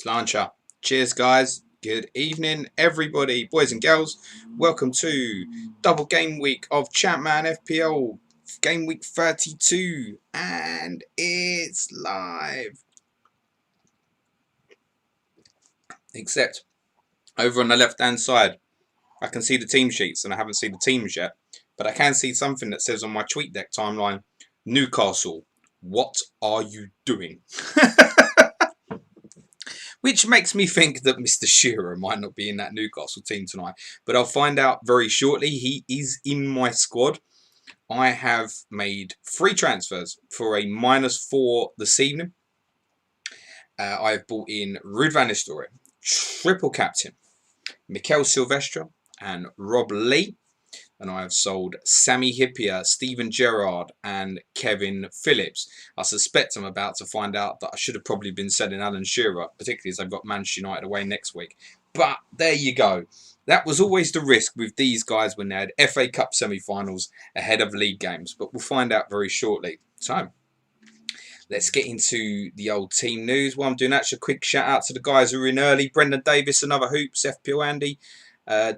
Slancha. Cheers, guys. Good evening, everybody, boys and girls. Welcome to double game week of Champman FPL, game week 32, and it's live. Except over on the left-hand side, I can see the team sheets, and I haven't seen the teams yet, but I can see something that says on my TweetDeck timeline, Newcastle, what are you doing? Which makes me think that Mr. Shearer might not be in that Newcastle team tonight. But I'll find out very shortly. He is in my squad. I have made 3 transfers for a -4 this evening. I've bought in Ruud van Nistelrooy, triple captain, Mikel Silvestre and Rob Lee. And I have sold Sammy Hippier, Steven Gerrard and Kevin Phillips. I suspect I'm about to find out that I should have probably been selling Alan Shearer, particularly as I've got Manchester United away next week. But there you go. That was always the risk with these guys when they had FA Cup semi-finals ahead of league games. But we'll find out very shortly. So, let's get into the old team news. While I'm doing that, a quick shout out to the guys who are in early. Brendan Davis, another Hoops, FPL Andy.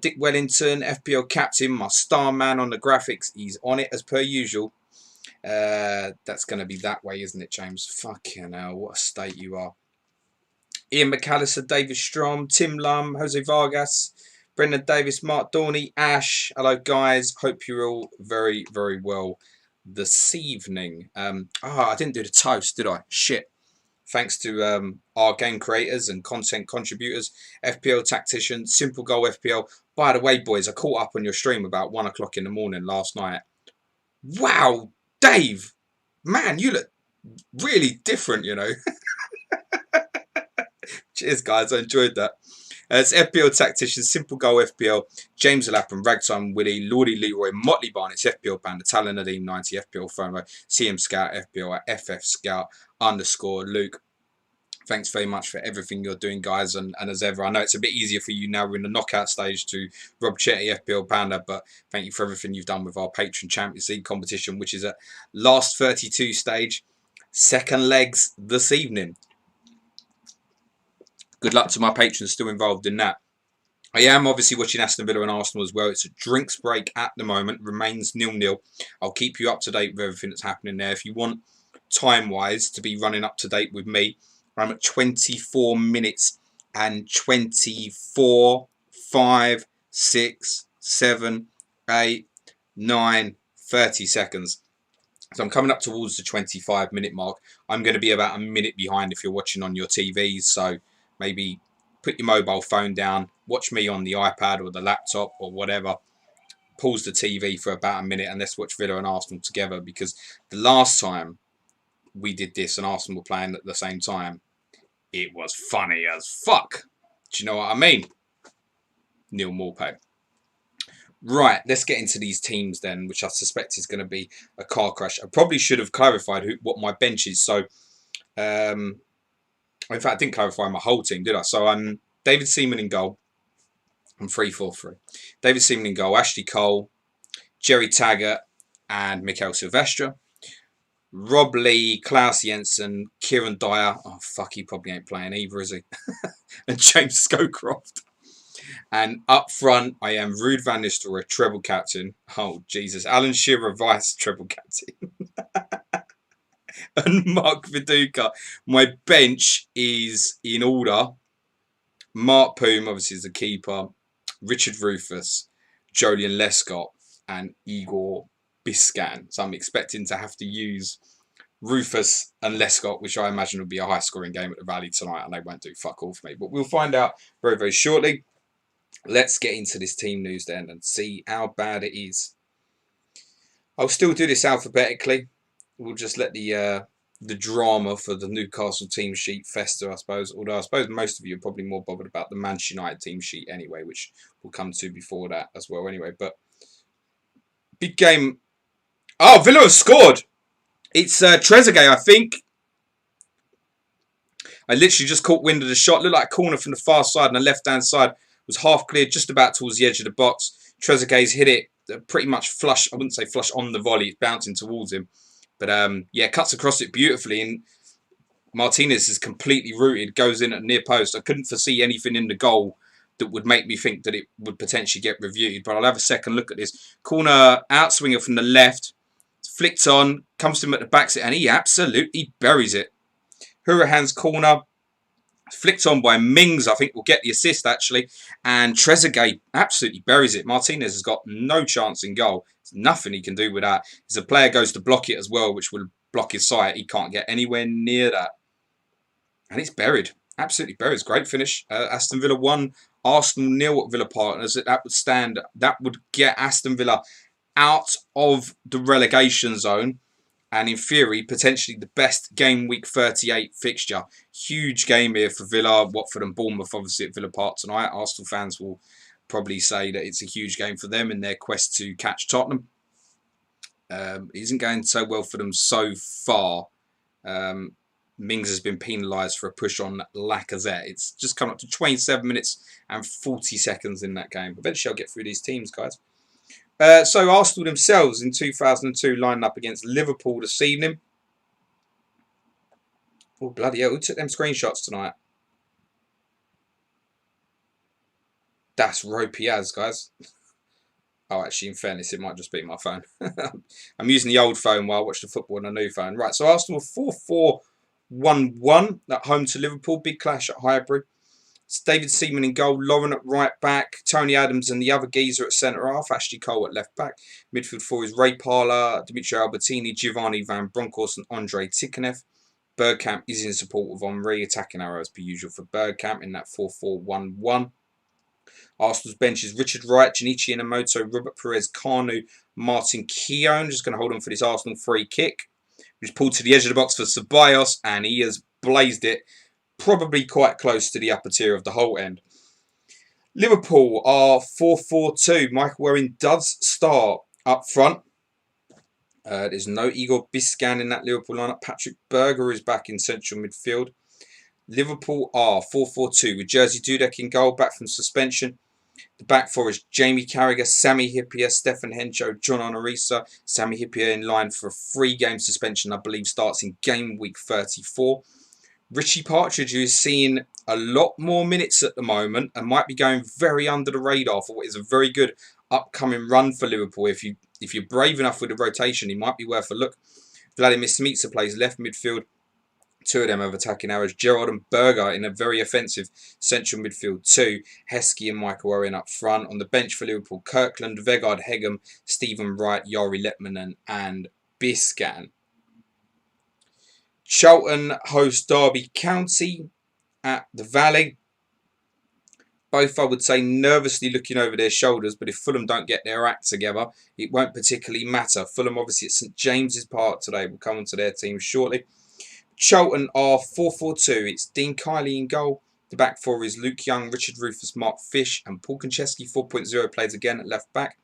Dick Wellington, FPL captain, my star man on the graphics. He's on it as per usual. That's going to be that way, isn't it, James? Fucking hell, what a state you are. Ian McAllister, David Strom, Tim Lum, Jose Vargas, Brendan Davis, Mark Dorney, Ash. Hello, guys. Hope you're all very, very well this evening. I didn't do the toast, did I? Shit. Thanks to our game creators and content contributors, FPL Tactician, Simple Goal FPL. By the way, boys, I caught up on your stream about 1 o'clock in the morning last night. Wow, Dave, man, you look really different, you know. Cheers, guys, I enjoyed that. It's FPL Tactician, Simple Goal FPL, James Lapham, Ragtime Willie, Lordy Leroy, Motley Barnett's FPL Panda, Talon Nadeem 90, FPL FOMO, CM Scout, FPL FF Scout, _ Luke. Thanks very much for everything you're doing, guys, and as ever, I know it's a bit easier for you now. We're in the knockout stage to Rob Chetty, FPL Panda, but thank you for everything you've done with our Patron Champions League competition, which is at last 32 stage, second legs this evening. Good luck to my patrons still involved in that. I am obviously watching Aston Villa and Arsenal as well. It's a drinks break at the moment. Remains 0-0. I'll keep you up to date with everything that's happening there. If you want time-wise to be running up to date with me, I'm at 24 minutes and 24, 5, 6, 7, 8, 9, 30 seconds. So I'm coming up towards the 25-minute mark. I'm going to be about a minute behind if you're watching on your TVs. So maybe put your mobile phone down, watch me on the iPad or the laptop or whatever. Pause the TV for about a minute and let's watch Villa and Arsenal together, because the last time we did this and Arsenal were playing at the same time, it was funny as fuck. Do you know what I mean? Neil Morpay. Right, let's get into these teams then, which I suspect is going to be a car crash. I probably should have clarified what my bench is. So, in fact, I didn't clarify my whole team, did I? So I'm David Seaman in goal. I'm 3-4-3. David Seaman in goal, Ashley Cole, Jerry Taggart, and Mikel Silvestre. Rob Lee, Klaus Jensen, Kieran Dyer. Oh, fuck, he probably ain't playing either, is he? And James Scowcroft. And up front, I am Ruud van Nistelrooy, treble captain. Oh, Jesus. Alan Shearer, vice treble captain. And Mark Viduka. My bench is in order. Mark Poom, obviously, is the keeper. Richard Rufus, Jolien Lescott, and Igor Biscan. So I'm expecting to have to use Rufus and Lescott, which I imagine will be a high-scoring game at the Valley tonight, and they won't do fuck all for me. But we'll find out very, very shortly. Let's get into this team news then and see how bad it is. I'll still do this alphabetically. We'll just let the drama for the Newcastle team sheet fester, I suppose. Although I suppose most of you are probably more bothered about the Manchester United team sheet anyway, which we'll come to before that as well anyway. But big game. Oh, Villa have scored. It's Trezeguet, I think. I literally just caught wind of the shot. Looked like a corner from the far side, and the left-hand side was half cleared, just about towards the edge of the box. Trezeguet's hit it pretty much flush. I wouldn't say flush on the volley. It's bouncing towards him. But, yeah, cuts across it beautifully. And Martinez is completely rooted, goes in at near post. I couldn't foresee anything in the goal that would make me think that it would potentially get reviewed. But I'll have a second look at this. Corner outswinger from the left. Flicked on, comes to him at the back, and he absolutely buries it. Hurahan's corner. Flicked on by Mings, I think will get the assist actually. And Trezeguet absolutely buries it. Martinez has got no chance in goal. There's nothing he can do with that. As a player goes to block it as well, which will block his sight, he can't get anywhere near that. And it's buried. Absolutely buried. It's a great finish. Aston Villa 1, Arsenal 0 at Villa Partners. That would get Aston Villa out of the relegation zone. And in theory, potentially the best game week 38 fixture. Huge game here for Villa, Watford and Bournemouth, obviously at Villa Park tonight. Arsenal fans will probably say that it's a huge game for them in their quest to catch Tottenham. It isn't going so well for them so far. Mings has been penalised for a push on Lacazette. It's just come up to 27 minutes and 40 seconds in that game. Eventually I'll get through these teams, guys. So Arsenal themselves in 2002 lined up against Liverpool this evening. Oh, bloody hell. Who took them screenshots tonight? That's Ropiaz, guys. Oh, actually, in fairness, it might just be my phone. I'm using the old phone while I watch the football on a new phone. Right, so Arsenal 4-4-1-1 at home to Liverpool. Big clash at Highbury. It's David Seaman in goal, Lauren at right back, Tony Adams and the other geezer at centre half, Ashley Cole at left back. Midfield 4 is Ray Parlour, Dimitri Albertini, Giovanni Van Bronckhorst and Andrei Tikhanev. Bergkamp is in support of Henry, attacking arrows per usual for Bergkamp in that 4-4-1-1. Arsenal's bench is Richard Wright, Junichi Inamoto, Robert Perez, Kanu, Martin Keown. Just going to hold on for this Arsenal free kick, which pulled to the edge of the box for Ceballos, and he has blazed it. Probably quite close to the upper tier of the whole end. Liverpool are 4-4-2. Michael Owen does start up front. There's no Igor Biscan in that Liverpool lineup. Patrick Berger is back in central midfield. Liverpool are 4-4-2 with Jerzy Dudek in goal, back from suspension. The back four is Jamie Carragher, Sami Hyypiä, Stefan Hencho, John Onorisa. Sami Hyypiä in line for a 3-game suspension, I believe, starts in game week 34. Richie Partridge, who is seeing a lot more minutes at the moment and might be going very under the radar for what is a very good upcoming run for Liverpool. If you're brave enough with the rotation, he might be worth a look. Vladimir Smica plays left midfield. 2 of them have attacking arrows. Gerrard and Berger in a very offensive central midfield 2. Heskey and Michael Owen up front. On the bench for Liverpool, Kirkland, Vegard Hegem, Stephen Wright, Jari Lettmanen and Biscan. Charlton host Derby County at the Valley. Both, I would say, nervously looking over their shoulders, but if Fulham don't get their act together, it won't particularly matter. Fulham obviously at St James's Park today. We'll come on to their team shortly. Charlton are 4-4-2. It's Dean Kiley in goal. The back four is Luke Young, Richard Rufus, Mark Fish and Paul Konchesky 4.0 plays again at left back.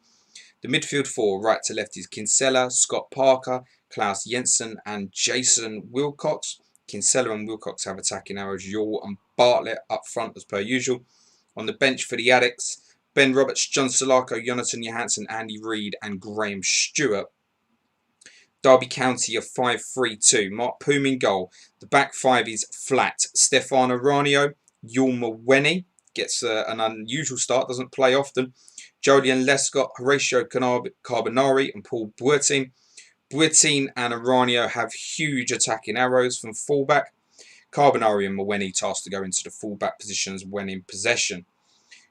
The midfield 4, right to left, is Kinsella, Scott Parker, Klaus Jensen and Jason Wilcox. Kinsella and Wilcox have attacking arrows. Yaw and Bartlett up front as per usual. On the bench for the Addicts, Ben Roberts, John Solarco, Jonathan Johansson, Andy Reid and Graham Stewart. Derby County are 5-3-2. Mark Poom in goal. The back 5 is flat. Stefano Ranio, Yulma Weni gets an unusual start, doesn't play often. Jodian Lescott, Horatio Carbonari and Paul Buertin. Buertin and Aranio have huge attacking arrows from fullback. Carbonari and Mweni tasked to go into the fullback positions when in possession.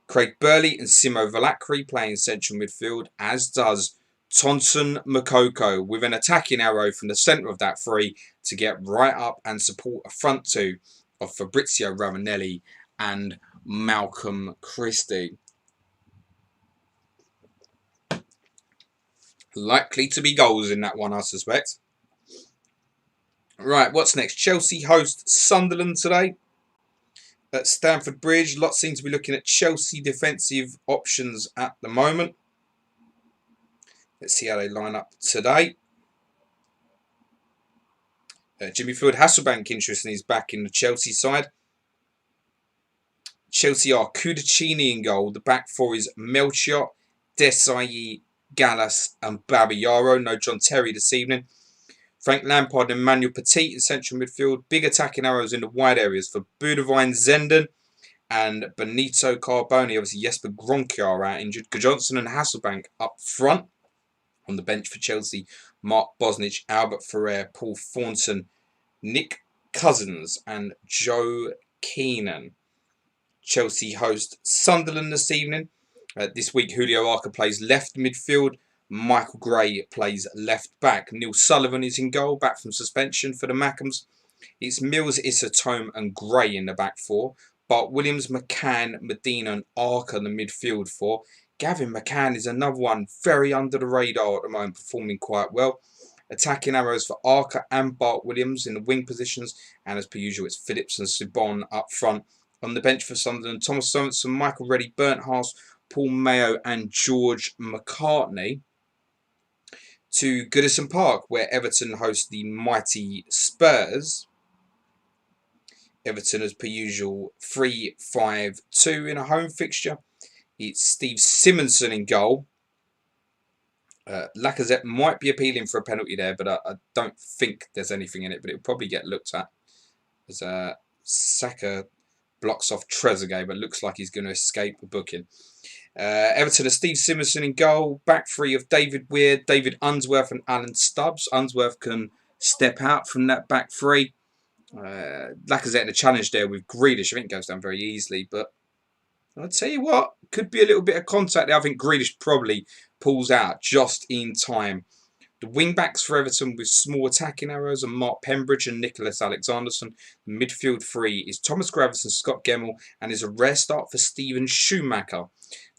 Craig Burley and Simo Valakri play in central midfield, as does Tonson Makoko, with an attacking arrow from the centre of that 3 to get right up and support a front 2 of Fabrizio Ravanelli and Malcolm Christie. Likely to be goals in that one, I suspect. Right, what's next? Chelsea host Sunderland today at Stamford Bridge. Lots seem to be looking at Chelsea defensive options at the moment. Let's see how they line up today. Jimmy Floyd Hasselbank, interestingly, is back in the Chelsea side. Chelsea are Kudicini in goal. The back 4 is Melchior, Desai, Gallas and Babayaro. No John Terry this evening. Frank Lampard and Man Utd in central midfield. Big attacking arrows in the wide areas for Budavine Zenden and Benito Carboni. Obviously, Jesper Gronke are out injured. Johnson and Hasselbank up front. On the bench for Chelsea, Mark Bosnich, Albert Ferrer, Paul Thornton, Nick Cousins and Joe Keenan. Chelsea host Sunderland this evening. This week, Julio Arca plays left midfield. Michael Gray plays left back. Neil Sullivan is in goal, back from suspension for the Mackems. It's Mills, Issa, Tome and Gray in the back four. Bart Williams, McCann, Medina and Arca in the midfield four. Gavin McCann is another one very under the radar at the moment, performing quite well. Attacking arrows for Arca and Bart Williams in the wing positions. And as per usual, it's Phillips and Sibon up front. On the bench for Sunderland, Thomas Sorensen, Michael Reddy, Bernd Haas, Paul Mayo and George McCartney. To Goodison Park, where Everton host the mighty Spurs. Everton, as per usual, 3-5-2 in a home fixture. It's Steve Simonson in goal. Lacazette might be appealing for a penalty there, but I don't think there's anything in it. But it'll probably get looked at as Saka blocks off Trezeguet, but looks like he's going to escape the booking. Everton are Steve Simonson in goal. Back three of David Weir, David Unsworth and Alan Stubbs. Unsworth can step out from that back three. Lacazette in a challenge there with Grealish. I think goes down very easily, but I'll tell you what, could be a little bit of contact there. I think Grealish probably pulls out just in time. The wing-backs for Everton with small attacking arrows are Mark Pembridge and Nicholas Alexanderson. The midfield three is Thomas Gravis and Scott Gemmell, and is a rare start for Stephen Schumacher.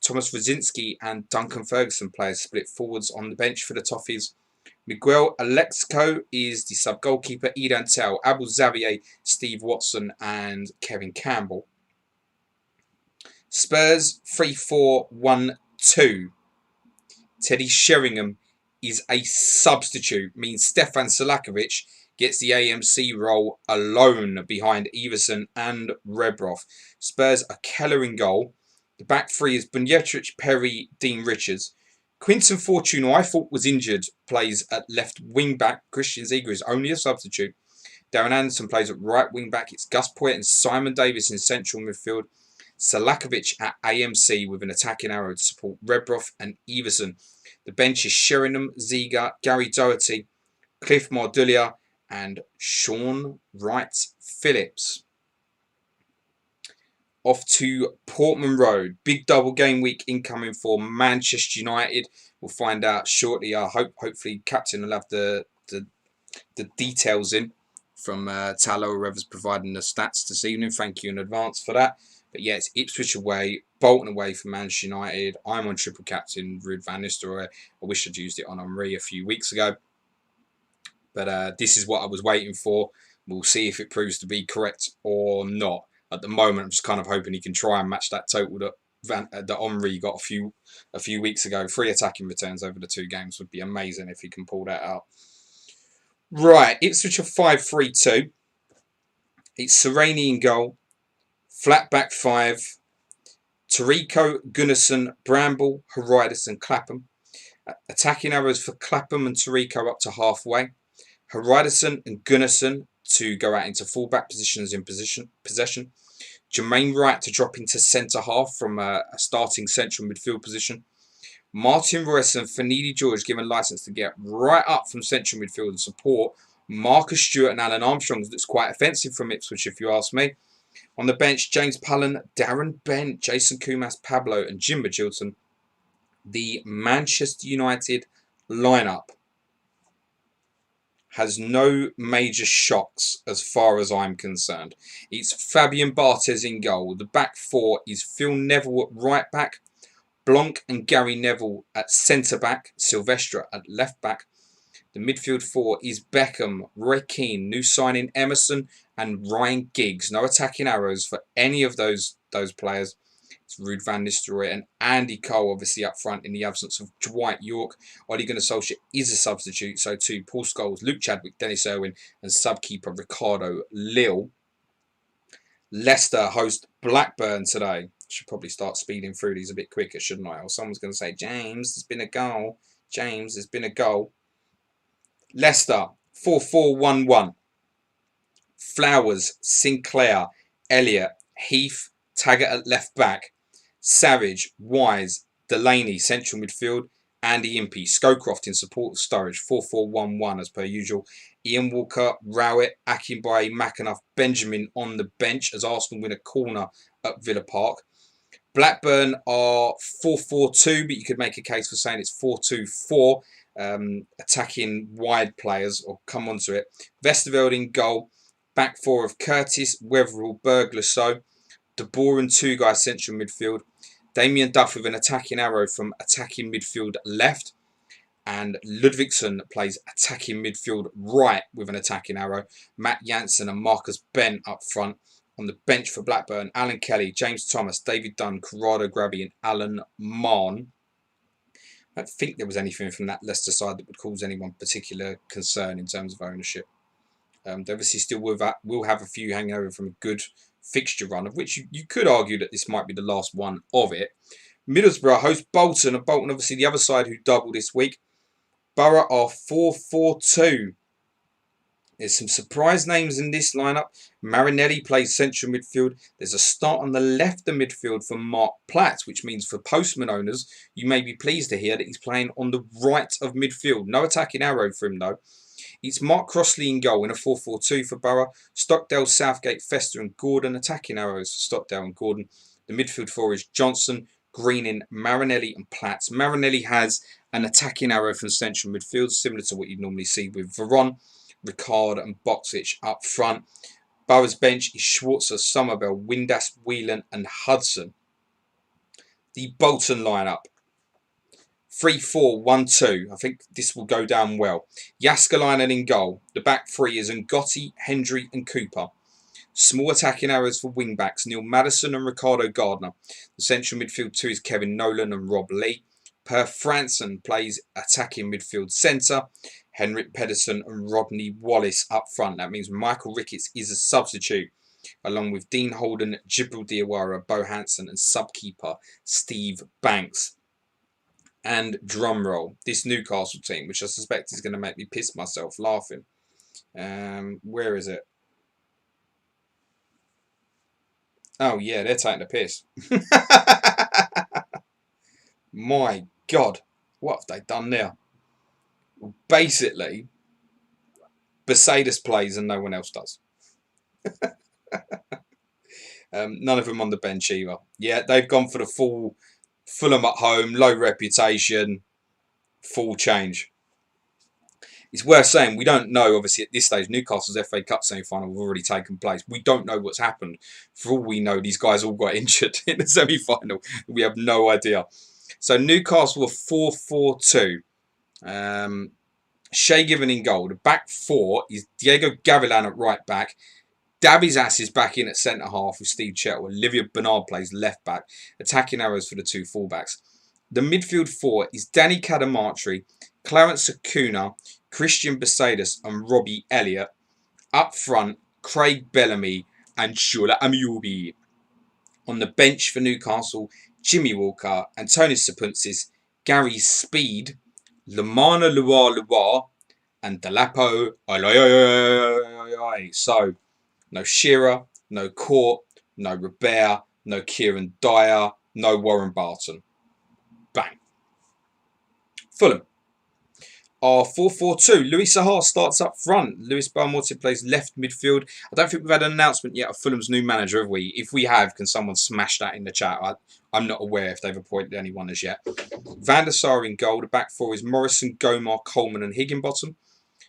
Thomas Rosiński and Duncan Ferguson play split forwards on the bench for the Toffees. Miguel Alexico is the sub-goalkeeper. Edan Tell, Abel Xavier, Steve Watson and Kevin Campbell. Spurs 3-4-1-2. Teddy Sheringham is a substitute. Means Stefan Selakovic gets the AMC role alone behind Everson and Rebroff. Spurs are Keller in goal. The back three is Bunjetric, Perry, Dean Richards. Quinton Fortune, I thought was injured, plays at left wing back. Christian Ziege is only a substitute. Darren Anderson plays at right wing back. It's Gus Poyet and Simon Davis in central midfield. Selakovic at AMC with an attacking arrow to support Rebroff and Everson. The bench is Sheringham, Ziege, Gary Doherty, Cliff Mardulia and Sean Wright-Phillips. Off to Portman Road. Big double game week incoming for Manchester United. We'll find out shortly. Hopefully Captain will have the details in from Tallow or whoever's providing the stats this evening. Thank you in advance for that. But yeah, it's Ipswich away, Bolton away for Manchester United. I'm on triple captain Ruud van Nistelrooy. I wish I'd used it on Henry a few weeks ago. But this is what I was waiting for. We'll see if it proves to be correct or not. At the moment, I'm just kind of hoping he can try and match that total that Henry got a few weeks ago. 3 attacking returns over the 2 games would be amazing if he can pull that out. Right, Ipswich are 5-3-2. It's Serrani in goal. Flat back 5. Tariko, Gunnarsson, Bramble, Haridus and Clapham. Attacking arrows for Clapham and Tariko up to halfway. Haridus and Gunnarsson to go out into full-back positions in possession. Jermaine Wright to drop into centre-half from a starting central midfield position. Martin Royce and Fanidi George given licence to get right up from central midfield and support Marcus Stewart and Alan Armstrong. That's quite offensive from Ipswich, if you ask me. On the bench, James Pullen, Darren Bent, Jason Kumas, Pablo and Jim Magilton. The Manchester United lineup has no major shocks as far as I'm concerned. It's Fabian Barthez in goal. The back 4 is Phil Neville at right back, Blanc and Gary Neville at centre back, Silvestre at left back. The midfield 4 is Beckham, Roy Keane, new signing Emerson and Ryan Giggs. No attacking arrows for any of those players. It's Ruud van Nistelrooy and Andy Cole obviously up front in the absence of Dwight York. Ole Gunnar Solskjaer is a substitute, so too Paul Scholes, Luke Chadwick, Dennis Irwin and sub-keeper Ricardo Lille. Leicester host Blackburn today. Should probably start speeding through these a bit quicker, shouldn't I? Or someone's going to say, James, there's been a goal. James, there's been a goal. Leicester, 4-4-1-1. Flowers, Sinclair, Elliott, Heath, Taggart at left back, Savage, Wise, Delaney, central midfield, Andy Impey, Scowcroft in support of Sturridge, 4-4-1-1 as per usual. Ian Walker, Rowett, Akinbaye, McAnuff, Benjamin on the bench as Arsenal win a corner at Villa Park. Blackburn are 4-4-2, but you could make a case for saying it's 4-2-4, attacking wide players. I'll come on to it. Westerveld in goal. Back four of Curtis, Wetherall, Bergler, De Boer and two guys central midfield. Damien Duff with an attacking arrow from attacking midfield left. And Ludvigsen plays attacking midfield right with an attacking arrow. Matt Jansen and Marcus Bent up front. On the bench for Blackburn, Alan Kelly, James Thomas, David Dunn, Corrado Grabby and Alan Marn. I don't think there was anything from that Leicester side that would cause anyone particular concern in terms of ownership. They obviously still will have a few hanging over from a good fixture run, of which you could argue that this might be the last one of it. Middlesbrough host Bolton, and Bolton obviously the other side who doubled this week. Borough are 4-4-2. There's some surprise names in this lineup. Marinelli plays central midfield. There's a start on the left of midfield for Mark Platt, which means for Postman owners, you may be pleased to hear that he's playing on the right of midfield. No attacking arrow for him though. It's Mark Crossley in goal in a 4-4-2 for Borough. Stockdale, Southgate, Fester and Gordon. Attacking arrows for Stockdale and Gordon. The midfield four is Johnson, Greening, Marinelli and Platt. Marinelli has an attacking arrow from central midfield, similar to what you'd normally see with Veron, Ricard and Boxic up front. Borough's bench is Schwarzer, Somerville, Windass, Whelan and Hudson. The Bolton lineup. 3-4-1-2. I think this will go down well. Jaskalainen in goal. The back three is Ngotti, Hendry and Cooper. Small attacking arrows for wing-backs, Neil Maddison and Ricardo Gardner. The central midfield two is Kevin Nolan and Rob Lee. Per Franson plays attacking midfield centre. Henrik Pedersen and Rodney Wallace up front. That means Michael Ricketts is a substitute, along with Dean Holden, Jibril Diawara, Bo Hansen and subkeeper Steve Banks. And drumroll, this Newcastle team, which I suspect is going to make me piss myself laughing. Where is it? Oh yeah, they're taking a piss. My God, what have they done now? Basically, Besaidis plays and no one else does. None of them on the bench either. Yeah, they've gone for the full Fulham at home, low reputation, full change. It's worth saying we don't know, obviously, at this stage, Newcastle's FA Cup semi-final have already taken place. We don't know what's happened. For all we know, these guys all got injured in the semi-final. We have no idea. So Newcastle are 4-4-2. Shay Given in goal. The back four is Diego Gavilan at right back. Dabby's ass is back in at centre half with Steve Chettle. Olivia Bernard plays left back. Attacking arrows for the two fullbacks. The midfield four is Danny Cadamartri, Clarence Acuna, Christian Besaidis and Robbie Elliott. Up front, Craig Bellamy and Shula Amiubi. On the bench for Newcastle, Jimmy Walker, Antonis Sapuntsis, Gary Speed, Lamana Luar and Dalapo. So, no Shearer, no Court, no Robert, no Kieran Dyer, no Warren Barton. Bang. Fulham are 4-4-2. Louis Sahar starts up front. Lewis Barmorte plays left midfield. I don't think we've had an announcement yet of Fulham's new manager, have we? If we have, can someone smash that in the chat? I'm not aware if they've appointed anyone as yet. Van der Sar in goal. The back four is Morrison, Gomar, Coleman and Higginbottom.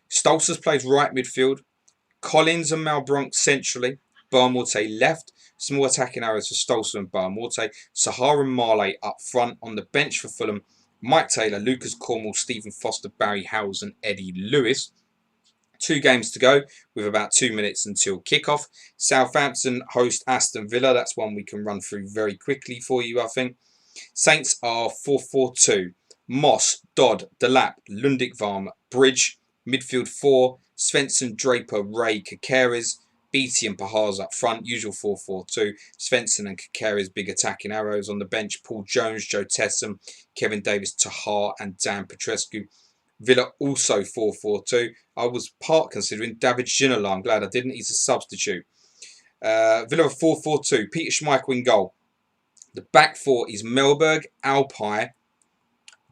Stolzers plays right midfield. Collins and Malbronk centrally. Barmorte left. Small attacking arrows for Stolzer and Barmorte. Sahar and Marley up front. On the bench for Fulham, Mike Taylor, Lucas Cornwall, Stephen Foster, Barry Howells and Eddie Lewis. 2 games to go with about 2 minutes until kickoff. Southampton host Aston Villa. That's one we can run through very quickly for you, I think. Saints are 4-4-2. Moss, Dodd, Delap, Lundikvarm, Bridge. Midfield 4. Svensson, Draper, Ray, Kakeres. Beattie and Pahars up front. Usual 4-4-2. Svensson and Kakeres, big attacking arrows. On the bench, Paul Jones, Joe Tessam, Kevin Davis, Tahar and Dan Petrescu. Villa also 4-4-2. I was part considering David Ginola. I'm glad I didn't. He's a substitute. Villa 4-4-2. Peter Schmeichel in goal. The back four is Melberg, Alpay,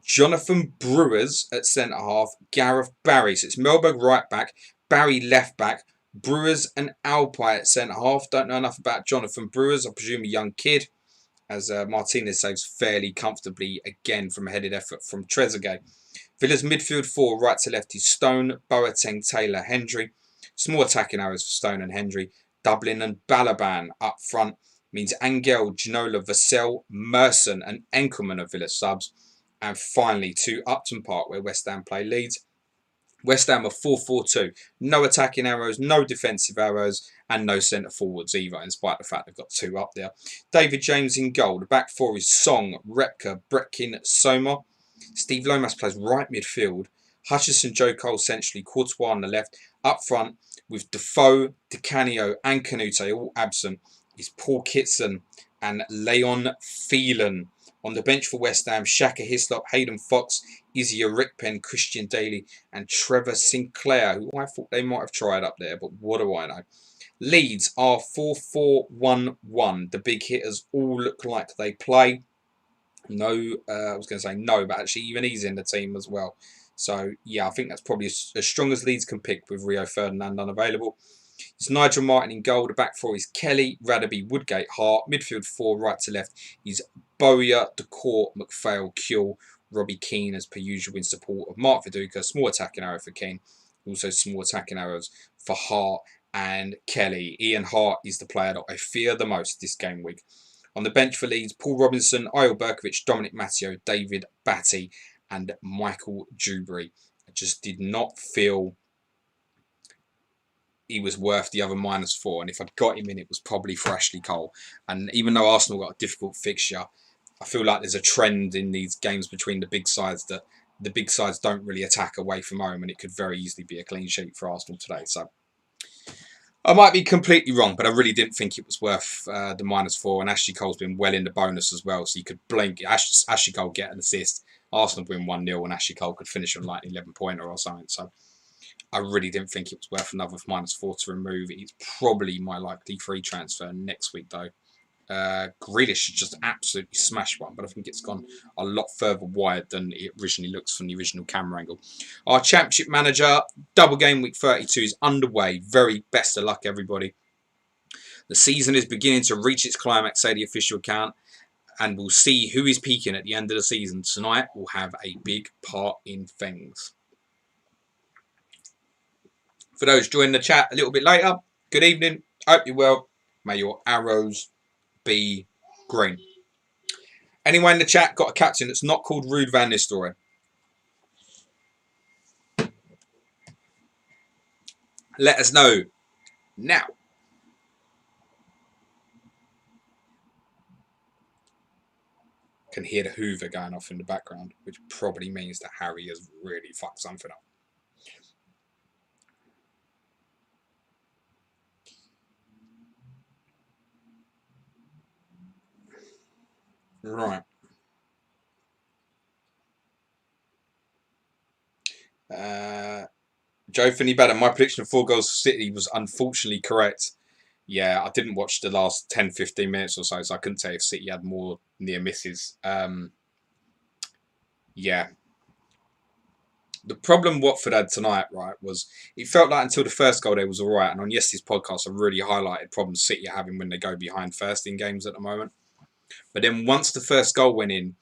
Jonathan Brewers at centre half, Gareth Barry. So it's Melberg right back, Barry left back, Brewers and Alpay at centre half. Don't know enough about Jonathan Brewers. I presume a young kid, as Martinez saves fairly comfortably again from a headed effort from Trezeguet. Villa's midfield four, right to left, is Stone, Boateng, Taylor, Hendry. Small attacking arrows for Stone and Hendry. Dublin and Balaban up front means Angel, Ginola, Vassell, Merson and Enkelman are Villa subs. And finally, to Upton Park, where West Ham play Leeds. West Ham are 4-4-2. No attacking arrows, no defensive arrows, and no centre forwards either, in spite of the fact they've got two up there. David James in goal. The back four is Song, Repka, Bretkin, Soma. Steve Lomas plays right midfield. Hutchison, Joe Cole centrally, Courtois on the left. Up front with Defoe, Di Canio and Canute all absent is Paul Kitson and Leon Phelan. On the bench for West Ham, Shaka Hislop, Hayden Fox, Izzy Rickpen, Christian Daly and Trevor Sinclair, who I thought they might have tried up there, but what do I know. Leeds are 4-4-1-1. The big hitters all look like they play. No, I was going to say no, but actually even he's in the team as well. So, yeah, I think that's probably as strong as Leeds can pick with Rio Ferdinand unavailable. It's Nigel Martin in goal. The back four is Kelly, Radaby, Woodgate, Hart. Midfield four, right to left, is Bowyer, Decourt, McPhail, Kuehl, Robbie Keane as per usual in support of Mark Viduka. Small attacking arrow for Keane. Also small attacking arrows for Hart and Kelly. Ian Hart is the player that I fear the most this game week. On the bench for Leeds, Paul Robinson, Eyal Berkovic, Dominic Matteo, David Batty and Michael Dewberry. I just did not feel he was worth the other -4. And if I'd got him in, it was probably for Ashley Cole. And even though Arsenal got a difficult fixture, I feel like there's a trend in these games between the big sides that the big sides don't really attack away from home. And it could very easily be a clean sheet for Arsenal today. So I might be completely wrong, but I really didn't think it was worth the -4. And Ashley Cole's been well in the bonus as well. So you could blink. Ashley Cole get an assist. Arsenal win 1-0 and Ashley Cole could finish on like an 11-pointer or something. So I really didn't think it was worth another -4 to remove. It's probably my likely free transfer next week, though. Grealish just absolutely smashed one, but I think it's gone a lot further wide than it originally looks from the original camera angle. Our Championship Manager double game week 32 is underway. Very best of luck, everybody. The season is beginning to reach its climax, say the official account, and we'll see who is peaking at the end of the season. Tonight will have a big part in things. For those joining the chat a little bit later, good evening. Hope you're well. May your arrows be green. Anyone in the chat got a captain that's not called Ruud van Nistelrooy? Let us know now. Can hear the Hoover going off in the background, which probably means that Harry has really fucked something up. Right. Joe Finney Badder, my prediction of 4 goals for City was unfortunately correct. Yeah, I didn't watch the last 10-15 minutes or so I couldn't tell if City had more near misses. Yeah. The problem Watford had tonight, right, was it felt like until the first goal there was all right. And on yesterday's podcast, I really highlighted problems City are having when they go behind first in games at the moment. But then once the first goal went in,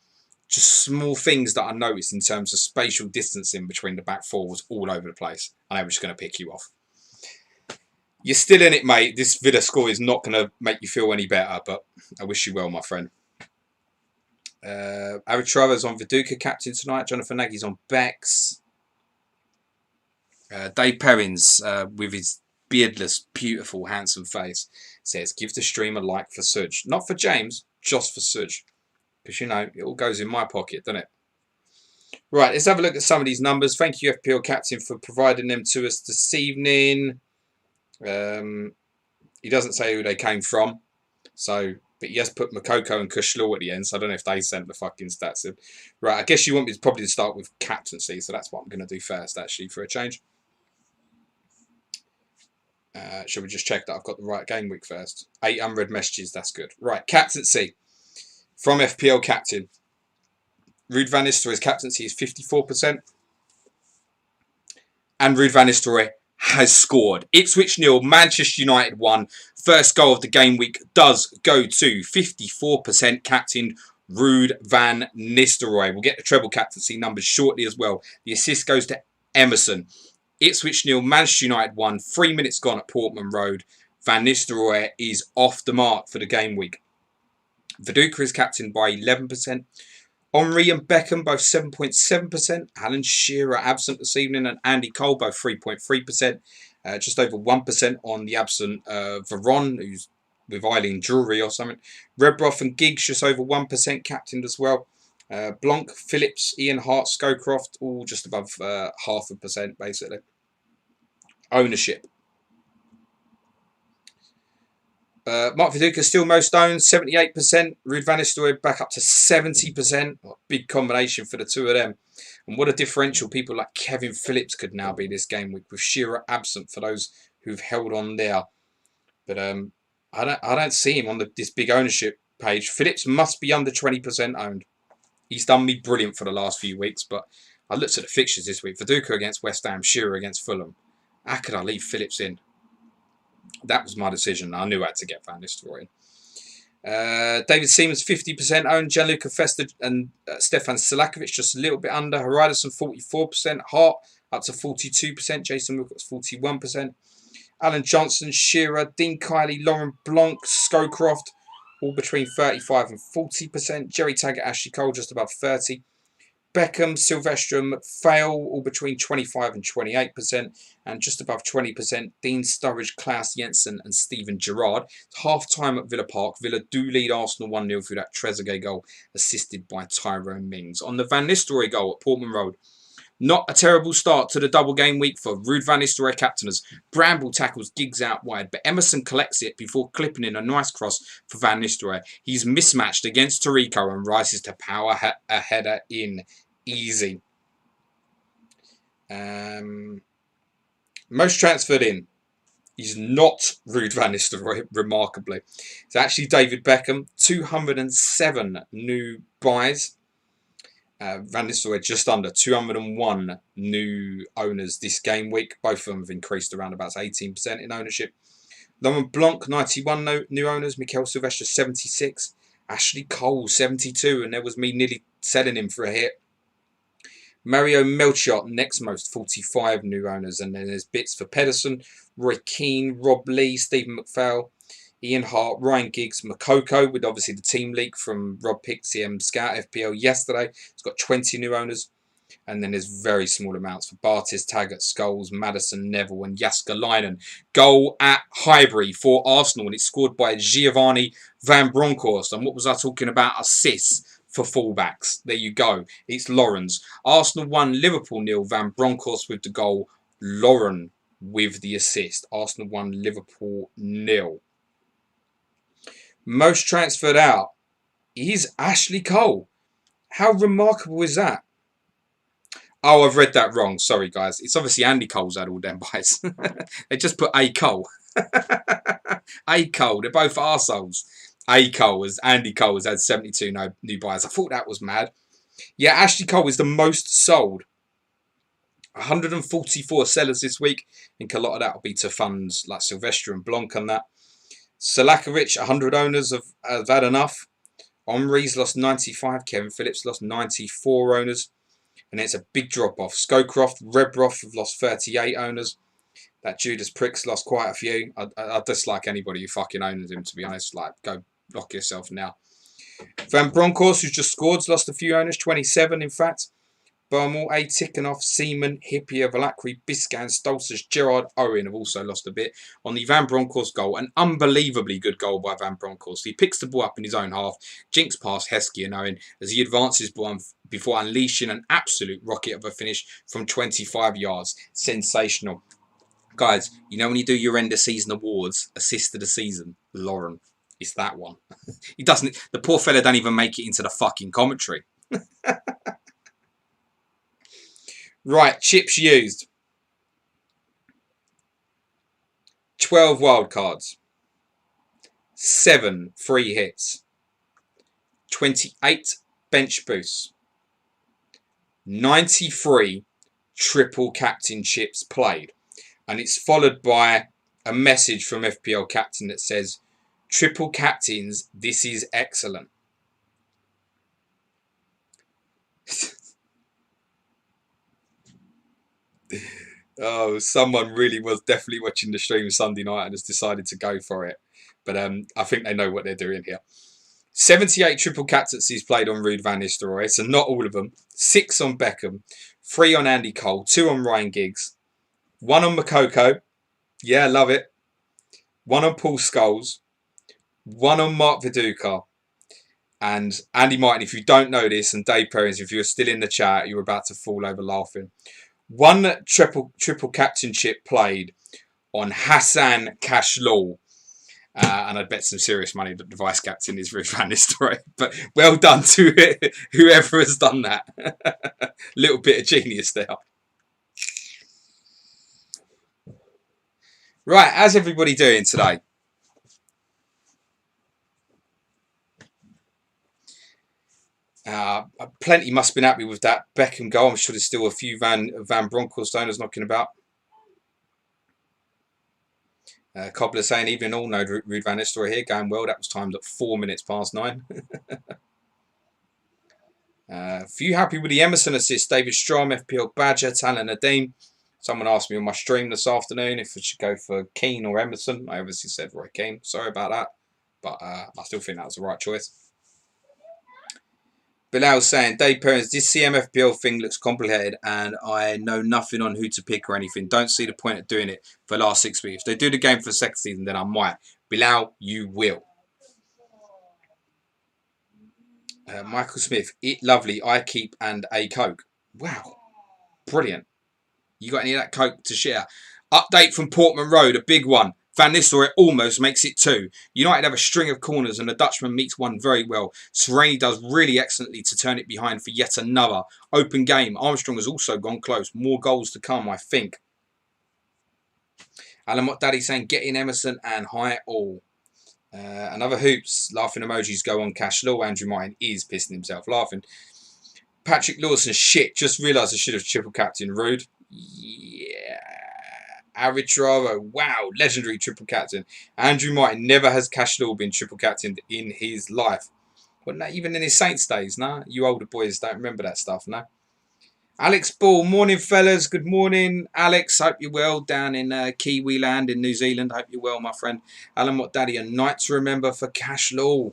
just small things that I noticed in terms of spatial distancing between the back four was all over the place. And I was just going to pick you off. You're still in it, mate. This Villa score is not going to make you feel any better, but I wish you well, my friend. Arid Travers on Viduka, captain tonight. Jonathan Nagy's on Bex. Dave Perrins, with his beardless, beautiful, handsome face, says, give the stream a like for Suj. Not for James, just for Suj. Because, you know, it all goes in my pocket, doesn't it? Right, let's have a look at some of these numbers. Thank you, FPL Captain, for providing them to us this evening. He doesn't say who they came from. So, But he has put Makoko and Kushlaw at the end, so I don't know if they sent the fucking stats in. Right, I guess you want me to probably start with captaincy, so that's what I'm going to do first, actually, for a change. Shall we just check that I've got the right game week first? 8 unread messages, that's good. Right, captaincy. From FPL captain. Ruud van Nistelrooy's captaincy is 54%. And Ruud van Nistelrooy has scored. Ipswich 0, Manchester United 1. First goal of the game week does go to 54% captain Ruud van Nistelrooy. We'll get the treble captaincy numbers shortly as well. The assist goes to Emerson. Ipswich 0, Manchester United 1. 3 minutes gone at Portman Road. Van Nistelrooy is off the mark for the game week. Viduka is captained by 11%. Henry and Beckham both 7.7%. Alan Shearer absent this evening, and Andy Cole both 3.3%. Just over 1% on the absent Veron, who's with Eileen Drury or something. Redbrough and Giggs just over 1% captained as well. Blanc, Phillips, Ian Hart, Scowcroft all just above 0.5% basically. Ownership. Mark Viduka still most owned, 78%. Ruud van Nistelrooy back up to 70%. Big combination for the two of them. And what a differential people like Kevin Phillips could now be this game week, with Shearer absent for those who've held on there. But I don't see him on this big ownership page. Phillips must be under 20% owned. He's done me brilliant for the last few weeks, but I looked at the fixtures this week. Viduka against West Ham, Shearer against Fulham. How could I leave Phillips in? That was my decision. I knew I had to get Van Nistelrooy in. David Seaman's 50% owned. Gianluca Festa and Stefan Selakovic just a little bit under. Haridason 44%. Hart up to 42%. Jason Wilcox 41%. Alan Johnson, Shearer, Dean Kiley, Lauren Blanc, Scowcroft all between 35 and 40%. Jerry Taggart, Ashley Cole just above 30%. Beckham, Silvestrum, Fail, all between 25 and 28%, and just above 20%, Dean Sturridge, Klaus Jensen and Steven Gerrard. It's half-time at Villa Park. Villa do lead Arsenal 1-0 through that Trezeguet goal, assisted by Tyrone Mings. On the Van Nistelrooy goal at Portman Road, not a terrible start to the double game week for Ruud van Nistelrooy captainers. Bramble tackles Giggs out wide, but Emerson collects it before clipping in a nice cross for Van Nistelrooy. He's mismatched against Tarico and rises to power a header in easy. Most transferred in. He's not Ruud van Nistelrooy, remarkably. It's actually David Beckham. 207 new buys. Van Nistelrooy just under 201 new owners this game week. Both of them have increased around about 18% in ownership. Lauren Blanc, 91 new owners. Mikel Silvestre, 76. Ashley Cole, 72. And there was me nearly selling him for a hit. Mario Melchiot, next most, 45 new owners. And then there's bits for Pedersen, Roy Keane, Rob Lee, Stephen McPhail, Ian Hart, Ryan Giggs, Makoko, with obviously the team leak from Rob Pick, CM Scout, FPL yesterday. It's got 20 new owners. And then there's very small amounts for Bartis, Taggart, Scholes, Madison, Neville and Jaskalainen. Goal at Highbury for Arsenal, and it's scored by Giovanni Van Bronckhorst. And what was I talking about? Assists for fullbacks. There you go. It's Lawrence. Arsenal 1, Liverpool 0. Van Bronckhorst with the goal. Lauren with the assist. Arsenal 1, Liverpool 0. Most transferred out is Ashley Cole. How remarkable is that? Oh, I've read that wrong. Sorry, guys. It's obviously Andy Cole's had all them buys. They just put A. Cole. A. Cole. They're both arseholes. A. Cole, as Andy Cole has had 72 new buys. I thought that was mad. Yeah, Ashley Cole is the most sold. 144 sellers this week. I think a lot of that will be to funds like Silvestre and Blanc and that. Selakovic, 100 owners have had enough. Omri's lost 95. Kevin Phillips lost 94 owners. And it's a big drop-off. Scowcroft, Redbrough have lost 38 owners. That Judas Prick's lost quite a few. I dislike anybody who fucking owns him, to be honest. Like, go lock yourself now. Van Bronckhorst, who's just scored, has lost a few owners. 27, in fact. Burmall, A. Tikhonov, Seaman, Hippier, Valakri, Biscan, Stolzers, Gerard, Owen have also lost a bit. On the Van Bronckhorst goal, an unbelievably good goal by Van Bronckhorst. He picks the ball up in his own half, jinks past Heskey and Owen as he advances before unleashing an absolute rocket of a finish from 25 yards. Sensational. Guys, you know when you do your end of season awards, assist of the season, Lauren. It's that one. He doesn't. The poor fella don't even make it into the fucking commentary. Right, chips used. 12 wild cards. 7 free hits. 28 bench boosts. 93 triple captain chips played. And it's followed by a message from FPL captain that says, triple captains, this is excellent. Oh, someone really was definitely watching the stream Sunday night and has decided to go for it. But I think they know what they're doing here. 78 triple captaincies played on Ruud van Nistelrooy, so not all of them. 6 on Beckham, 3 on Andy Cole, 2 on Ryan Giggs, 1 on Makoko. Yeah, love it. 1 on Paul Scholes, 1 on Mark Viduka. And Andy Martin, if you don't know this, and Dave Perrins, if you're still in the chat, you're about to fall over laughing. 1 triple captainship played on Hassan Kashlaw. And I'd bet some serious money that the vice captain is Ruud van Nistelrooy. But well done to it, whoever has done that. Little bit of genius there. Right, how's everybody doing today? Plenty must have been happy with that Beckham goal. I'm sure there's still a few Van Bronckhorst knocking about. Cobbler saying, even all know Ruud van Nistelrooy here going well. That was timed at 4 minutes past 9. Few happy with the Emerson assist. David Strom, FPL Badger, Talon Nadeem. Someone asked me on my stream this afternoon if I should go for Keane or Emerson. I obviously said Roy Keane. Sorry about that. But I still think that was the right choice. Bilal saying, Dave Perrins, this CMFPL thing looks complicated and I know nothing on who to pick or anything. Don't see the point of doing it for the last 6 weeks. If they do the game for the second season, then I might. Bilal, you will. Michael Smith, it lovely. I keep and a Coke. Wow. Brilliant. You got any of that Coke to share? Update from Portman Road, a big one. Van Nistelrooy almost makes it 2. United have a string of corners and the Dutchman meets one very well. Sereni does really excellently to turn it behind for yet another open game. Armstrong has also gone close. More goals to come, I think. Alan Mott saying, get in Emerson and hi all. Another hoops. Laughing emojis go on Cash Law. Andrew Martin is pissing himself laughing. Patrick Lawson, shit. Just realised I should have triple captain Ruud. Yeah. Aritraro, wow, legendary triple captain. Andrew Martin never has Cash Law been triple captained in his life. Well, not even in his Saints days, nah? You older boys don't remember that stuff, no? Alex Ball, morning fellas, good morning. Alex, hope you're well down in Kiwi land in New Zealand. Hope you're well, my friend. Alan Mott Daddy, a night to remember for Cash Law.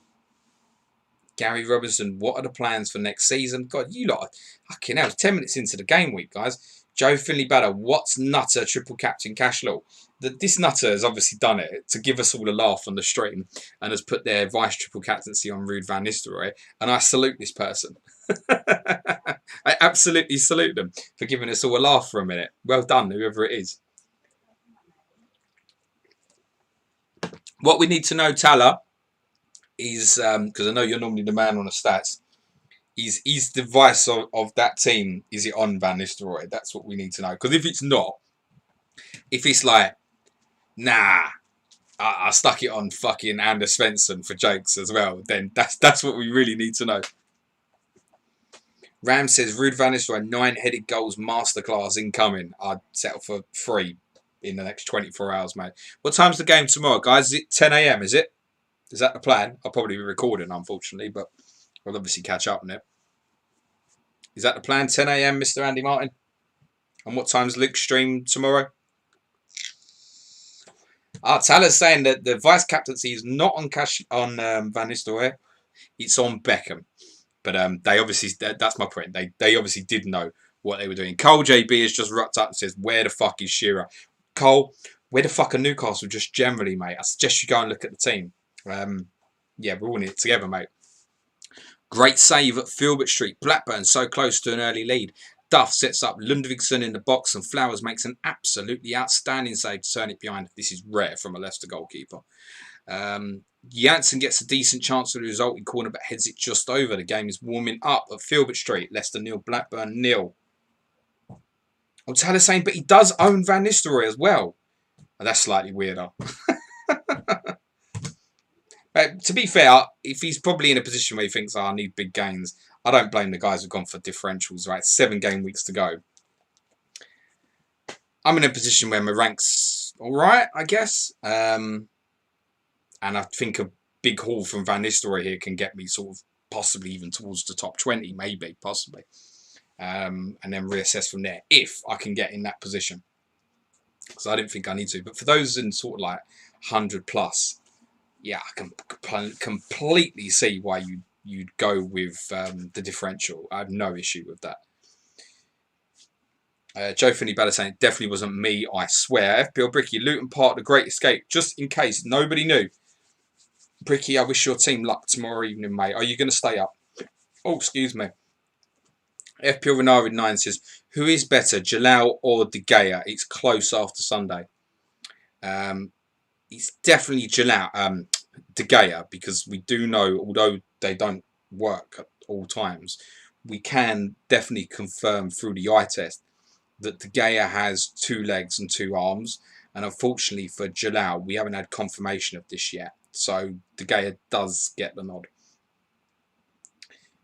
Gary Robinson, what are the plans for next season? God, you lot, fucking hell, 10 minutes into the game week, guys. Joe Finley Batter, what's Nutter triple captain Cashlaw? This Nutter has obviously done it to give us all a laugh on the stream and has put their vice triple captaincy on Ruud van Nistelrooy. And I salute this person. I absolutely salute them for giving us all a laugh for a minute. Well done, whoever it is. What we need to know, Tala, is, because I know you're normally the man on the stats, is the vice of that team, is it on Van Nistelrooy? That's what we need to know. Because if it's not, if it's like, nah, I stuck it on fucking Anders Svensson for jokes as well, then that's what we really need to know. Ram says, Ruud van Nistelrooy, 9-headed goals masterclass incoming. I'd settle for 3 in the next 24 hours, mate. What time's the game tomorrow, guys? Is it 10 a.m, is it? Is that the plan? I'll probably be recording, unfortunately, but we'll obviously catch up on it. Is that the plan? 10 a.m, Mr. Andy Martin? And what time's Luke's stream tomorrow? Tala's saying that the vice captaincy is not on Van Nistelrooy. It's on Beckham. But they obviously, that's my point. They obviously did know what they were doing. Cole JB has just rucked up and says, where the fuck is Shearer? Cole, where the fuck are Newcastle just generally, mate? I suggest you go and look at the team. Yeah, we're all in it together, mate. Great save at Filbert Street. Blackburn so close to an early lead. Duff sets up Lundvigsson in the box and Flowers makes an absolutely outstanding save to turn it behind. This is rare from a Leicester goalkeeper. Janssen gets a decent chance for the resulting corner but heads it just over. The game is warming up at Filbert Street. Leicester 0, Blackburn 0. Oh, Tyler saying, but he does own Van Nistelrooy as well. Oh, that's slightly weirder. To be fair, if he's probably in a position where he thinks, I need big gains, I don't blame the guys who've gone for differentials, right? 7 game weeks to go. I'm in a position where my rank's all right, I guess. And I think a big haul from Van Nistelrooy here can get me sort of possibly even towards the top 20, maybe, possibly. And then reassess from there if I can get in that position. So I didn't think I need to. But for those in sort of like 100 plus, yeah, I can completely see why you'd go with the differential. I have no issue with that. Joe Finney Bella saying, it definitely wasn't me, I swear. FPL Bricky, Luton Park, the Great Escape, just in case nobody knew. Bricky, I wish your team luck tomorrow evening, mate. Are you going to stay up? Oh, excuse me. FPL Renard 9 says, who is better, Jalal or De Gea? It's close after Sunday. It's definitely Jalal, De Gea, because we do know, although they don't work at all times, we can definitely confirm through the eye test that De Gea has 2 legs and 2 arms. And unfortunately for Jalal, we haven't had confirmation of this yet. So De Gea does get the nod.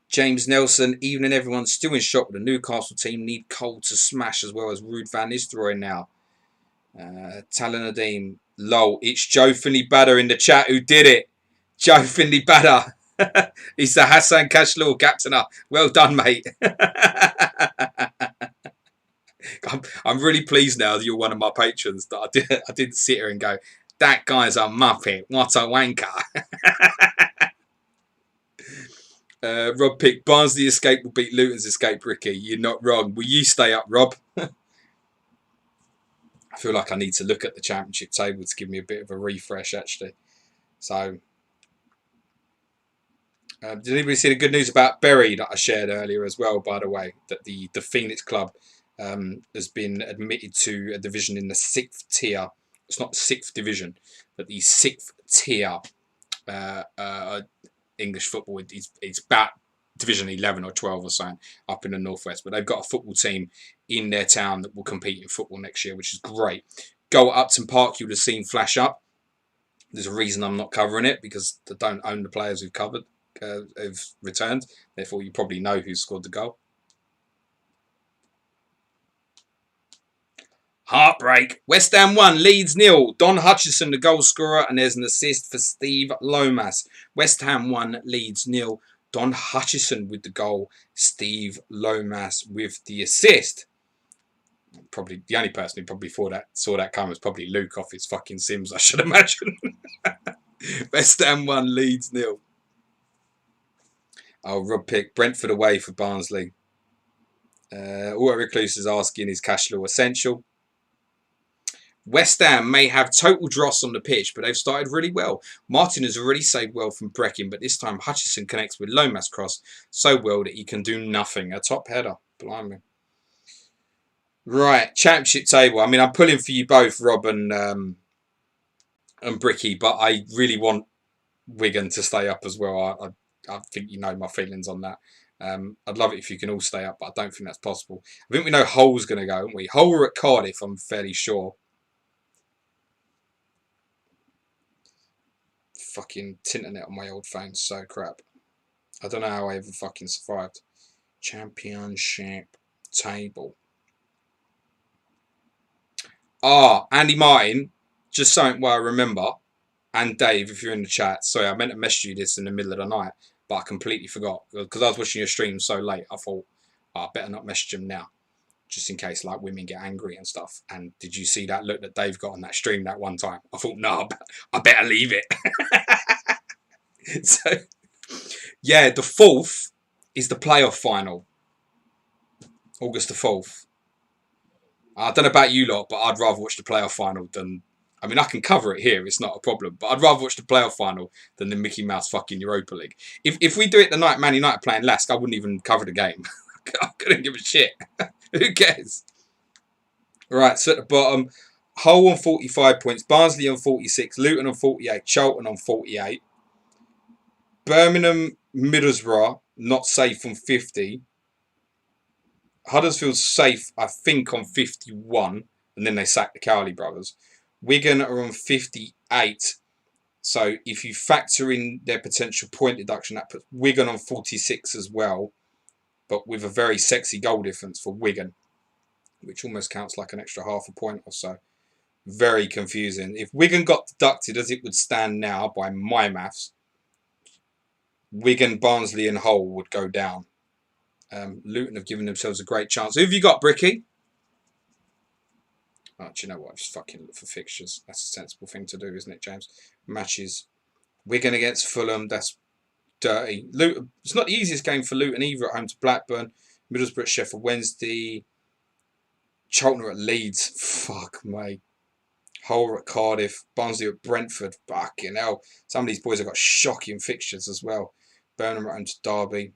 James Nelson, even and everyone still in shock with the Newcastle team, need Cole to smash as well as Ruud van Nistelrooy now. Talon Nadeem, lol, it's Joe Finley Badder in the chat who did it. Joe Finley Badder. He's the Hassan Kashlaw captainer. Well done, mate. I'm really pleased now that you're one of my patrons that I didn't sit here and go, that guy's a muppet. What a wanker. Rob Pick, Barnsley escape will beat Luton's escape, Ricky. You're not wrong. Will you stay up, Rob? I feel like I need to look at the championship table to give me a bit of a refresh, actually. So, did anybody see the good news about Bury that I shared earlier as well, by the way? That the Phoenix Club has been admitted to a division in the 6th tier. It's not the 6th division, but the 6th tier English football. It's about Division 11 or 12 or something up in the northwest. But they've got a football team in their town that will compete in football next year, which is great. Goal at Upton Park, you would have seen flash up. There's a reason I'm not covering it, because I don't own the players who've covered, who've returned. Therefore, you probably know who scored the goal. Heartbreak. West Ham 1, Leeds 0. Don Hutchison, the goal scorer, and there's an assist for Steve Lomas. West Ham 1, Leeds 0. Don Hutchison with the goal. Steve Lomas with the assist. Probably the only person who probably saw that come was probably Luke off his fucking Sims, I should imagine. West Ham 1, Leeds 0. Oh, Rob Pick, Brentford away for Barnsley. Auto Recluse is asking, is Cashlaw essential? West Ham may have total dross on the pitch, but they've started really well. Martin has already saved well from Breckin, but this time Hutchison connects with Lomas cross so well that he can do nothing. A top header. Blimey. Right, championship table. I mean, I'm pulling for you both, Rob and Bricky, but I really want Wigan to stay up as well. I think you know my feelings on that. I'd love it if you can all stay up, but I don't think that's possible. I think we know Hull's going to go, haven't we? Hull are at Cardiff, I'm fairly sure. Fucking internet on my old phone, so crap. I don't know how I ever fucking survived. Championship table. Andy Martin, just something where I remember. And Dave, if you're in the chat, sorry, I meant to message you this in the middle of the night, but I completely forgot because I was watching your stream so late. I thought, I better not message him now, just in case like women get angry and stuff. And did you see that look that Dave got on that stream that one time? I thought, no, I better leave it. So, yeah, the 4th is the playoff final. August the 4th. I don't know about you lot, but I'd rather watch the playoff final than... I mean, I can cover it here. It's not a problem. But I'd rather watch the playoff final than the Mickey Mouse fucking Europa League. If we do it the night Man United playing Lask, I wouldn't even cover the game. I couldn't give a shit. Who cares? Right, so at the bottom, Hull on 45 points, Barnsley on 46, Luton on 48, Charlton on 48, Birmingham, Middlesbrough, not safe on 50, Huddersfield's safe, I think, on 51, and then they sacked the Cowley brothers. Wigan are on 58, so if you factor in their potential point deduction, that puts Wigan on 46 as well, but with a very sexy goal difference for Wigan, which almost counts like an extra half a point or so. Very confusing. If Wigan got deducted as it would stand now by my maths, Wigan, Barnsley and Hull would go down. Luton have given themselves a great chance. Who have you got, Bricky? Oh, do you know what? I just fucking look for fixtures. That's a sensible thing to do, isn't it, James? Matches. Wigan against Fulham. That's dirty. Luton. It's not the easiest game for Luton either at home to Blackburn. Middlesbrough, Sheffield Wednesday. Charlton at Leeds. Fuck, mate. Hull at Cardiff. Barnsley at Brentford. Fucking hell. Some of these boys have got shocking fixtures as well. Birmingham at home to Derby.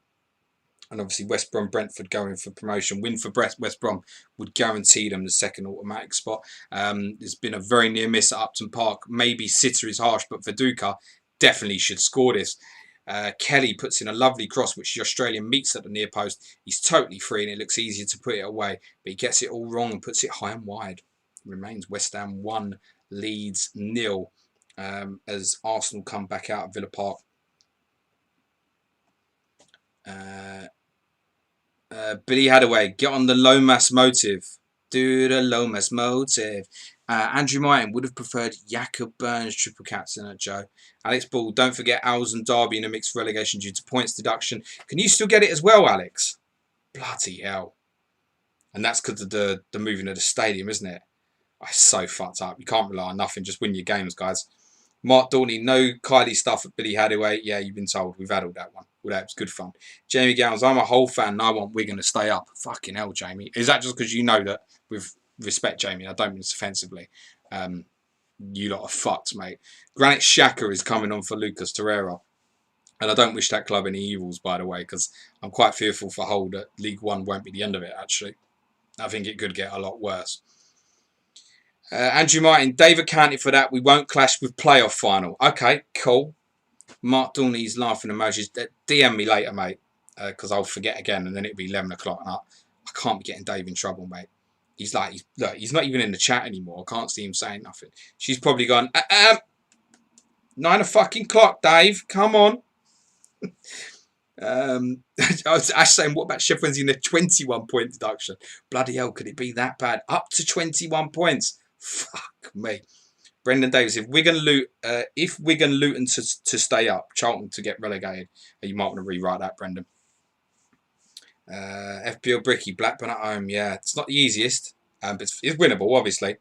And obviously West Brom, Brentford going for promotion. Win for West Brom would guarantee them the second automatic spot. There's been a very near miss at Upton Park. Maybe Sitter is harsh, but Viduka definitely should score this. Kelly puts in a lovely cross, which the Australian meets at the near post. He's totally free and it looks easier to put it away. But he gets it all wrong and puts it high and wide. Remains West Ham 1, Leeds 0 as Arsenal come back out of Villa Park. Billy Hadaway, get on the Lomas motive. Do the Lomas motive. Andrew Martin would have preferred Jacob Burns triple captain at Joe. Alex Ball, don't forget Owls and Derby in a mixed relegation due to points deduction. Can you still get it as well, Alex? Bloody hell. And that's because of the moving of the stadium, isn't it? It's so fucked up. You can't rely on nothing. Just win your games, guys. Mark Dorney, no Kylie stuff at Billy Hadaway. Yeah, you've been told. We've had all that one. All that was good fun. Jamie Gowns, I'm a Hull fan and I want Wigan to stay up. Fucking hell, Jamie. Is that just because you know that, with respect, Jamie, I don't mean this offensively, you lot are fucked, mate. Granit Xhaka is coming on for Lucas Torreira. And I don't wish that club any evils, by the way, because I'm quite fearful for Hull that League One won't be the end of it, actually. I think it could get a lot worse. Andrew Martin, Dave accounted for that. We won't clash with playoff final. Okay, cool. Mark Dorney's laughing emojis. DM me later, mate, because I'll forget again and then it'll be 11 o'clock. And I can't be getting Dave in trouble, mate. He's like, look, he's not even in the chat anymore. I can't see him saying nothing. She's probably gone, 9 o'clock, Dave. Come on. I was saying, what about Sheffield Wednesday in the 21 point deduction? Bloody hell, could it be that bad? Up to 21 points. Fuck me. Brendan Davis, if Wigan Luton to stay up, Charlton to get relegated, you might want to rewrite that, Brendan. FPL Bricky, Blackburn at home, yeah, it's not the easiest, but it's winnable, obviously.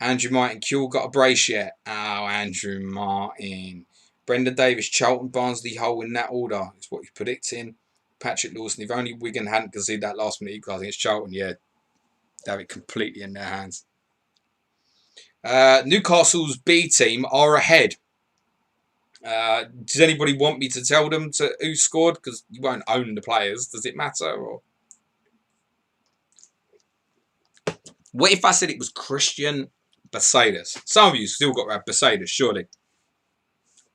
Andrew Martin, Kuehl got a brace yet? Oh, Andrew Martin. Brendan Davis, Charlton, Barnsley, Hull in that order is what you're predicting. Patrick Lawson, if only Wigan hadn't conceded that last minute equaliser against Charlton, yeah, they have it completely in their hands. Newcastle's B team are ahead. Does anybody want me to tell them who scored? Because you won't own the players. Does it matter? Or what if I said it was Christian Besaidis? Some of you still got to have Besaidis, surely.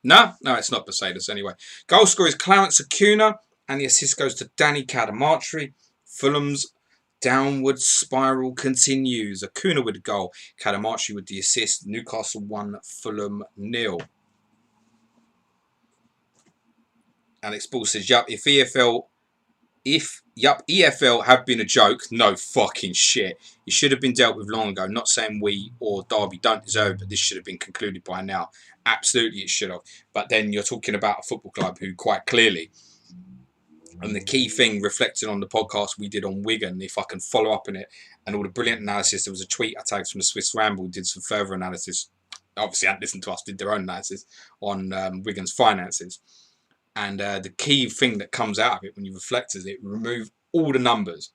No, it's not Besaidis anyway. Goal scorer is Clarence Acuna, and the assist goes to Danny Cadamartri. Fulham's downward spiral continues. Acuna with the goal, Cadamartri with the assist. Newcastle 1, Fulham 0. Alex Ball says, yup, if EFL have been a joke, no fucking shit. It should have been dealt with long ago. Not saying we or Derby don't deserve it, but this should have been concluded by now. Absolutely it should have. But then you're talking about a football club who quite clearly, and the key thing reflected on the podcast we did on Wigan, if I can follow up on it, and all the brilliant analysis, there was a tweet I tagged from the Swiss Ramble, did some further analysis. Obviously, hadn't listened to us, did their own analysis on Wigan's finances. And the key thing that comes out of it when you reflect is it remove all the numbers.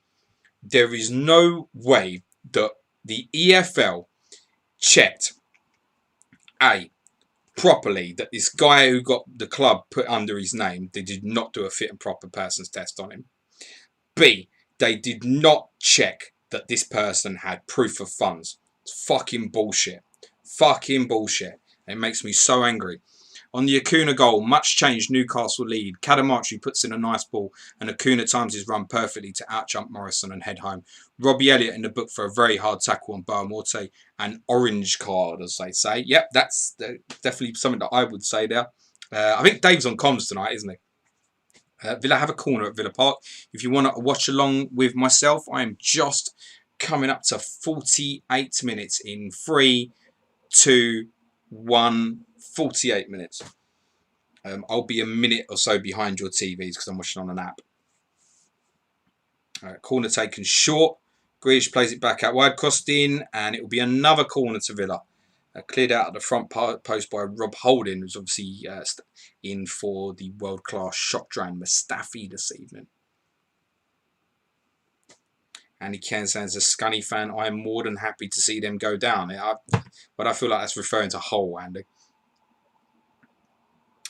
There is no way that the EFL checked, properly, that this guy who got the club put under his name, they did not do a fit and proper persons test on him. B, they did not check that this person had proof of funds. It's fucking bullshit. Fucking bullshit. It makes me so angry. On the Acuna goal, much changed Newcastle lead. Cadamartri puts in a nice ball and Acuna times his run perfectly to outjump Morrison and head home. Robbie Elliott in the book for a very hard tackle on Boamorte. An orange card, as they say. Yep, that's definitely something that I would say there. I think Dave's on comms tonight, isn't he? Villa have a corner at Villa Park. If you want to watch along with myself, I am just coming up to 48 minutes in 3, 2, 1... 48 minutes. I'll be a minute or so behind your TVs because I'm watching on an app. Corner taken short. Grealish plays it back out wide, crossed in, and it will be another corner to Villa. Cleared out at the front post by Rob Holding, who's obviously in for the world-class shock drain Mustafi this evening. Andy Kenson's a Scunny fan. I am more than happy to see them go down. But I feel like that's referring to Hull, Andy.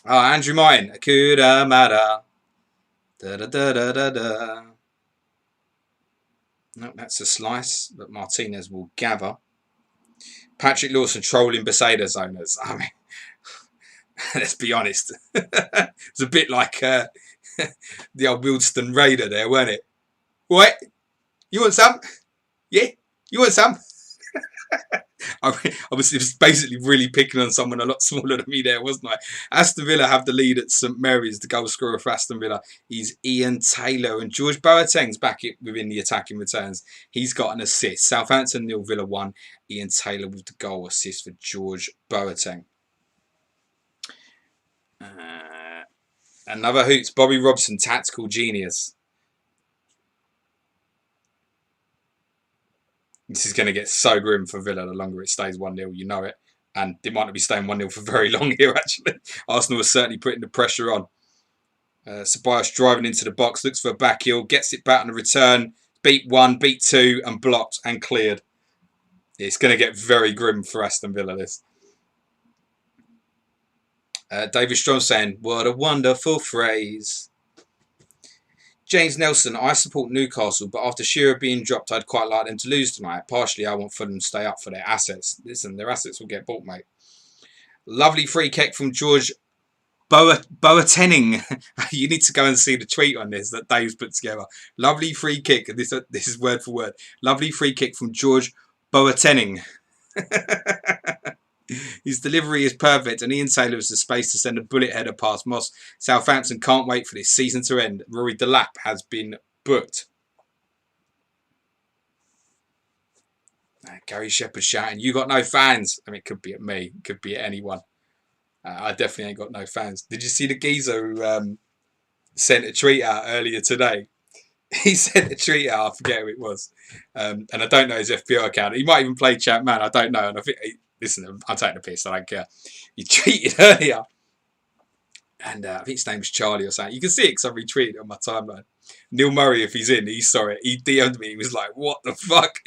Andrew Mine. Akuda Mada. Da da da da da da. No, that's a slice, but Martinez will gather. Patrick Lawson trolling Besadas owners. I mean, let's be honest. It's a bit like the old Wildston Raider there, weren't it? What? You want some? Yeah? You want some? I was basically really picking on someone a lot smaller than me there, wasn't I? Aston Villa have the lead at St Mary's. The goal scorer for Aston Villa is Ian Taylor. And George Boateng's back within the attacking returns. He's got an assist. Southampton 0, Villa 1. Ian Taylor with the goal assist for George Boateng. Another hoots. Bobby Robson, tactical genius. This is going to get so grim for Villa the longer it stays 1-0, you know it. And it might not be staying 1-0 for very long here, actually. Arsenal was certainly putting the pressure on. Ceballos driving into the box, looks for a back heel, gets it back on the return. Beat 1, beat 2, and blocked and cleared. It's going to get very grim for Aston Villa, this. David Strong saying, what a wonderful phrase. James Nelson, I support Newcastle, but after Shearer being dropped, I'd quite like them to lose tonight. Partially, I want Fulham to stay up for their assets. Listen, their assets will get bought, mate. Lovely free kick from George Boateng. You need to go and see the tweet on this that Dave's put together. Lovely free kick. This is word for word. Lovely free kick from George Boateng. His delivery is perfect, and Ian Taylor has the space to send a bullet header past Moss. Southampton can't wait for this season to end. Rory Delap has been booked. Gary Shepherd shouting, you got no fans. I mean, it could be at me. It could be at anyone. I definitely ain't got no fans. Did you see the geezer who sent a tweet out earlier today? He sent a tweet out. I forget who it was. And I don't know his FPL account. He might even play Chat Man. I don't know. And I think... Listen, I'm taking the piss. I don't care. He tweeted earlier. And I think his name was Charlie or something. You can see it because I retweeted it on my timeline. Neil Murray, if he's in, he saw it. He DM'd me. He was like, what the fuck?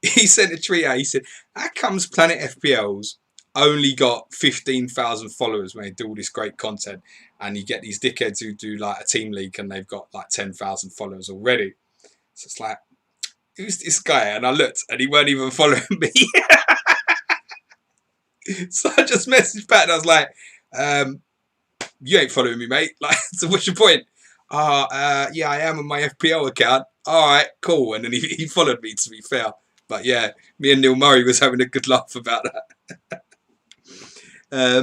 He sent a tweet out. He said, how comes Planet FPL's only got 15,000 followers when they do all this great content? And you get these dickheads who do like a team league and they've got like 10,000 followers already. So it's like, who's this guy? And I looked and he weren't even following me. So I just messaged back and I was like, you ain't following me, mate. Like, so what's your point? Yeah, I am on my FPL account. All right, cool. And then he followed me, to be fair. But yeah, me and Neil Murray was having a good laugh about that.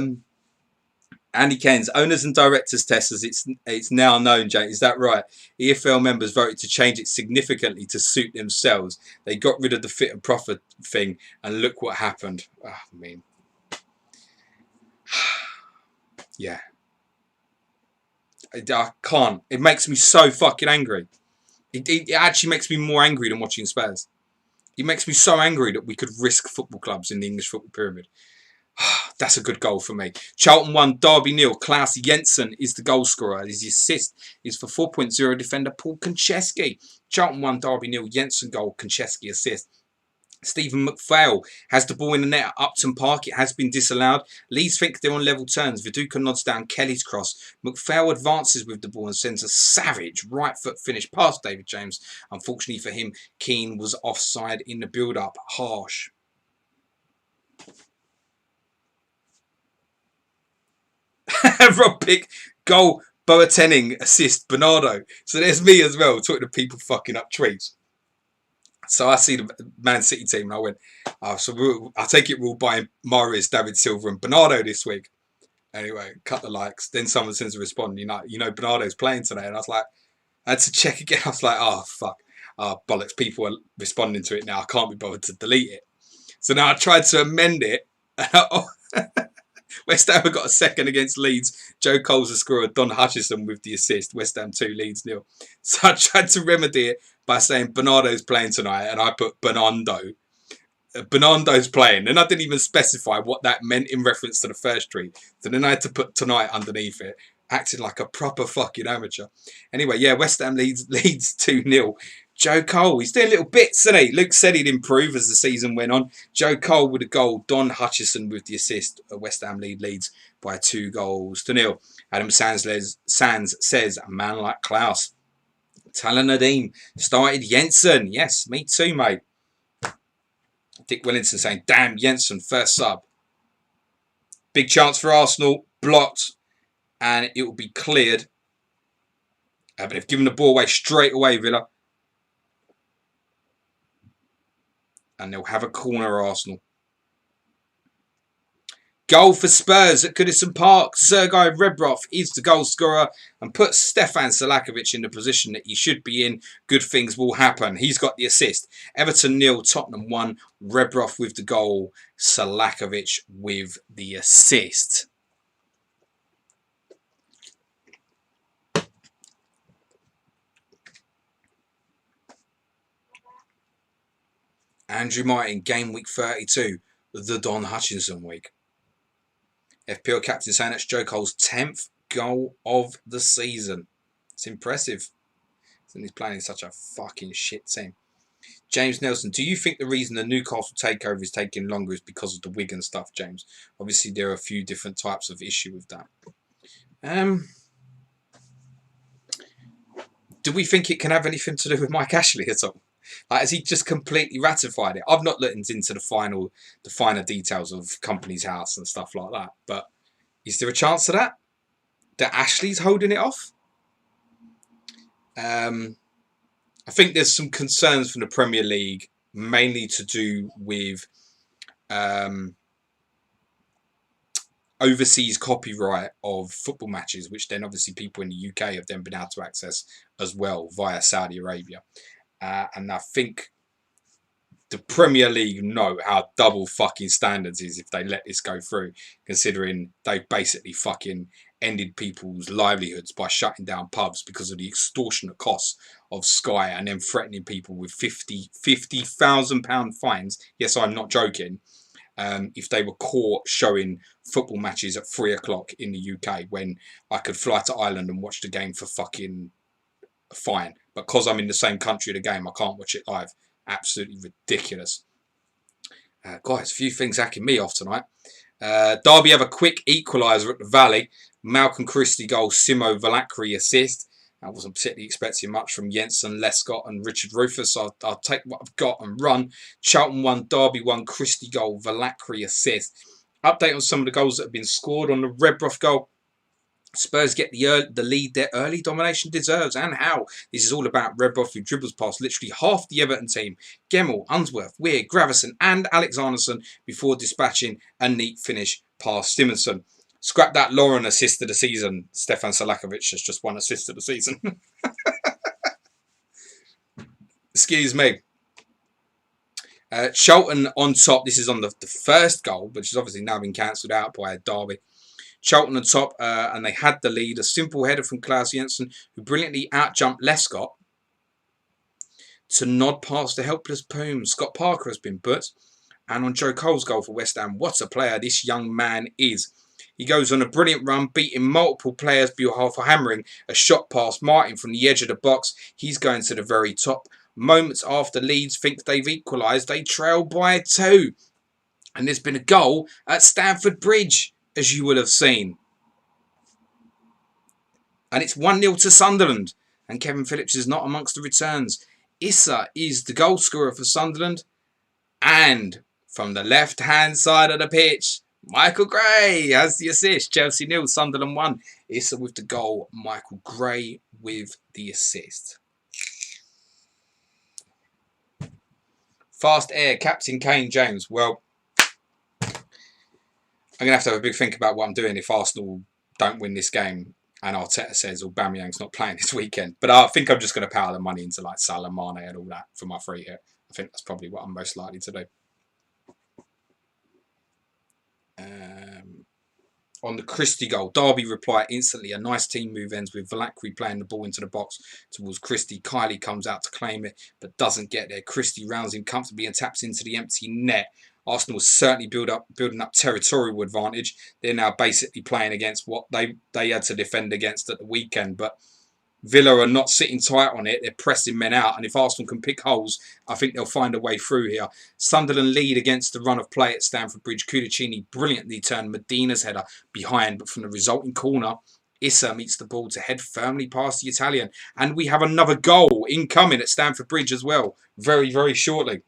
Andy Keynes, owners and directors test as it's now known, Jay. Is that right? EFL members voted to change it significantly to suit themselves. They got rid of the fit and profit thing, and look what happened. Oh, I mean... Yeah. I can't. It makes me so fucking angry. It actually makes me more angry than watching Spurs. It makes me so angry that we could risk football clubs in the English football pyramid. That's a good goal for me. Charlton 1, Derby 0. Klaus Jensen is the goal scorer. His assist is for 4.0 defender Paul Konchesky. Charlton 1, Derby 0. Jensen goal, Konchesky assist. Stephen McPhail has the ball in the net at Upton Park. It has been disallowed. Leeds think they're on level terms. Viduka nods down Kelly's cross. McPhail advances with the ball and sends a savage right foot finish past David James. Unfortunately for him, Keane was offside in the build-up. Harsh. Rob Pick, goal, Boateng, assist, Bernardo. So there's me as well, talking to people fucking up trees. So I see the Man City team and I went, so I take it we're all buying Marius, David Silva and Bernardo this week. Anyway, cut the likes. Then someone sends a response, you know Bernardo's playing today. And I was like, I had to check again. I was like, oh, fuck. Oh, bollocks. People are responding to it now. I can't be bothered to delete it. So now I tried to amend it. West Ham got a second against Leeds. Joe Cole's a scorer. Don Hutchison with the assist. West Ham 2, Leeds 0. So I tried to remedy it by saying Bernardo's playing tonight, and I put Bernardo. Bernardo's playing, and I didn't even specify what that meant in reference to the first tweet. So then I had to put tonight underneath it, acting like a proper fucking amateur. Anyway, yeah, West Ham leads 2-0. Joe Cole, he's doing little bits, isn't he? Luke said he'd improve as the season went on. Joe Cole with a goal. Don Hutchison with the assist. West Ham Leeds by 2-0. Adam Sands says, a man like Klaus. Talon Nadim started Jensen. Yes, me too, mate. Dick Willinson saying, damn, Jensen, first sub. Big chance for Arsenal. Blocked. And it will be cleared. But they've given the ball away straight away, Villa. And they'll have a corner, Arsenal. Goal for Spurs at Goodison Park. Sergei Rebrov is the goal scorer and puts Stefan Salakovic in the position that he should be in. Good things will happen. He's got the assist. Everton 0, Tottenham 1. Rebrov with the goal. Salakovic with the assist. Andrew Martin, game week 32, the Don Hutchinson week. FPL captain saying that's Joe Cole's 10th goal of the season. It's impressive. And he's playing in such a fucking shit team. James Nelson, do you think the reason the Newcastle takeover is taking longer is because of the Wigan stuff, James? Obviously, there are a few different types of issue with that. Do we think it can have anything to do with Mike Ashley at all? Like, has he just completely ratified it? I've not looked into the finer details of Company's House and stuff like that. But is there a chance of that? That Ashley's holding it off? I think there's some concerns from the Premier League, mainly to do with overseas copyright of football matches, which then obviously people in the UK have then been able to access as well via Saudi Arabia. And I think the Premier League know how double fucking standards is if they let this go through, considering they've basically fucking ended people's livelihoods by shutting down pubs because of the extortionate costs of Sky and then threatening people with £50,000 fines. Yes, I'm not joking. If they were caught showing football matches at 3 o'clock in the UK when I could fly to Ireland and watch the game for fucking fine. But because I'm in the same country of the game, I can't watch it live. Absolutely ridiculous. Guys, a few things hacking me off tonight. Derby have a quick equaliser at the Valley. Malcolm Christie goal, Simo Valakri assist. I wasn't particularly expecting much from Jensen, Lescott and Richard Rufus. So I'll take what I've got and run. Charlton 1, Derby 1, Christie goal, Valakri assist. Update on some of the goals that have been scored on the Rebrov goal. Spurs get the lead their early domination deserves, and how. This is all about Rebrov, who dribbles past literally half the Everton team. Gemmell, Unsworth, Weir, Gravison and Alexanderson before dispatching a neat finish past Simonson. Scrap that Lauren assist of the season. Stefan Salakovic has just one assist of the season. Excuse me. Charlton on top. This is on the first goal, which has obviously now been cancelled out by Derby. Charlton on top, and they had the lead. A simple header from Klaus Jensen, who brilliantly out-jumped Lescott to nod past the helpless Poom. Scott Parker has been put. And on Joe Cole's goal for West Ham, what a player this young man is. He goes on a brilliant run, beating multiple players before hammering a shot past Martin from the edge of the box. He's going to the very top Moments after Leeds think they've equalised, they trail by 2. And there's been a goal at Stamford Bridge, as you will have seen. And it's 1-0 to Sunderland. And Kevin Phillips is not amongst the returns. Issa is the goal scorer for Sunderland. And from the left-hand side of the pitch, Michael Gray has the assist. Chelsea 0, Sunderland 1. Issa with the goal. Michael Gray with the assist. Fast air, Captain Kane James. Well, I'm going to have a big think about what I'm doing if Arsenal don't win this game and Arteta says Aubameyang's not playing this weekend. But I think I'm just going to power the money into like Salah, Mane and all that for my free hit. I think that's probably what I'm most likely to do. On the Christie goal, Derby reply instantly. A nice team move ends with Velakri playing the ball into the box towards Christie. Kylie comes out to claim it, but doesn't get there. Christie rounds him comfortably and taps into the empty net. Arsenal was certainly building up territorial advantage. They're now basically playing against what they had to defend against at the weekend, but Villa are not sitting tight on it. They're pressing men out. And if Arsenal can pick holes, I think they'll find a way through here. Sunderland lead against the run of play at Stamford Bridge. Cudicini brilliantly turned Medina's header behind. But from the resulting corner, Issa meets the ball to head firmly past the Italian. And we have another goal incoming at Stamford Bridge as well. Very, very shortly.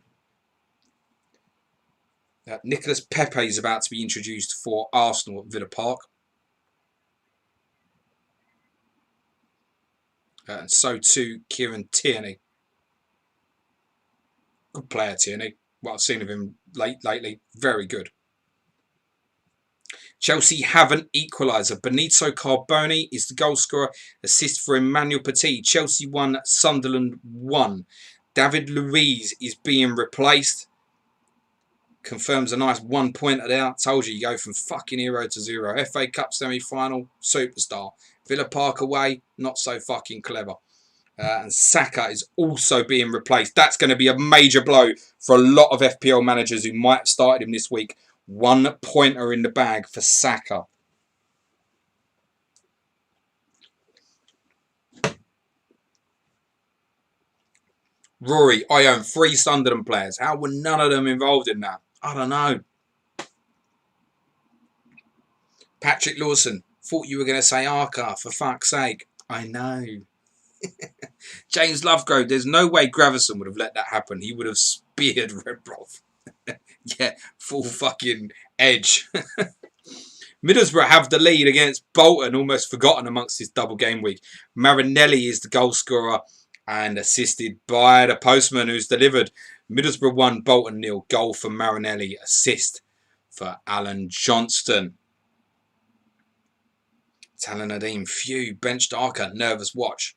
Nicolas Pepe is about to be introduced for Arsenal at Villa Park. And so too Kieran Tierney. Good player, Tierney. What I've seen of him lately, very good. Chelsea have an equaliser. Benito Carboni is the goal scorer. Assist for Emmanuel Petit. Chelsea 1, Sunderland 1. David Luiz is being replaced. Confirms a nice 1 pointer there. Told you go from fucking hero to zero. FA Cup semi-final, superstar. Villa Park away, not so fucking clever. And Saka is also being replaced. That's going to be a major blow for a lot of FPL managers who might have started him this week. 1 pointer in the bag for Saka. Rory, I own 3 Sunderland players. How were none of them involved in that? I don't know. Patrick Lawson, thought you were going to say Arca, for fuck's sake. I know. James Lovegrove, there's no way Gravison would have let that happen. He would have speared Rebrov. Yeah, full fucking edge. Middlesbrough have the lead against Bolton, almost forgotten amongst this double game week. Marinelli is the goal scorer and assisted by the postman who's delivered. Middlesbrough 1, Bolton 0. Goal for Marinelli. Assist for Alan Johnston. Talon Nadeem, phew, benched Arca, nervous watch.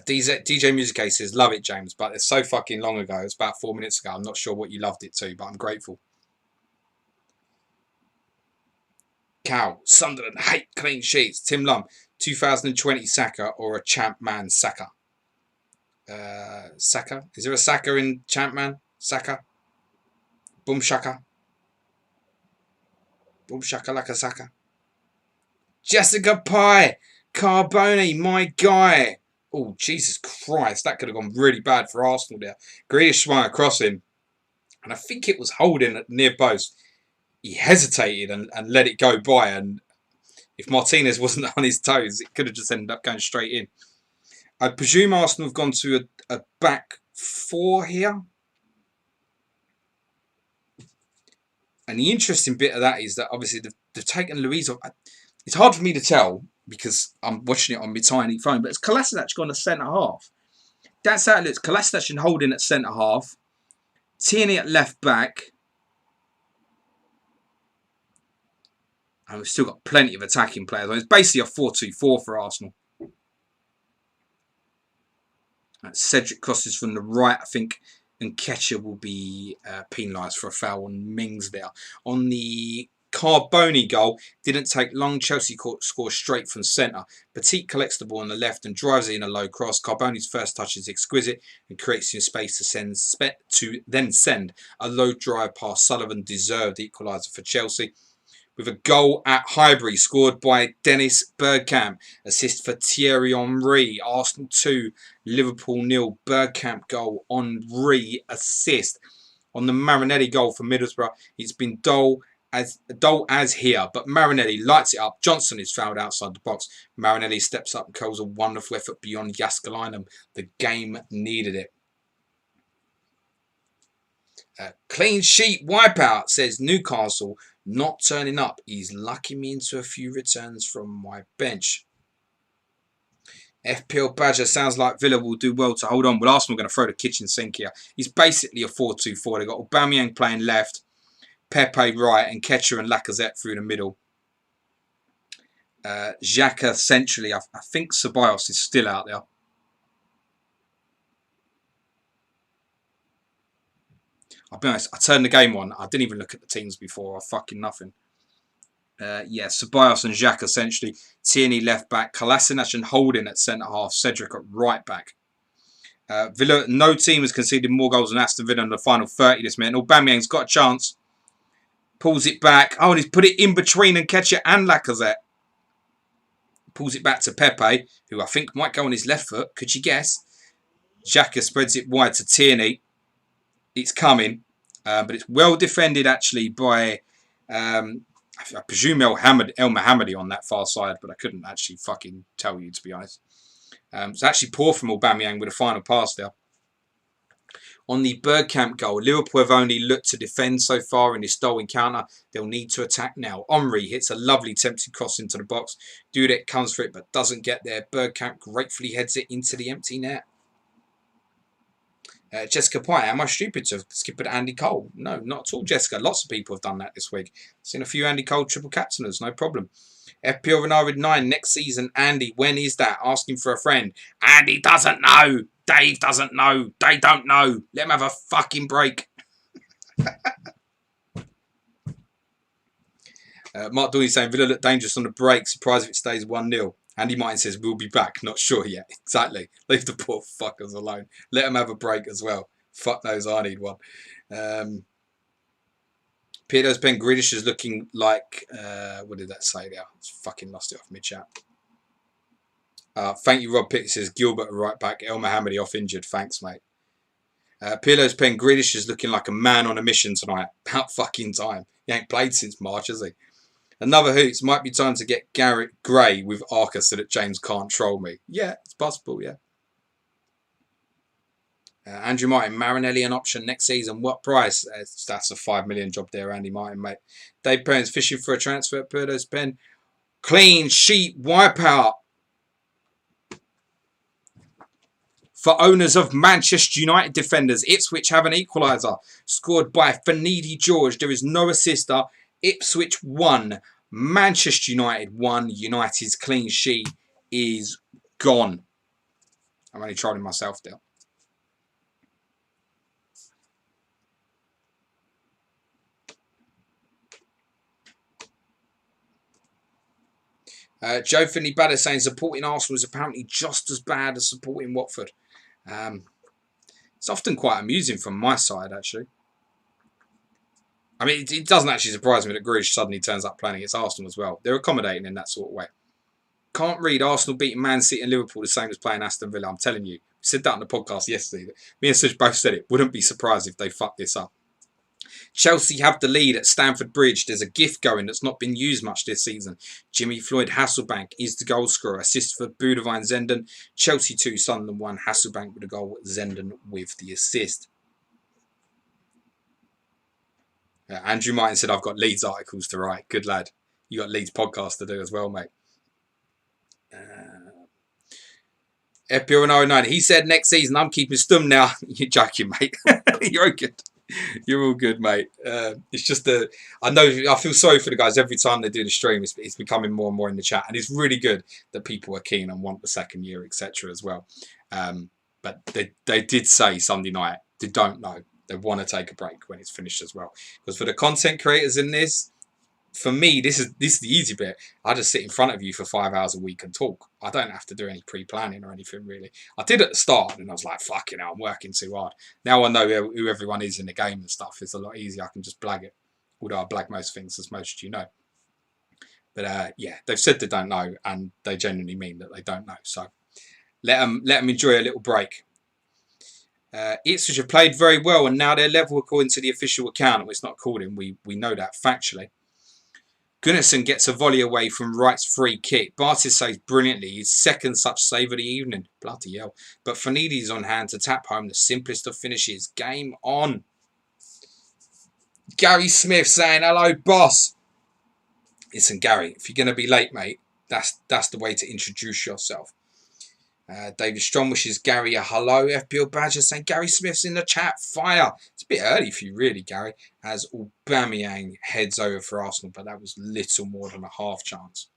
DJ Music says, love it, James, but it's so fucking long ago. It's about 4 minutes ago. I'm not sure what you loved it to, but I'm grateful. Cow, Sunderland hate clean sheets. Tim Lum, 2020 Saka or a Champ Man Saka? Saka? Is there a Saka in Champ Man? Saka? Boom Shaka? Boom Shaka like a Saka? Jessica Pye, Carboni, my guy. Oh, Jesus Christ. That could have gone really bad for Arsenal there. Grealish swung across him. And I think it was holding at the near post. He hesitated and let it go by. And if Martinez wasn't on his toes, it could have just ended up going straight in. I presume Arsenal have gone to a back 4 here. And the interesting bit of that is that obviously they've taken Luiz off. It's hard for me to tell because I'm watching it on my tiny phone, but it's Kolasinac gone to centre half. That's how it looks. Kolasinac and Holding at centre half. Tierney at left back. And we've still got plenty of attacking players. It's basically a 4-2-4 for Arsenal. Cedric crosses from the right, I think, and Ketcher will be penalised for a foul on Mings there. On the Carboni goal, didn't take long. Chelsea scores straight from centre. Petit collects the ball on the left and drives it in a low cross. Carboni's first touch is exquisite and creates some space to then send a low drive past Sullivan. Deserved equaliser for Chelsea. with a goal at Highbury scored by Dennis Bergkamp. Assist for Thierry Henry. Arsenal 2, Liverpool 0. Bergkamp goal. Henry assist. On the Marinelli goal for Middlesbrough, it's been dull as here, but Marinelli lights it up. Johnson is fouled outside the box. Marinelli steps up and calls a wonderful effort beyond Jaskalainen. The game needed it. Clean sheet wipeout, says Newcastle. Not turning up. He's lucking me into a few returns from my bench. FPL Badger sounds like Villa will do well to hold on. Well, Arsenal are going to throw the kitchen sink here. He's basically a 4-2-4. They've got Aubameyang playing left, Pepe right, and Ketcher and Lacazette through the middle. Xhaka centrally. I think Ceballos is still out there. I'll be honest, I turned the game on. I didn't even look at the teams before. Fucking nothing. Yeah, Ceballos and Xhaka essentially. Tierney left back. Kolasinac and Holding at centre half. Cedric at right back. Villa, no team has conceded more goals than Aston Villa in the final 30 this minute. Aubameyang's got a chance. Pulls it back. Oh, and he's put it in between Nketiah and Lacazette. Pulls it back to Pepe, who I think might go on his left foot. Could you guess? Xhaka spreads it wide to Tierney. It's coming. But it's well defended actually by... I presume El Mohammadi on that far side, but I couldn't actually fucking tell you, to be honest. It's actually poor from Aubameyang with a final pass there. On the Bergkamp goal, Liverpool have only looked to defend so far in this dull encounter. They'll need to attack now. Henry hits a lovely tempting cross into the box. Dudek comes for it but doesn't get there. Bergkamp gratefully heads it into the empty net. Jessica Pye, am I stupid to have skipped Andy Cole? No, not at all, Jessica. Lots of people have done that this week. Seen a few Andy Cole triple captainers, no problem. FPL Renard 9, next season, Andy, when is that? Asking for a friend. Andy doesn't know. Dave doesn't know. They don't know. Let him have a fucking break. Mark Downey saying, Villa look dangerous on the break. Surprised if it stays 1-0. Andy Martin says, we'll be back. Not sure yet. Exactly. Leave the poor fuckers alone. Let them have a break as well. Fuck knows I need one. Peter's Ben Grealish is looking like... what did that say there? It's fucking lost it off mid-chat. Thank you, Rob Pitt. Says, Gilbert right back. El Mohammadi off injured. Thanks, mate. Pirlo's pen Grealish is looking like a man on a mission tonight. About fucking time. He ain't played since March, has he? Another hoots. Might be time to get Garrett Gray with Arca so that James can't troll me. Yeah, it's possible, yeah. Andrew Martin, Marinelli an option next season. What price? That's a 5 million job there, Andy Martin, mate. Dave Perrins fishing for a transfer at Pirlo's pen. Clean sheet wipeout. For owners of Manchester United defenders, Ipswich have an equaliser. Scored by Finidi George. There is no assister. Ipswich 1. Manchester United 1. United's clean sheet is gone. I'm only trolling myself there. Joe Finley Bader saying supporting Arsenal is apparently just as bad as supporting Watford. It's often quite amusing from my side, actually. I mean, it doesn't actually surprise me that Grealish suddenly turns up playing against Arsenal as well. They're accommodating in that sort of way. Can't read Arsenal beating Man City and Liverpool the same as playing Aston Villa. I'm telling you. We said that on the podcast yesterday. Me and Suj both said it. Wouldn't be surprised if they fuck this up. Chelsea have the lead at Stamford Bridge. There's a gift going that's not been used much this season. Jimmy Floyd Hasselbank is the goal scorer. Assist for Boudewijn Zenden. Chelsea 2, Sunderland 1. Hasselbank with a goal. Zenden with the assist. Andrew Martin said, I've got Leeds articles to write. Good lad. You got Leeds podcast to do as well, mate. FPL 9. He said next season, I'm keeping Stum now. You're joking, mate. You're all good. You're all good, mate. It's just I know, I feel sorry for the guys every time they do the stream. It's becoming more and more in the chat. And it's really good that people are keen and want the second year, etc. as well. But they did say Sunday night, they don't know. They want to take a break when it's finished as well. Because for the content creators in this, for me, this is the easy bit. I just sit in front of you for 5 hours a week and talk. I don't have to do any pre-planning or anything, really. I did at the start, and I was like, fucking hell, I'm working too hard. Now I know who everyone is in the game and stuff. It's a lot easier. I can just blag it. Although I blag most things, as most of you know. But yeah, they've said they don't know, and they genuinely mean that they don't know. So let them enjoy a little break. Ipswich have played very well, and now they're level according to the official account. Well, it's not according, we know that factually. Gunnarsson gets a volley away from Wright's free kick. Bartis saves brilliantly, his second such save of the evening. Bloody hell. But Fanidi's on hand to tap home the simplest of finishes. Game on. Gary Smith saying, hello, boss. Listen, Gary, if you're going to be late, mate, that's the way to introduce yourself. David Strong wishes Gary a hello. FPL Badger saying Gary Smith's in the chat. Fire. It's a bit early for you, really, Gary. As Aubameyang heads over for Arsenal, but that was little more than a half chance.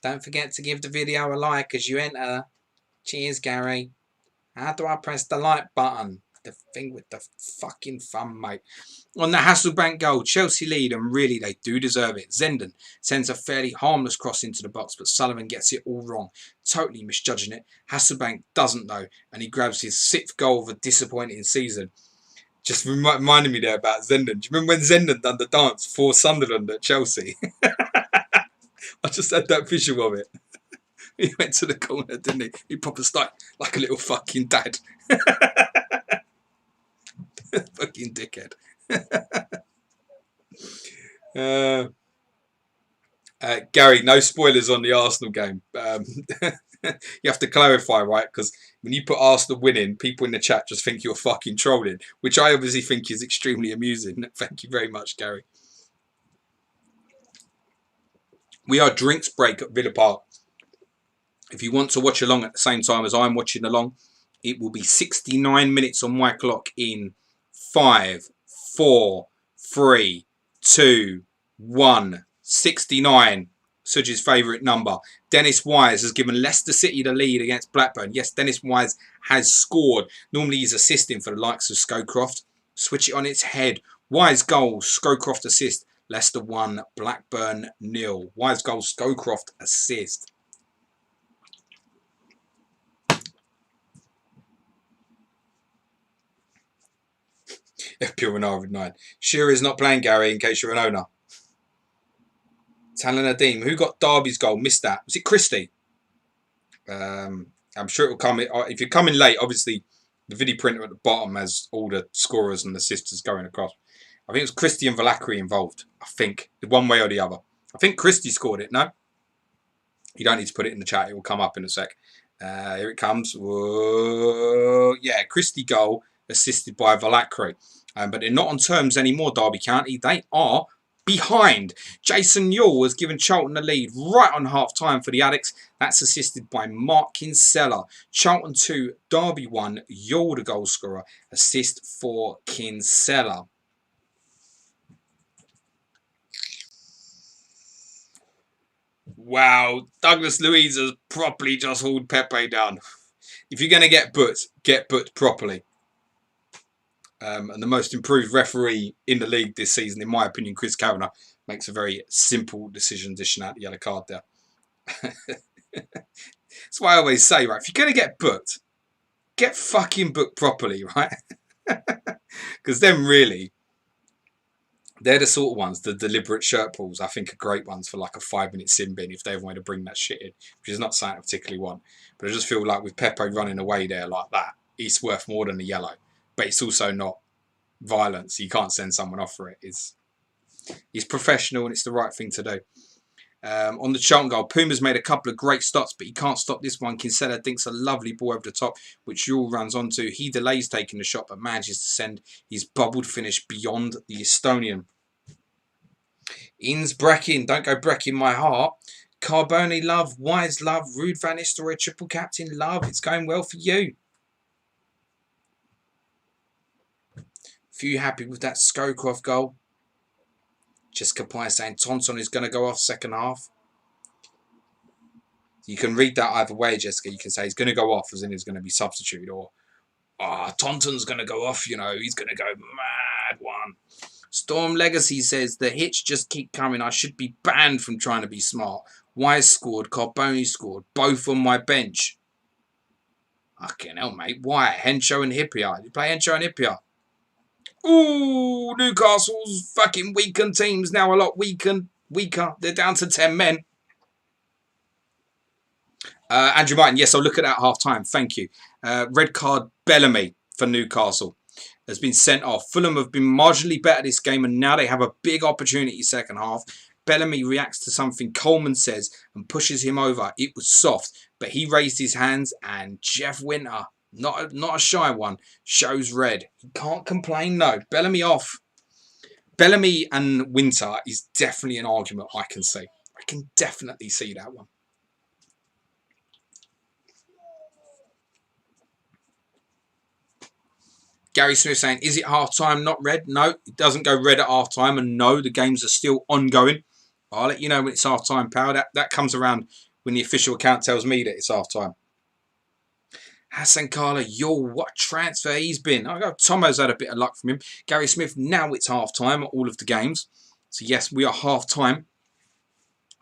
Don't forget to give the video a like as you enter. Cheers, Gary. How do I press the like button? The thing with the fucking thumb, mate. On the Hasselbank goal, Chelsea lead, and really they do deserve it. Zenden sends a fairly harmless cross into the box, but Sullivan gets it all wrong, totally misjudging it. Hasselbank doesn't though, and he grabs his 6th goal of a disappointing season. Just reminded me there about Zenden. Do you remember when Zenden done the dance for Sunderland at Chelsea? I just had that visual of it. He went to the corner, didn't he? He proper started like a little fucking dad. Fucking dickhead. Gary, no spoilers on the Arsenal game. You have to clarify, right? Because when you put Arsenal winning, people in the chat just think you're fucking trolling, which I obviously think is extremely amusing. Thank you very much, Gary. We are drinks break at Villa Park. If you want to watch along at the same time as I'm watching along, it will be 69 minutes on my clock in 5, 4, 3, 2, 1. 69. Sudge's favourite number. Dennis Wise has given Leicester City the lead against Blackburn. Yes, Dennis Wise has scored. Normally he's assisting for the likes of Scowcroft. Switch it on its head. Wise goal, Scowcroft assist. Leicester 1, Blackburn 0. Wise goal, Scowcroft assist. FPL Renard 9. Shearer is not playing, Gary, in case you're an owner. Talan Adim. Who got Derby's goal? Missed that. Was it Christie? I'm sure it will come. If you're coming late, obviously, the video printer at the bottom has all the scorers and assisters going across. I think it was Christie and Valakari involved. I think. One way or the other. I think Christie scored it, no? You don't need to put it in the chat. It will come up in a sec. Here it comes. Whoa. Yeah, Christie goal assisted by Valakari. But they're not on terms anymore, Derby County. They are behind. Jason Yule has given Charlton the lead right on half-time for the Addicts. That's assisted by Mark Kinsella. Charlton 2, Derby 1. Yule the goal scorer. Assist for Kinsella. Wow, Douglas Luiz has properly just hauled Pepe down. If you're going to get booked properly. And the most improved referee in the league this season, in my opinion, Chris Kavanagh, makes a very simple decision dishing out the yellow card there. That's why I always say, right, if you're going to get booked, get fucking booked properly, right? Because then really, they're the sort of ones, the deliberate shirt pulls, I think are great ones for like a 5-minute sin bin if they ever want to bring that shit in, which is not something I particularly want. But I just feel like with Pepe running away there like that, it's worth more than the yellow. But it's also not violent, so you can't send someone off for it. He's professional and it's the right thing to do. On the Charlton goal, Puma's made a couple of great stops, but he can't stop this one. Kinsella dinks a lovely ball over the top, which Yule runs onto. He delays taking the shot, but manages to send his bubbled finish beyond the Estonian. Ins Breckin, don't go Breckin my heart. Carboni love, Wise love, Rude Van Nistelrooy, triple captain love. It's going well for you. Few happy with that Scowcroft goal. Jessica Pye saying Tonson is going to go off second half. You can read that either way, Jessica. You can say he's going to go off as in he's going to be substituted, or Tonton's going to go off, you know, he's going to go mad one. Storm Legacy says the hits just keep coming. I should be banned from trying to be smart. Wise scored, Carboni scored, both on my bench. Fucking hell, mate. Why? Henshaw and Hippier. You play Henshaw and Hippier? Ooh, Newcastle's fucking weakened teams now a lot weaker. They're down to 10 men. Andrew Martin, yes, I'll look at that half time. Thank you. Red card Bellamy for Newcastle has been sent off. Fulham have been marginally better this game, and now they have a big opportunity second half. Bellamy reacts to something Coleman says and pushes him over. It was soft, but he raised his hands, and Jeff Winter, not a shy one, shows red. He can't complain, no. Bellamy off. Bellamy and Winter is definitely an argument I can see. I can definitely see that one. Gary Smith saying, is it half-time, not red? No, it doesn't go red at half-time. And no, the games are still ongoing. I'll let you know when it's half-time, pal. That comes around when the official account tells me that it's half-time. Hassan Kala, yo, what transfer he's been. I got Tomo's had a bit of luck from him. Gary Smith, now it's half-time at all of the games. So, yes, we are half-time.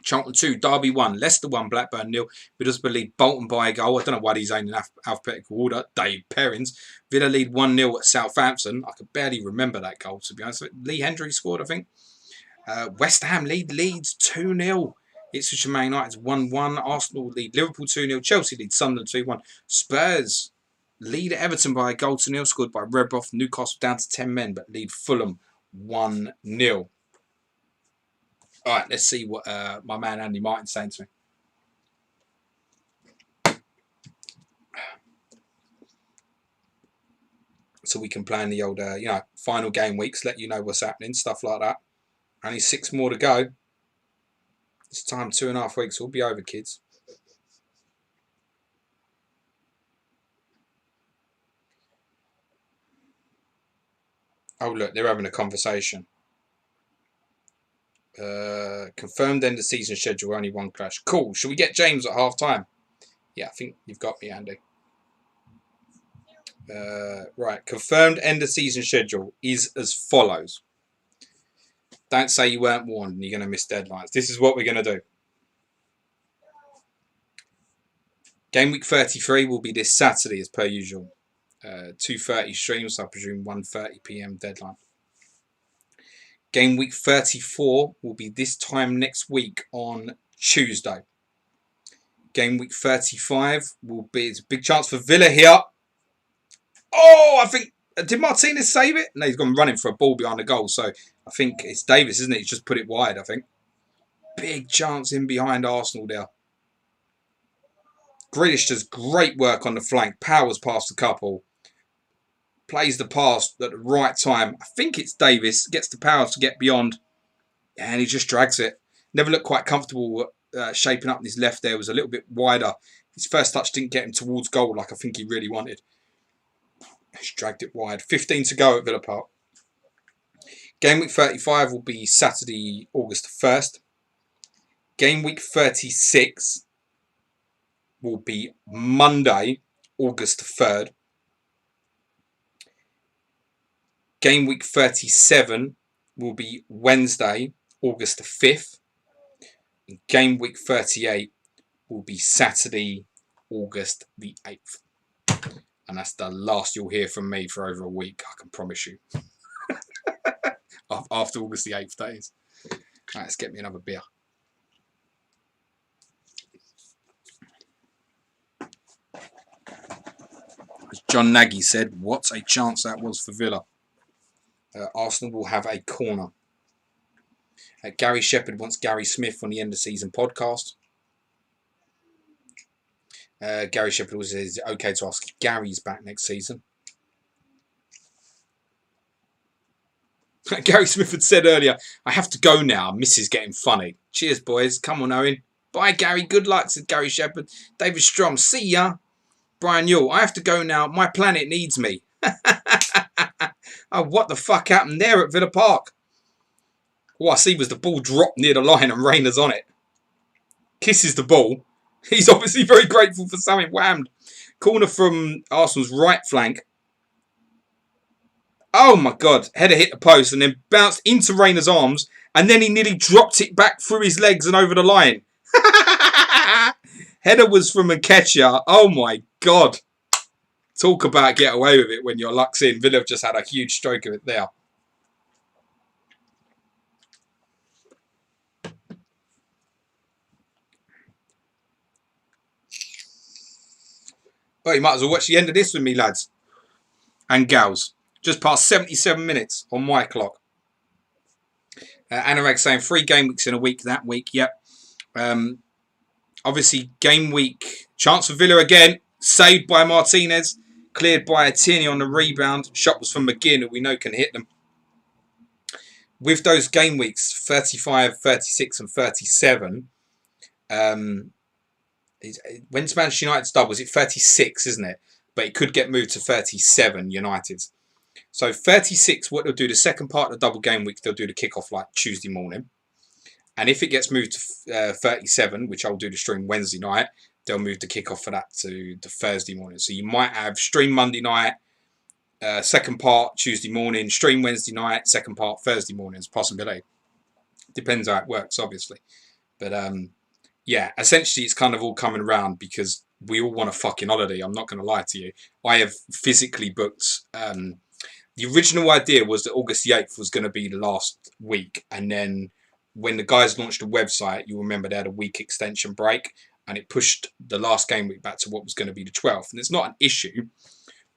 Charlton 2, Derby 1, Leicester 1, Blackburn 0. Middlesbrough lead Bolton by a goal. I don't know why he's in alphabetical order. Dave Perrins. Villa lead 1-0 at Southampton. I could barely remember that goal, to be honest. Lee Hendry scored, I think. West Ham lead Leeds 2-0. Ipswich and Man Utd 1-1. Arsenal lead Liverpool 2-0. Chelsea lead Sunderland 2-1. Spurs lead Everton by a goal to 0, scored by Rebroff. Newcastle down to 10 men, but lead Fulham 1-0. All right, let's see what my man Andy Martin's saying to me. So we can plan the old, final game weeks, let you know what's happening, stuff like that. Only 6 more to go. This time, 2.5 weeks, will be over, kids. Oh, look, they're having a conversation. Confirmed end of season schedule, only 1 clash. Cool. Should we get James at half time? Yeah, I think you've got me, Andy. Right. Confirmed end of season schedule is as follows. Don't say you weren't warned and you're going to miss deadlines. This is what we're going to do. Game week 33 will be this Saturday as per usual. 2:30 streams, I presume 1:30 PM deadline. Game week 34 will be this time next week on Tuesday. Game week 35 will be, it's a big chance for Villa here. Oh, I think, did Martinez save it? No, he's gone running for a ball behind the goal. So I think it's Davis, isn't it? He's just put it wide, I think. Big chance in behind Arsenal there. Grealish does great work on the flank. Powers past the couple. Plays the pass at the right time. I think it's Davis. Gets the power to get beyond. And he just drags it. Never looked quite comfortable shaping up his left there. Was a little bit wider. His first touch didn't get him towards goal like I think he really wanted. He's dragged it wide. 15 to go at Villa Park. Game week 35 will be Saturday, August 1st. Game week 36 will be Monday, August 3rd. Game week 37 will be Wednesday, August 5th. And game week 38 will be Saturday, August the 8th. And that's the last you'll hear from me for over a week, I can promise you. After August the 8th, that is. Right, let's get me another beer. As John Nagy said, what a chance that was for Villa. Arsenal will have a corner. Gary Shepherd wants Gary Smith on the end of season podcast. Gary Shepherd was is it okay to ask if Gary's back next season. Gary Smith had said earlier, I have to go now. Mrs. getting funny. Cheers, boys. Come on, Owen. Bye, Gary. Good luck, said Gary Shepherd. David Strom, see ya. Brian Yule, I have to go now. My planet needs me. Oh, what the fuck happened there at Villa Park? All I see was the ball drop near the line and Rayner's on it. Kisses the ball. He's obviously very grateful for something whammed. Corner from Arsenal's right flank. Oh my God. Header hit the post and then bounced into Rayner's arms. And then he nearly dropped it back through his legs and over the line. Header was from Nketiah. Oh my God. Talk about get away with it when your luck's in. Villa have just had a huge stroke of it there. Well, you might as well watch the end of this with me, lads and gals. Just past 77 minutes on my clock. Anurag saying 3 game weeks in a week that week. Yep. Obviously, game week. Chance for Villa again. Saved by Martinez. Cleared by Tierney on the rebound. Shot was from McGinn, who we know can hit them. With those game weeks, 35, 36 and 37, when's Manchester United's double? Was it 36, isn't it? But it could get moved to 37, United's. So 36, what they'll do, the second part of the double game week, they'll do the kickoff like Tuesday morning. And if it gets moved to 37, which I'll do the stream Wednesday night, they'll move the kickoff for that to the Thursday morning. So you might have stream Monday night, second part Tuesday morning, stream Wednesday night, second part Thursday morning as a possibility. Depends how it works, obviously. But yeah, essentially it's kind of all coming around because we all want a fucking holiday. I'm not going to lie to you. I have physically booked... the original idea was that August the 8th was going to be the last week. And then when the guys launched the website, you remember they had a week extension break. And it pushed the last game week back to what was going to be the 12th. And it's not an issue.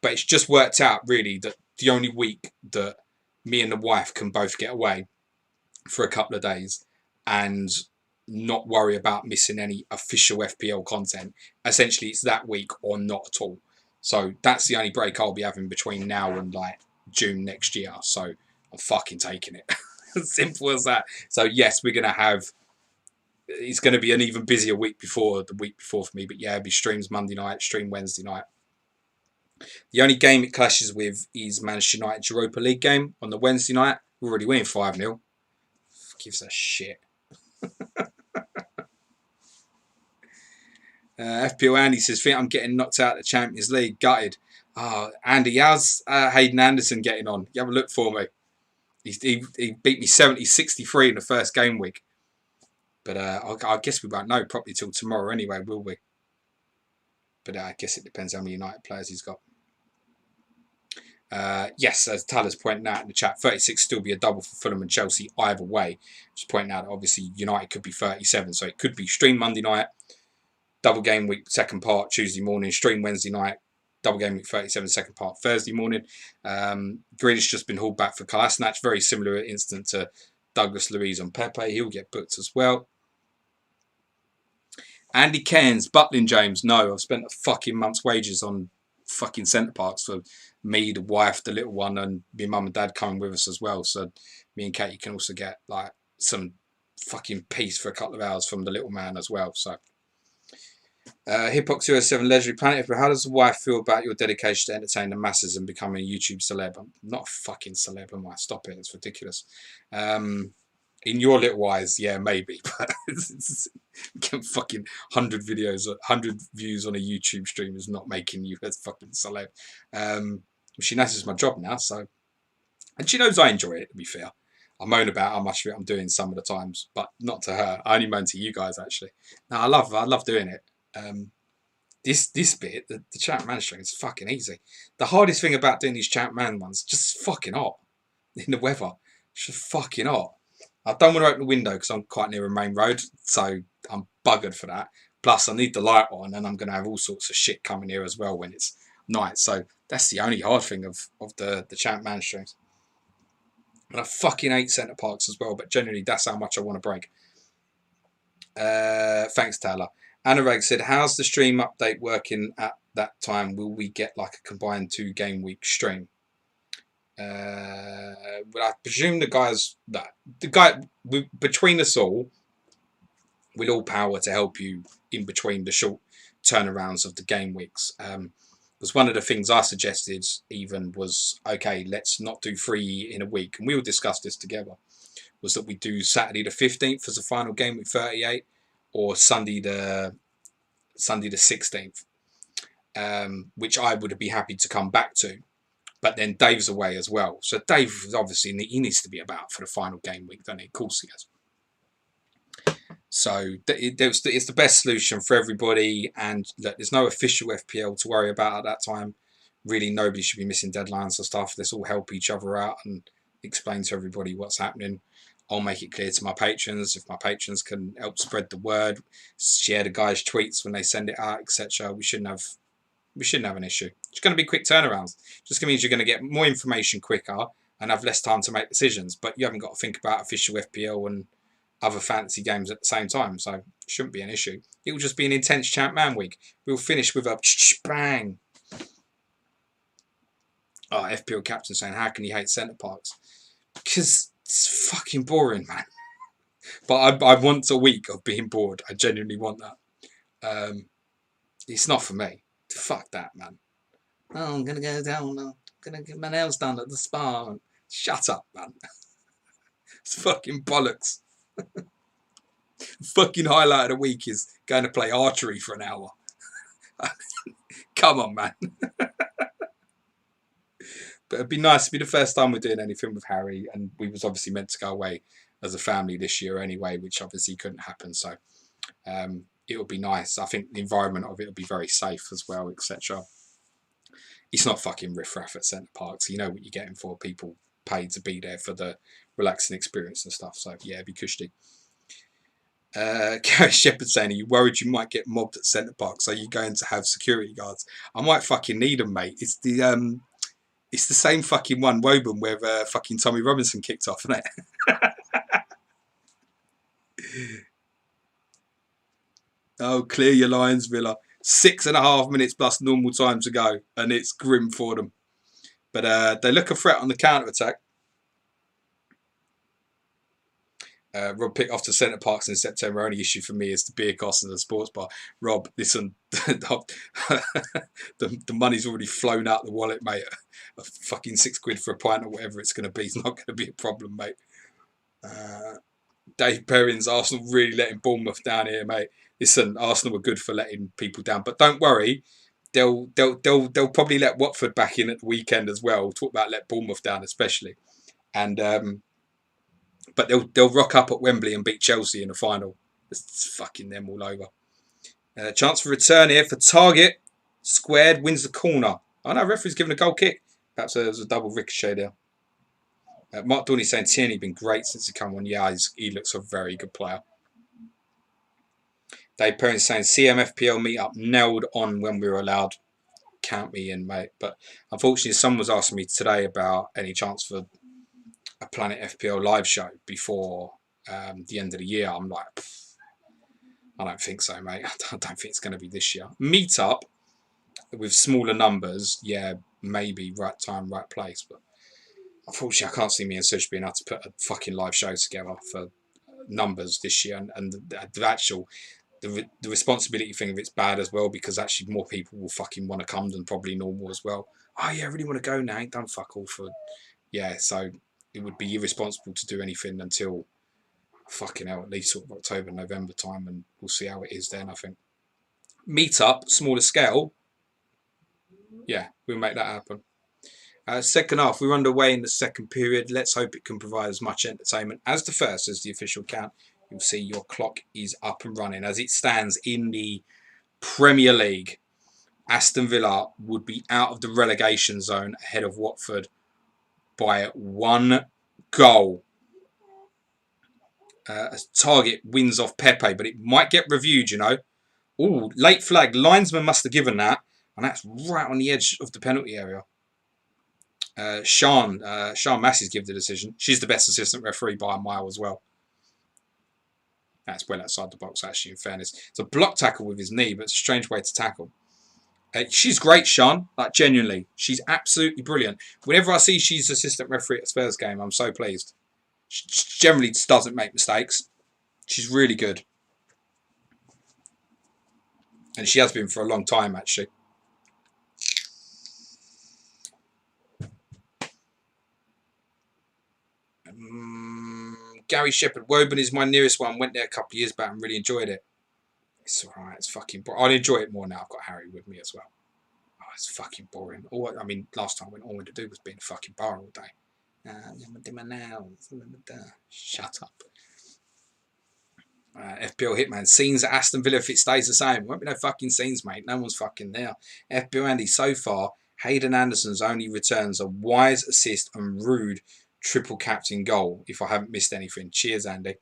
But it's just worked out, really, that the only week that me and the wife can both get away for a couple of days and not worry about missing any official FPL content. Essentially, it's that week or not at all. So that's the only break I'll be having between now and like June next year. So I'm fucking taking it. As simple as that. So yes, we're going to have... It's going to be an even busier week before the week before for me. But yeah, it'll be streams Monday night, stream Wednesday night. The only game it clashes with is Manchester United Europa League game on the Wednesday night. We're already winning 5-0. Gives a shit. FPL Andy says, think I'm getting knocked out of the Champions League. Gutted. Oh, Andy, how's Hayden Anderson getting on? You have a look for me. He beat me 70-63 in the first game week. But I guess we won't know properly till tomorrow anyway, will we? But I guess it depends how many United players he's got. Yes, as Tyler's pointing out in the chat, 36 still be a double for Fulham and Chelsea either way. Just pointing out that obviously United could be 37, so it could be stream Monday night, double game week, second part Tuesday morning, stream Wednesday night, double game week 37, second part Thursday morning. Grealish just been hauled back for Kolasinac, very similar incident to Douglas Luiz on Pepe. He'll get booked as well. Andy Cairns, Butlin James. No, I've spent a fucking month's wages on fucking centre parks for me, the wife, the little one, and my mum and dad coming with us as well. So me and Katie can also get like some fucking peace for a couple of hours from the little man as well. So Hippox07 Legendary Planet. But how does the wife feel about your dedication to entertain the masses and becoming a YouTube celeb? I'm not a fucking celeb, am I? Stop it. It's ridiculous. In your little eyes, yeah, maybe. But getting fucking 100 videos, 100 views on a YouTube stream is not making you a fucking celeb. She knows it's my job now, so... And she knows I enjoy it, to be fair. I moan about how much of it I'm doing some of the times, but not to her. I only moan to you guys, actually. No, I love doing it. This bit, the Champ Man string, is fucking easy. The hardest thing about doing these Champ Man ones, just fucking hot. In the weather. It's just fucking hot. I don't want to open the window because I'm quite near a main road, so I'm buggered for that. Plus, I need the light on, and I'm going to have all sorts of shit coming here as well when it's night. So that's the only hard thing of the Champ Man strings. And I fucking hate centre parks as well, but generally that's how much I want to break. Thanks, Taylor. Anurag said, how's the stream update working at that time? Will we get like a combined 2 game week stream? But I presume between us all, with all power to help you in between the short turnarounds of the game weeks. Because one of the things I suggested even was, okay, let's not do 3 in a week, and we will discuss this together. Was that we do Saturday the 15th as a final game week 38, or Sunday the 16th, which I would be happy to come back to. But then Dave's away as well. So Dave, obviously, he needs to be about for the final game week, doesn't he? Of course he has. So it's the best solution for everybody. And look, there's no official FPL to worry about at that time. really nobody should be missing deadlines and stuff. Let's all help each other out and explain to everybody what's happening. I'll make it clear to my patrons. If my patrons can help spread the word, share the guys' tweets when they send it out, etc., we shouldn't have an issue. It's going to be quick turnarounds. Just means you're going to get more information quicker and have less time to make decisions. But you haven't got to think about official FPL and other fantasy games at the same time, so it shouldn't be an issue. It will just be an intense Champ Man week. We'll finish with a bang. Oh, FPL captain saying, how can you hate centre parks? Because it's fucking boring, man. But I want a week of being bored. I genuinely want that. It's not for me. Fuck that, man. Oh, I'm going to go down. I'm going to get my nails done at the spa. Shut up, man. It's fucking bollocks. Fucking highlight of the week is going to play archery for an hour. Come on, man. But it'd be nice to be the first time we're doing anything with Harry, and we was obviously meant to go away as a family this year anyway, which obviously couldn't happen. So it would be nice. I think the environment of it will be very safe as well, etc. It's not fucking riffraff at centre parks. You know what you're getting for. People paid to be there for the relaxing experience and stuff. So yeah, it'd be cushy. Gary Shepherd saying, are you worried you might get mobbed at centre parks? Are you going to have security guards? I might fucking need them, mate. It's the same fucking one, Woburn, where fucking Tommy Robinson kicked off, isn't it? Oh, clear your lines, Villa. 6.5 minutes plus normal time to go, and it's grim for them. But they look a threat on the counter-attack. Rob picked off to centre parks in September. Only issue for me is the beer cost and the sports bar. Rob, listen, the money's already flown out the wallet, mate. A fucking £6 for a pint or whatever it's going to be is not going to be a problem, mate. Dave Perrins, Arsenal really letting Bournemouth down here, mate. Listen, Arsenal were good for letting people down, but don't worry, they'll probably let Watford back in at the weekend as well. We'll talk about let Bournemouth down especially, and but they'll rock up at Wembley and beat Chelsea in the final. It's fucking them all over. Chance for return here for Target. Squared, wins the corner. Oh no, referee's given a goal kick. Perhaps there's a double ricochet there. Mark Dorney saying Tierney been great since he come on. Yeah, he looks a very good player. Dave Perrin saying CMFPL meetup nailed on when we were allowed. Count me in, mate. But unfortunately, someone was asking me today about any chance for a Planet FPL live show before the end of the year. I'm like, I don't think so, mate. I don't think it's going to be this year. Meetup with smaller numbers, yeah, maybe right time, right place. But unfortunately, I can't see me and Sush being able to put a fucking live show together for numbers this year. And the responsibility thing of it's bad as well, because actually more people will fucking want to come than probably normal as well. Oh yeah, I really want to go now. I ain't done fuck all for... Yeah, so it would be irresponsible to do anything until fucking hell, at least sort of October, November time, and we'll see how it is then, I think. Meetup, smaller scale. Yeah, we'll make that happen. Second half, we're underway in the second period. Let's hope it can provide as much entertainment as the first, as the official count. You'll see your clock is up and running. As it stands in the Premier League, Aston Villa would be out of the relegation zone ahead of Watford by 1 goal. Target wins off Pepe, but it might get reviewed, you know. Oh, late flag. Linesman must have given that, and that's right on the edge of the penalty area. Sean Massey's give the decision. She's the best assistant referee by a mile as well. That's well outside the box, actually, in fairness. It's a block tackle with his knee, but it's a strange way to tackle. She's great, Sean. Like, genuinely. She's absolutely brilliant. Whenever I see she's assistant referee at a Spurs game, I'm so pleased. She generally just doesn't make mistakes. She's really good. And she has been for a long time, actually. Gary Shepherd, Woburn is my nearest one. Went there a couple of years back and really enjoyed it. It's alright, it's fucking boring. I'll enjoy it more now. I've got Harry with me as well. Oh, it's fucking boring. I mean, last time I all I wanted to do was be in a fucking bar all day. Shut up. FPL Hitman, scenes at Aston Villa if it stays the same. Won't be no fucking scenes, mate. No one's fucking there. FPL Andy, so far, Hayden Anderson's only returns a wise assist and rude triple captain goal, if I haven't missed anything. Cheers, Andy.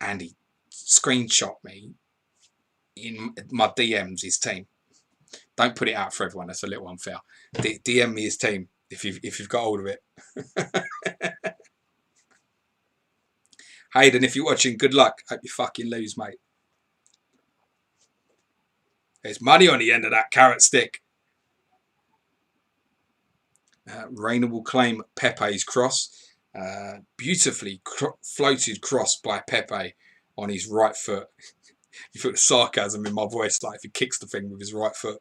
Andy screenshot me in my DMs his team. Don't put it out for everyone. That's a little unfair. DM me his team if you've got hold of it. Hayden, if you're watching, good luck. Hope you fucking lose, mate. There's money on the end of that carrot stick. Reina will claim Pepe's cross. Beautifully floated cross by Pepe on his right foot. You feel the sarcasm in my voice, like if he kicks the thing with his right foot.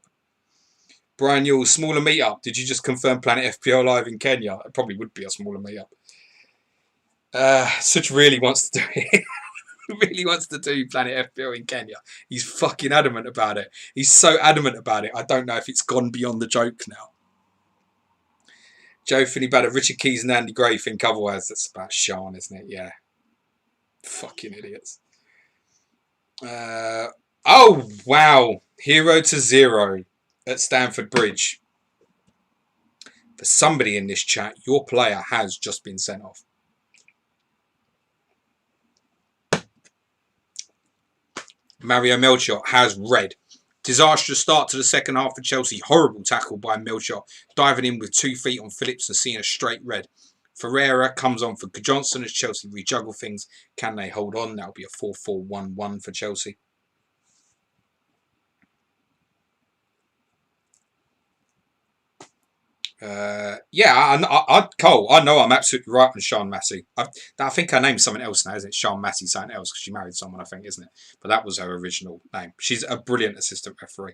Brian Yule, smaller meetup. Did you just confirm Planet FPL live in Kenya? It probably would be a smaller meetup. Such really wants to do it. Really wants to do Planet FPL in Kenya. He's fucking adamant about it. He's so adamant about it. I don't know if it's gone beyond the joke now. Joe Finney Badder, Richard Keys and Andy Gray think otherwise. That's about Sean, isn't it? Yeah. Fucking idiots. Oh, wow. 0-0 at Stamford Bridge. For somebody in this chat, your player has just been sent off. Mario Melchior has red. Disastrous start to the second half for Chelsea. Horrible tackle by Melchior. Diving in with 2 feet on Phillips and seeing a straight red. Ferreira comes on for Johnson as Chelsea rejuggle things. Can they hold on? That'll be a 4-4-1-1 for Chelsea. Cole, I know I'm absolutely right on Sean Massey. I think her name's something else now, isn't it? Sean Massey, something else, because she married someone, I think, isn't it? But that was her original name. She's a brilliant assistant referee.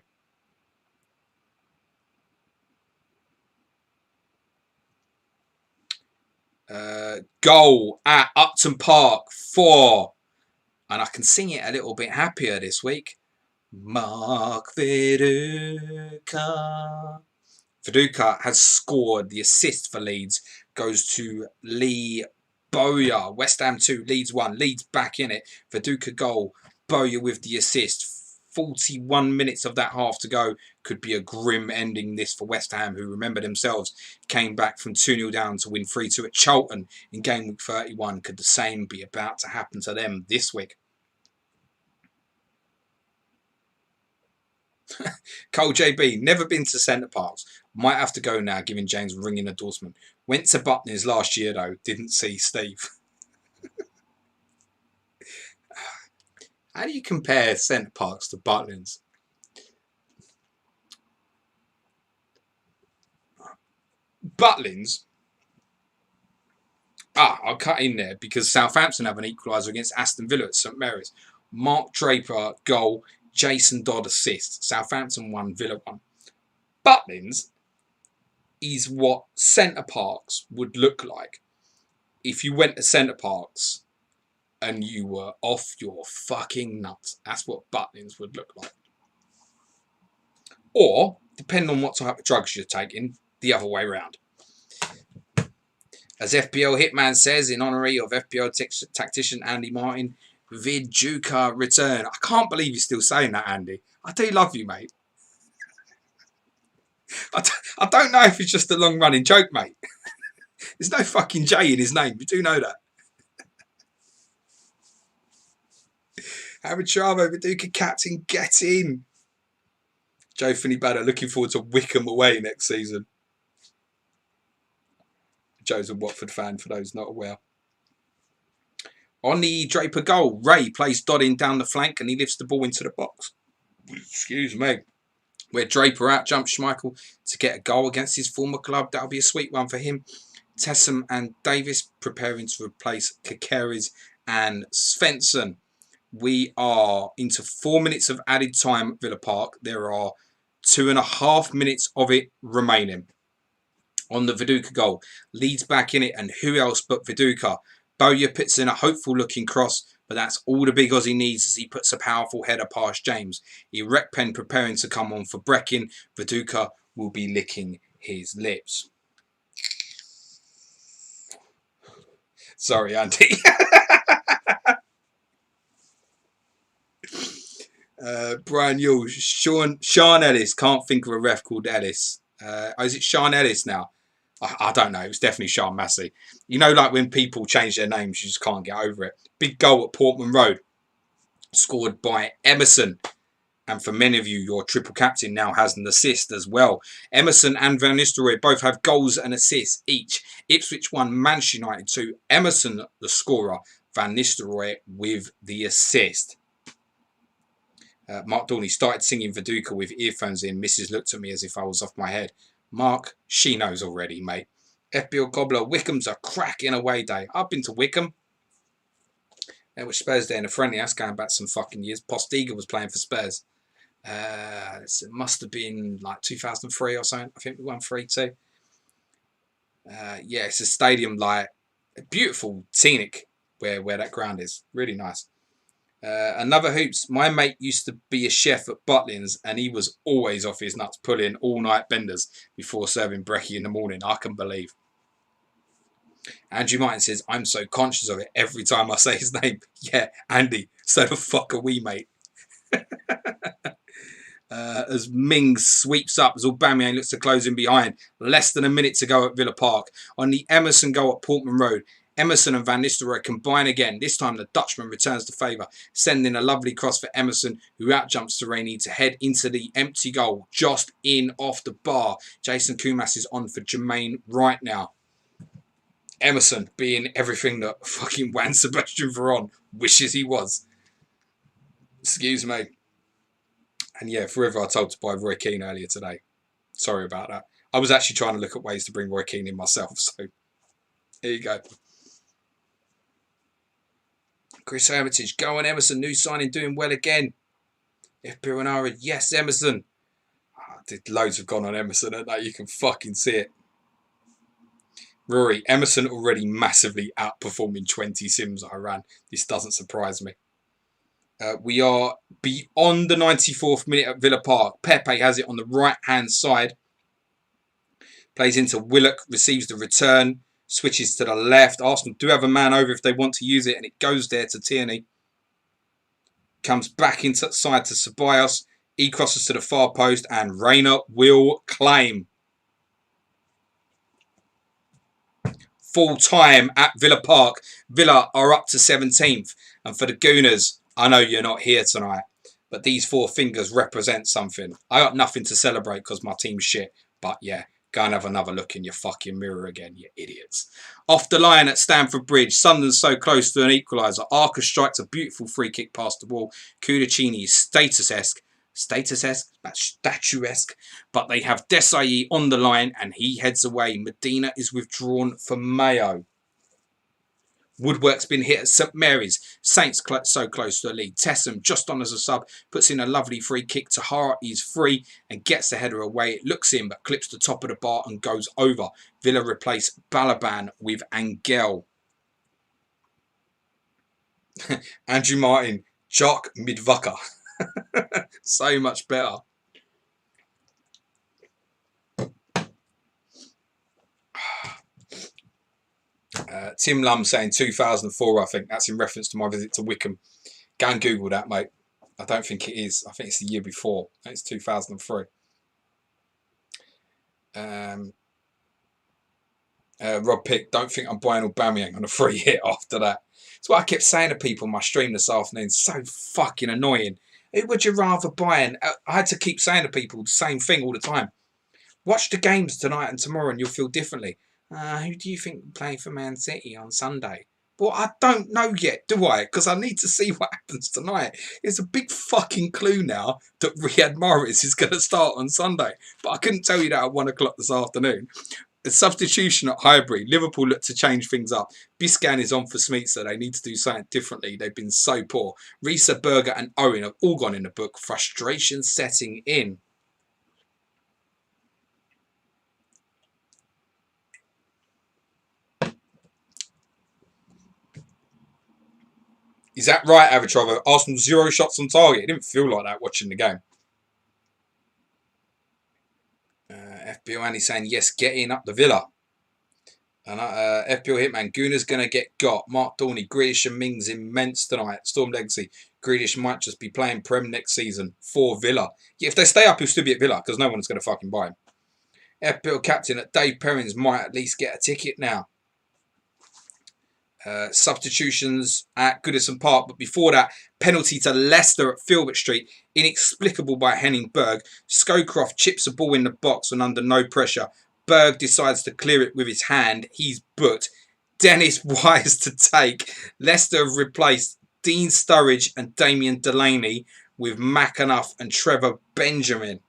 Goal at Upton Park 4. And I can sing it a little bit happier this week. Mark Viduka. Viduka has scored. The assist for Leeds goes to Lee Bowyer. West Ham 2, Leeds 1. Leeds back in it. Viduka goal. Bowyer with the assist. 41 minutes of that half to go. Could be a grim ending this for West Ham, who remember themselves came back from 2-0 down to win 3-2 at Charlton in game week 31. Could the same be about to happen to them this week? Cole JB, never been to Centre Parks. Might have to go now, giving James a ringing endorsement. Went to Butlins last year, though. Didn't see Steve. How do you compare Centre Parks to Butlins? Butlins. I'll cut in there because Southampton have an equaliser against Aston Villa at St Mary's. Mark Draper goal. Jason Dodd assist. Southampton 1, Villa 1. Butlins is what Centre Parks would look like if you went to Centre Parks and you were off your fucking nuts. That's what Butlins would look like. Or, depending on what type of drugs you're taking, the other way around. As FPL Hitman says, in honour of FPL tactician Andy Martin, Viduka return. I can't believe you're still saying that, Andy. I do love you, mate. I don't know if it's just a long-running joke, mate. There's no fucking J in his name. You do know that. Howard Chavo, Viduka captain, get in. Joe Finney Badder, looking forward to Wickham away next season. Joe's a Watford fan, for those not aware. On the Draper goal, Ray plays Doddin down the flank and he lifts the ball into the box. Excuse me. Where Draper out jumps Schmeichel to get a goal against his former club. That'll be a sweet one for him. Tessem and Davis preparing to replace Kakeres and Svensson. We are into 4 minutes of added time at Villa Park. There are 2.5 minutes of it remaining. On the Viduka goal, Leeds back in it, and who else but Viduka? Bowyer puts in a hopeful looking cross, but that's all the big Aussie needs as he puts a powerful header past James. Irekpen preparing to come on for Breckin. Viduka will be licking his lips. Sorry, Andy. Brian Yule, Sean Ellis. Can't think of a ref called Ellis. Is it Sean Ellis now? I don't know. It was definitely Sean Massey. You know, like when people change their names, you just can't get over it. Big goal at Portman Road, scored by Emerson. And for many of you, your triple captain now has an assist as well. Emerson and Van Nistelrooy both have goals and assists each. Ipswich 1, Manchester United 2. Emerson, the scorer. Van Nistelrooy with the assist. Mark Dorney started singing Viduka with earphones in. Mrs. looked at me as if I was off my head. Mark, she knows already, mate. FBL Gobbler, Wickham's a cracking away day. I've been to Wickham. There was Spurs there in a friendly. That's going back some fucking years. Postiga was playing for Spurs. It must have been like 2003 or something. I think we won 3-2. Yeah, it's a stadium, like beautiful, scenic where that ground is. Really nice. Another hoops. My mate used to be a chef at Butlins, and he was always off his nuts pulling all-night benders before serving brekkie in the morning. I can believe. Andrew Martin says, I'm so conscious of it every time I say his name. Yeah, Andy, so the fuck are we, mate? As Mings sweeps up, as Aubameyang looks to close in behind. Less than a minute to go at Villa Park. On the Emerson goal at Portman Road, Emerson and Van Nistelrooy combine again. This time the Dutchman returns to favour, sending a lovely cross for Emerson, who outjumps Sereni to head into the empty goal, just in off the bar. Jason Kumas is on for Jermaine right now. Emerson being everything that fucking Juan Sebastian Veron wishes he was. Excuse me. And yeah, forever I told to buy Roy Keane earlier today. Sorry about that. I was actually trying to look at ways to bring Roy Keane in myself. So here you go. Chris Hermitage, go on Emerson, new signing, doing well again. F. Piranara, yes, Emerson. Loads have gone on Emerson, haven't they? You can fucking see it. Rory, Emerson already massively outperforming 20 sims I ran. This doesn't surprise me. We are beyond the 94th minute at Villa Park. Pepe has it on the right-hand side. Plays into Willock, receives the return. Switches to the left. Arsenal do have a man over if they want to use it, and it goes there to Tierney. Comes back inside to Ceballos. He crosses to the far post, and Reina will claim. Full time at Villa Park. Villa are up to 17th. And for the Gooners, I know you're not here tonight, but these 4 fingers represent something. I got nothing to celebrate because my team's shit. But yeah, go and have another look in your fucking mirror again, you idiots. Off the line at Stamford Bridge. Sunderland's so close to an equaliser. Arca strikes a beautiful free kick past the wall. Kudachini is statuesque, but they have Desai on the line and he heads away. Medina is withdrawn for Mayo. Woodwork's been hit at St Mary's. Saints so close to the lead. Tessem just on as a sub. Puts in a lovely free kick. Tahara is free and gets the header away. It looks in but clips the top of the bar and goes over. Villa replace Balaban with Angel. Andrew Martin. Jock Midvaka. So much better. Tim Lum saying 2004, I think. That's in reference to my visit to Wickham. Go and Google that, mate. I don't think it is. I think it's the year before. I think it's 2003. Rob Pick, don't think I'm buying Aubameyang on a free hit after that. It's what I kept saying to people on my stream this afternoon. So fucking annoying. Who would you rather buy? And I had to keep saying to people the same thing all the time. Watch the games tonight and tomorrow and you'll feel differently. Who do you think will play for Man City on Sunday? Well, I don't know yet, do I? Because I need to see what happens tonight. It's a big fucking clue now that Riyad Mahrez is going to start on Sunday. But I couldn't tell you that at 1 o'clock this afternoon. A substitution at Highbury. Liverpool look to change things up. Biscan is on for Smeetser. They need to do something differently. They've been so poor. Risa, Berger and Owen have all gone in the book. Frustration setting in. Is that right, Avatrovo? Arsenal 0 shots on target. It didn't feel like that watching the game. FBO Andy saying, yes, get in up the Villa. And FPL Hitman, Gooner's going to get got. Mark Dorney, Grealish and Mings immense tonight. Storm Legacy, Grealish might just be playing Prem next season for Villa. Yeah, if they stay up, he'll still be at Villa because no one's going to fucking buy him. FPL captain at Dave Perrins might at least get a ticket now. Substitutions at Goodison Park, but before that, penalty to Leicester at Filbert Street, inexplicable by Henning Berg. Scowcroft chips a ball in the box and under no pressure. Berg decides to clear it with his hand. He's booked. Dennis Wise to take. Leicester have replaced Dean Sturridge and Damien Delaney with McAnuff and Trevor Benjamin.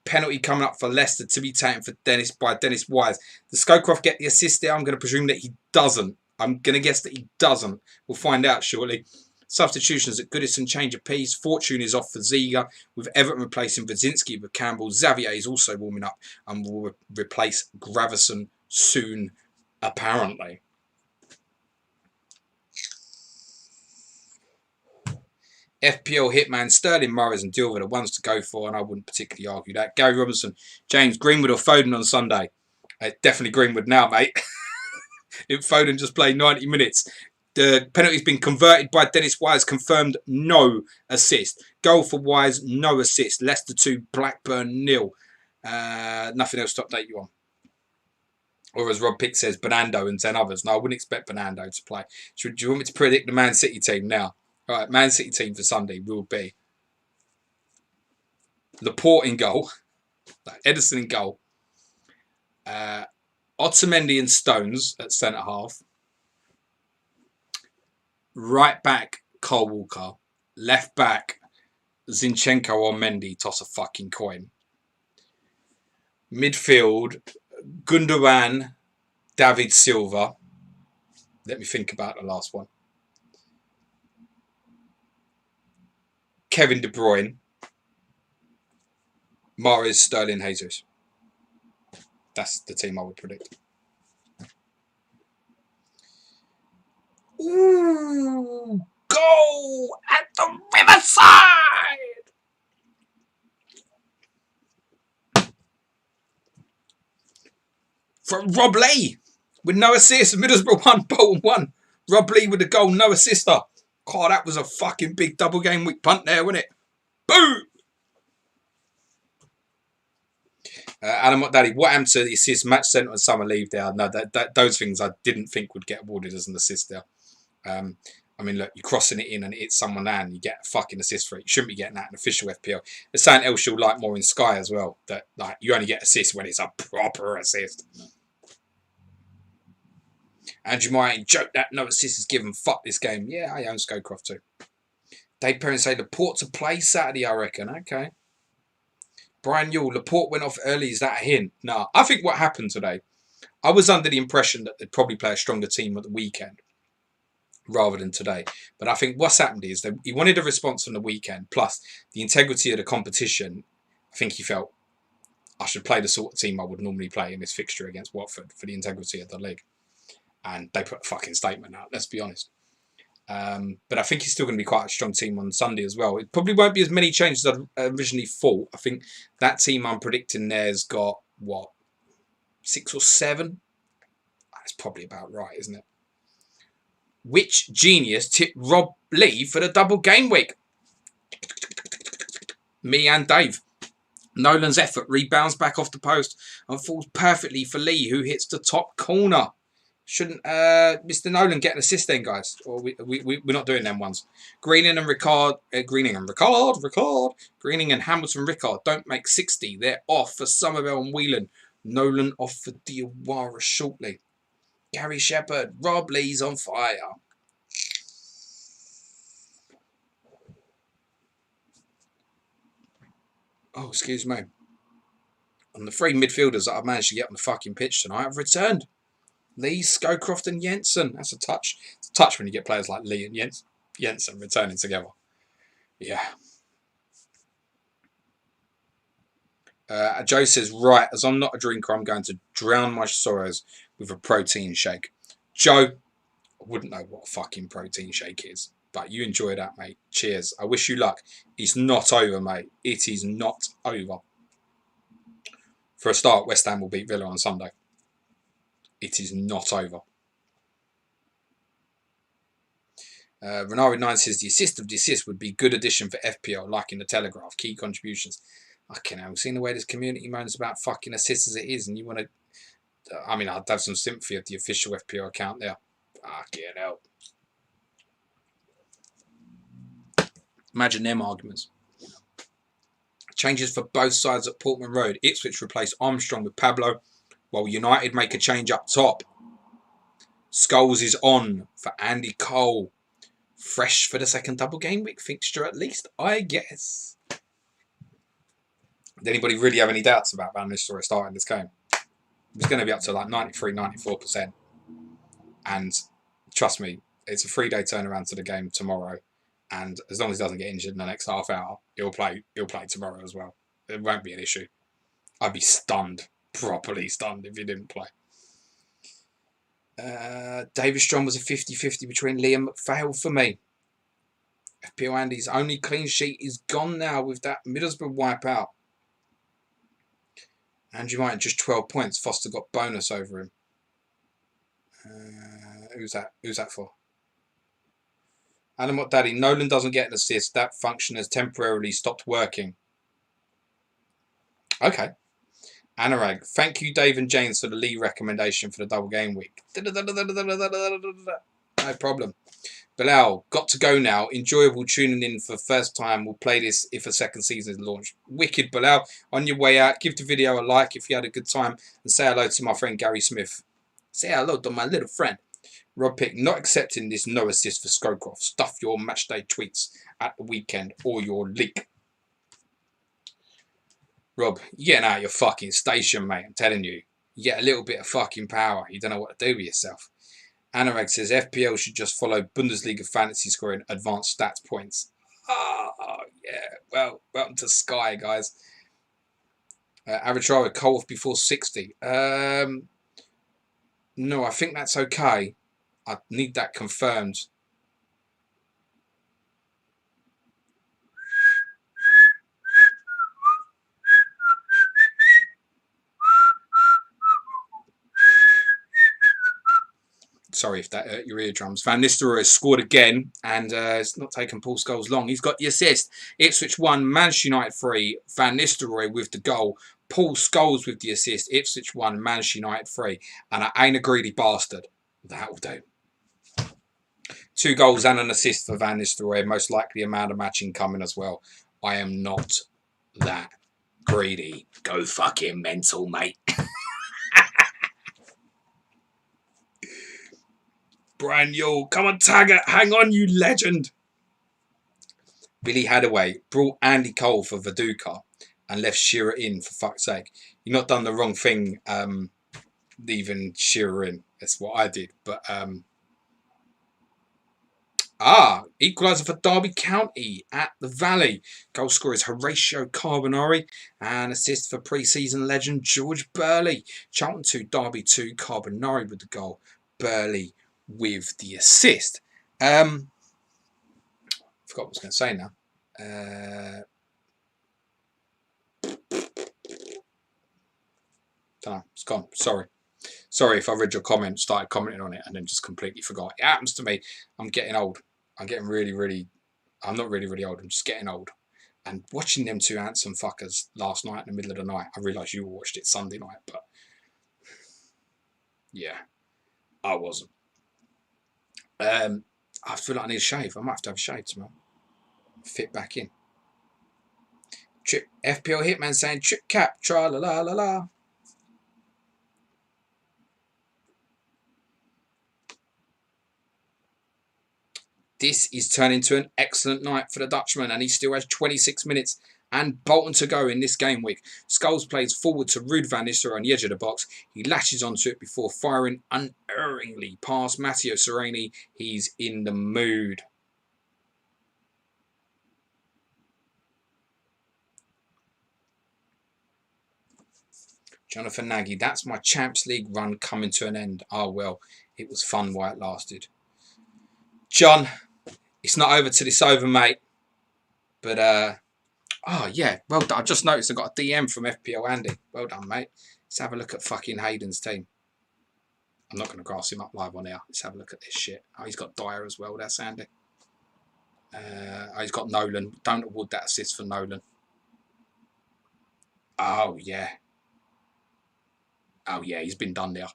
Penalty coming up for Leicester to be taken for Dennis Wise. Does Scowcroft get the assist there? I'm going to presume that he doesn't. I'm going to guess that he doesn't. We'll find out shortly. Substitutions at Goodison, change of pace. Fortune is off for Ziga, with Everton replacing Wazinski with Campbell. Xavier is also warming up and will replace Gravison soon, apparently. FPL Hitman, Sterling, Morris and Dilver, the ones to go for, and I wouldn't particularly argue that. Gary Robinson, James, Greenwood or Foden on Sunday? Definitely Greenwood now, mate. If Foden just played 90 minutes. The penalty's been converted by Dennis Wise, confirmed no assist. Goal for Wise, no assist. Leicester 2, Blackburn 0. Nothing else to update you on. Or as Rob Pick says, Bernardo and 10 others. No, I wouldn't expect Bernardo to play. Do you want me to predict the Man City team now? All right, Man City team for Sunday will be Laporte in goal, Edison in goal, Otamendi and Stones at centre half, right back Cole Walker, left back Zinchenko or Mendy, toss a fucking coin. Midfield Gundogan, David Silva. Let me think about the last one. Kevin De Bruyne, Mahrez, Sterling, Jesus. That's the team I would predict. Ooh, go at the Riverside! From Rob Lee with no assist. Middlesbrough 1, Bolton 1. Rob Lee with the goal, no assister. God, that was a fucking big double game week punt there, wasn't it? Boom! Alan Daddy, what happened to the assist match centre and summer leave there? No, those things I didn't think would get awarded as an assist there. I mean, look, you're crossing it in and it hits someone and you get a fucking assist for it. You shouldn't be getting that in official FPL. There's something else you'll like more in Sky as well. That like you only get assists when it's a proper assist. Andrew Martin, joke that no assist is given. Fuck this game. Yeah, I own Scowcroft too. Dave Perrin say Laporte to play Saturday, I reckon. Okay. Brian Yule, Laporte went off early. Is that a hint? Nah. I think what happened today, I was under the impression that they'd probably play a stronger team at the weekend rather than today. But I think what's happened is that he wanted a response on the weekend, plus the integrity of the competition. I think he felt I should play the sort of team I would normally play in this fixture against Watford for the integrity of the league. And they put a fucking statement out, let's be honest. But I think he's still going to be quite a strong team on Sunday as well. It probably won't be as many changes as I originally thought. I think that team I'm predicting there's got, what, 6 or 7? That's probably about right, isn't it? Which genius tipped Rob Lee for the double game week? Me and Dave. Nolan's effort rebounds back off the post and falls perfectly for Lee, who hits the top corner. Shouldn't Mr. Nolan get an assist then, guys? Or we're not doing them ones. Greening and Greening and Hamilton Ricard don't make 60. They're off for Somerville and Whelan. Nolan off for Diawara shortly. Gary Shepherd, Rob Lee's on fire. Oh, excuse me. And the 3 midfielders that I've managed to get on the fucking pitch tonight have returned. Lee, Scowcroft and Jensen. That's a touch. It's a touch when you get players like Lee and Jensen returning together. Yeah. Joe says, right, as I'm not a drinker, I'm going to drown my sorrows with a protein shake. Joe, I wouldn't know what a fucking protein shake is, but you enjoy that, mate. Cheers. I wish you luck. It's not over, mate. It is not over. For a start, West Ham will beat Villa on Sunday. It is not over. Renari9 says the assist of the assist would be good addition for FPL, like in the Telegraph. Key contributions. Fucking hell, seeing the way this community moans about fucking assists as it is, and you want to. I mean, I'd have some sympathy of the official FPL account there. Fucking hell. Imagine them arguments. Changes for both sides at Portman Road. Ipswich replace Armstrong with Pablo, while United make a change up top. Scholes is on for Andy Cole. Fresh for the second double game week fixture at least, I guess. Did anybody really have any doubts about Van Nistelrooy starting this game? It was going to be up to like 93, 94%. And trust me, it's a 3-day turnaround to the game tomorrow. And as long as he doesn't get injured in the next half hour, he'll play tomorrow as well. It won't be an issue. I'd be stunned, properly stunned, if he didn't play. David Strong was a 50-50 between Liam McPhail for me. FPL Andy's only clean sheet is gone now with that Middlesbrough wipeout. Andrew Martin just 12 points. Foster got bonus over him. Who's that? Who's that for? Adam What Daddy. Nolan doesn't get an assist. That function has temporarily stopped working. Okay. Anurag. Thank you, Dave and James, for the Lee recommendation for the double game week. No problem. Bilal, got to go now. Enjoyable tuning in for the first time. We'll play this if a second season is launched. Wicked, Bilal. On your way out, give the video a like if you had a good time and say hello to my friend Gary Smith. Say hello to my little friend. Rob Pick, not accepting this no assist for Scowcroft. Stuff your matchday tweets at the weekend or your leak. Rob, you're getting out of your fucking station, mate. I'm telling you. You get a little bit of fucking power. You don't know what to do with yourself. Anurag says FPL should just follow Bundesliga fantasy scoring advanced stats points. Oh, yeah. Well, welcome to Sky, guys. Avitrara, Cole off before 60. No, I think that's okay. I need that confirmed. Sorry if that hurt your eardrums. Van Nistelrooy has scored again, and it's not taken Paul Scholes long. He's got the assist. Ipswich 1, Manchester United 3. Van Nistelrooy with the goal. Paul Scholes with the assist. Ipswich 1, Manchester United 3. And I ain't a greedy bastard. That will do. 2 goals and an assist for Van Nistelrooy. Most likely a man of matching coming as well. I am not that greedy. Go fucking mental, mate. Brian Yule, come on, Taggart, hang on, you legend. Billy Hadaway brought Andy Cole for Viduka and left Shearer in, for fuck's sake. You've not done the wrong thing leaving Shearer in. That's what I did. But, equaliser for Derby County at the Valley. Goal scorer is Horatio Carbonari and assist for pre-season legend George Burley. Charlton 2, Derby 2, Carbonari with the goal. Burley with the assist. Forgot what I was going to say now. Don't know. It's gone. Sorry if I read your comment, started commenting on it, and then just completely forgot. It happens to me. I'm getting old. I'm getting really. I'm not really old. I'm just getting old. And watching them two handsome fuckers last night in the middle of the night, I realised you watched it Sunday night, but yeah, I wasn't. I feel like I need a shave. I might have to have a shave tomorrow. Fit back in. Trip FPL Hitman saying trip cap, tra la la la la. This is turning into an excellent night for the Dutchman, and he still has 26 minutes and Bolton to go in this game week. Scholes plays forward to Ruud van Nistelrooy on the edge of the box. He lashes onto it before firing unerringly past Matteo Sereni. He's in the mood. Jonathan Nagy, that's my Champions League run coming to an end. Oh, well, it was fun while it lasted. John, it's not over till it's over, mate. But, oh, yeah, well done. I've just noticed I got a DM from FPL Andy. Well done, mate. Let's have a look at fucking Hayden's team. I'm not going to grass him up live on here. Let's have a look at this shit. Oh, he's got Dyer as well. That's handy. Oh, he's got Nolan. Don't award that assist for Nolan. Oh, yeah. Oh, yeah, he's been done there.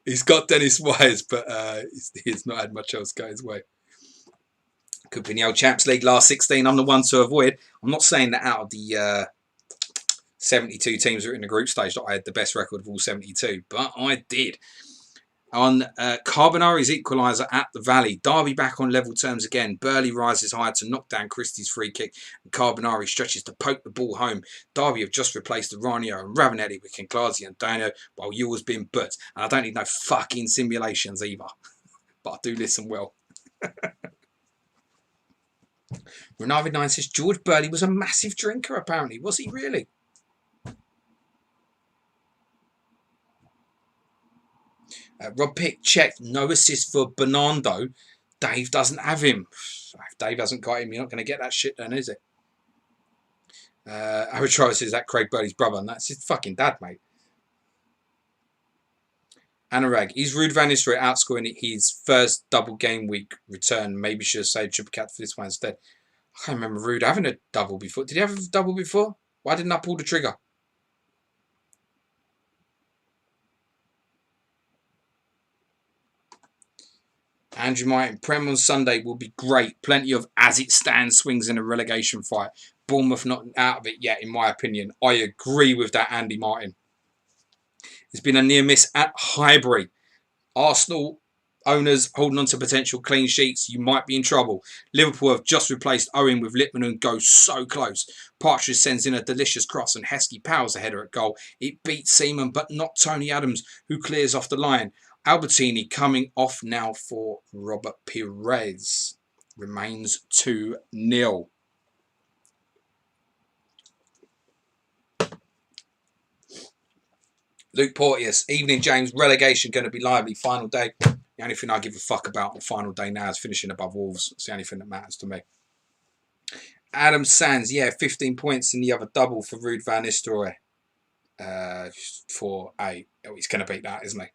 He's got Dennis Wise, but he's not had much else go his way. Could be in the old Champs League last 16. I'm the one to avoid. I'm not saying that out of the 72 teams that are in the group stage that I had the best record of all 72, but I did. On Carbonari's equaliser at the Valley. Derby back on level terms again. Burley rises higher to knock down Christie's free kick. And Carbonari stretches to poke the ball home. Derby have just replaced Ranio and Ravanelli with Kinclazi and Dano while Ewell's been put. And I don't need no fucking simulations either. But I do listen well. Renavid9 says George Burley was a massive drinker apparently. Was he really? Rob Pitt checked, no assist for Bernardo. Dave doesn't have him. If Dave hasn't got him, you're not going to get that shit then, is it? Arbitrage says that Craig Burley's brother, and that's his fucking dad, mate. Anurag, is Ruud van Nistelrooy outscoring his first double game week return? Maybe should have saved Triple Cat for this one instead. I can't remember Ruud having a double before. Did he have a double before? Why didn't I pull the trigger? Andrew Martin, Prem on Sunday will be great. Plenty of as it stands swings in a relegation fight. Bournemouth not out of it yet, in my opinion. I agree with that, Andy Martin. There's been a near miss at Highbury. Arsenal owners holding on to potential clean sheets. You might be in trouble. Liverpool have just replaced Owen with Lippmann and go so close. Partridge sends in a delicious cross and Heskey powers the header at goal. It beats Seaman, but not Tony Adams, who clears off the line. Albertini coming off now for Robert Pires. Remains 2-0. Luke Porteous. Evening, James. Relegation going to be lively. Final day. The only thing I give a fuck about on the final day now is finishing above Wolves. It's the only thing that matters to me. Adam Sands. Yeah, 15 points in the other double for Ruud van Nistelrooy. For a... Oh, he's going to beat that, isn't he?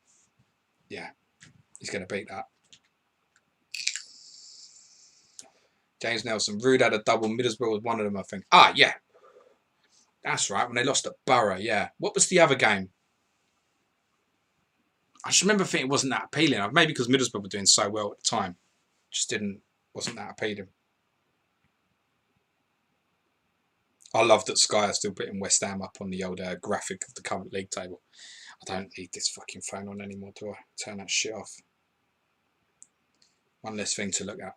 Yeah, he's going to beat that. James Nelson. Ruud had a double. Middlesbrough was one of them, I think. Ah, yeah. That's right. When they lost at Borough, yeah. What was the other game? I just remember thinking it wasn't that appealing. Maybe because Middlesbrough were doing so well at the time. Just wasn't that appealing. I love that Sky are still putting West Ham up on the old graphic of the current league table. I don't need this fucking phone on anymore, do I? Turn that shit off. One less thing to look at.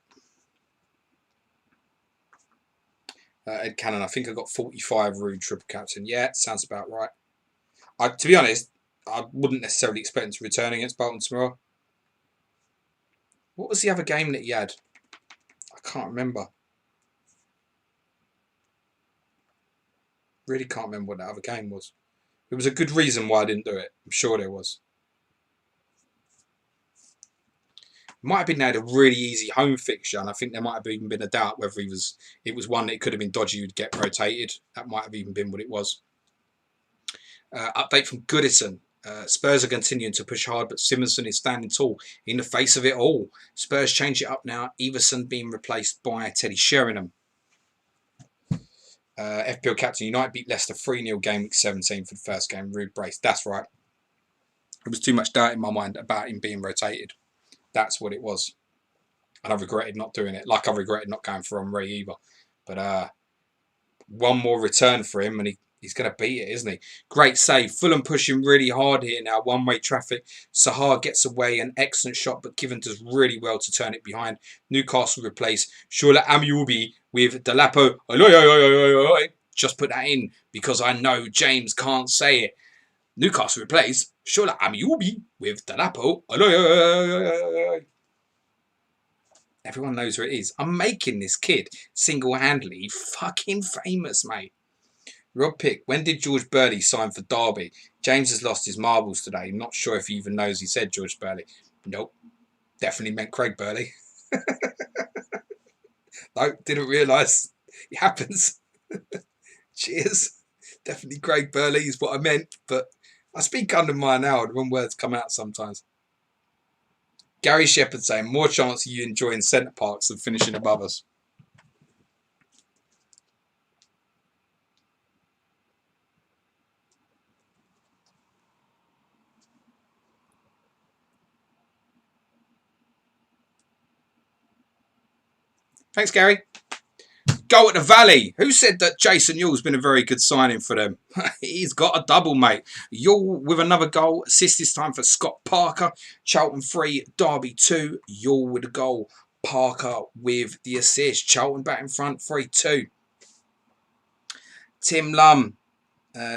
Ed Cannon, I think I got 45 Ruud triple captain. Yeah, sounds about right. To be honest, I wouldn't necessarily expect him to return against Bolton tomorrow. What was the other game that he had? I can't remember. Really can't remember what that other game was. There was a good reason why I didn't do it. I'm sure there was. Might have been had a really easy home fixture, and I think there might have even been a doubt whether it was one that could have been dodgy, you'd get rotated. That might have even been what it was. Update from Goodison. Spurs are continuing to push hard, but Simonson is standing tall in the face of it all. Spurs change it up now. Everson being replaced by Teddy Sheringham. FPL captain United beat Leicester 3-0 game week 17 for the first game. Ruud brace. That's right. There was too much doubt in my mind about him being rotated. That's what it was. And I regretted not doing it. Like I regretted not going for Henry either. But one more return for him and he's going to beat it, isn't he? Great save. Fulham pushing really hard here now. One-way traffic. Sahar gets away. An excellent shot, but Kiven does really well to turn it behind. Newcastle replace Shola Amiubi with Delapo. Just put that in because I know James can't say it. Newcastle replace Shola Amiubi with Delapo. Everyone knows who it is. I'm making this kid single-handedly fucking famous, mate. Rob Pick, when did George Burley sign for Derby? James has lost his marbles today. Not sure if he even knows he said George Burley. Nope. Definitely meant Craig Burley. No, didn't realise. It happens. Cheers. Definitely Craig Burley is what I meant, but I speak under my now when words come out sometimes. Gary Shepherd saying, more chance of you enjoying centre parks than finishing above us. Thanks, Gary. Go at the Valley. Who said that Jason Yule's been a very good signing for them? He's got a double, mate. Yule with another goal. Assist this time for Scott Parker. Charlton 3, Derby 2. Yule with a goal. Parker with the assist. Charlton back in front, 3-2. Tim Lum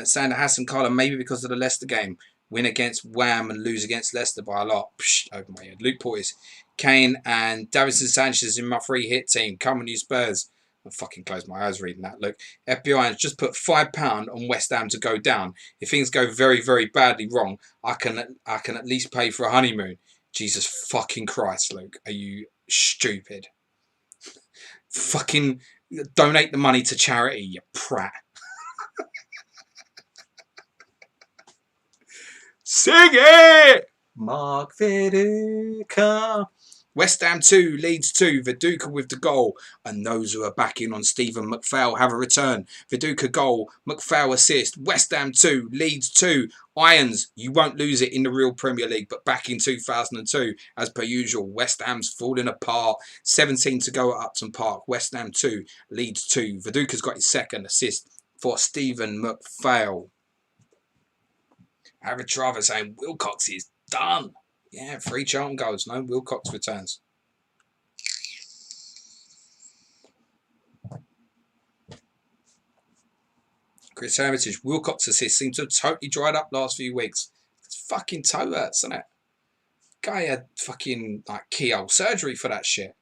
saying to Hassan Carla, maybe because of the Leicester game. Win against Wham and lose against Leicester by a lot. Psh, over my head. Luke Portis, Kane and Davinson Sanchez in my free hit team. Come on, you Spurs. I fucking closed my eyes reading that. Look, FBI has just put £5 on West Ham to go down. If things go very, very badly wrong, I can at least pay for a honeymoon. Jesus fucking Christ, Luke. Are you stupid? Fucking donate the money to charity, you prat. Sing it! Mark Viduka. West Ham 2, Leeds 2, Viduka with the goal. And those who are backing on Stephen McPhail have a return. Viduka goal, McPhail assist. West Ham 2, Leeds 2. Irons, you won't lose it in the real Premier League, but back in 2002, as per usual, West Ham's falling apart. 17 to go at Upton Park. West Ham 2, Leeds 2. Viduka's got his second assist for Stephen McPhail. Average Driver saying Wilcox is done. Yeah, 3 Charlton goals. No Wilcox returns. Chris Hermitage, Wilcox assist seems to have totally dried up last few weeks. It's fucking toe hurts, isn't it? Guy had fucking like keyhole surgery for that shit.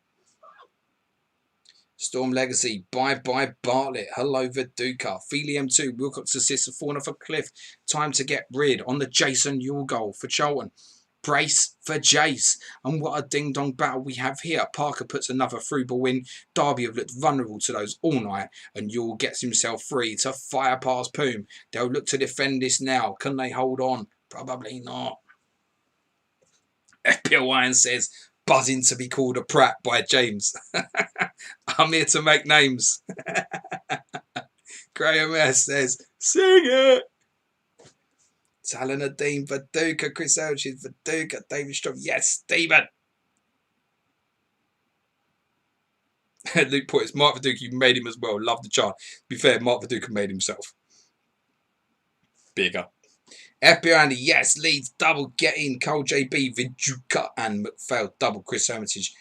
Storm Legacy, bye-bye Bartlett. Hello Viduka. Feely M2, Wilcox assists have fallen off a cliff. Time to get rid on the Jason Yule goal for Charlton. Brace for Jace. And what a ding-dong battle we have here. Parker puts another through ball in. Derby have looked vulnerable to those all night. And Yule gets himself free to fire past Poom. They'll look to defend this now. Can they hold on? Probably not. FPL Wine says, buzzing to be called a prat by James. I'm here to make names. Graham S says, sing it. Talon Dean, Viduka, Chris Elchis, Viduka, David Strong. Yes, Stephen. Luke Portis, Mark Viduka, you made him as well. Love the chant. To be fair, Mark Viduka made himself. Bigger. FBI Andy, yes, Leeds double, get in. Cole JB, Viduka and McPhail double. Chris Hermitage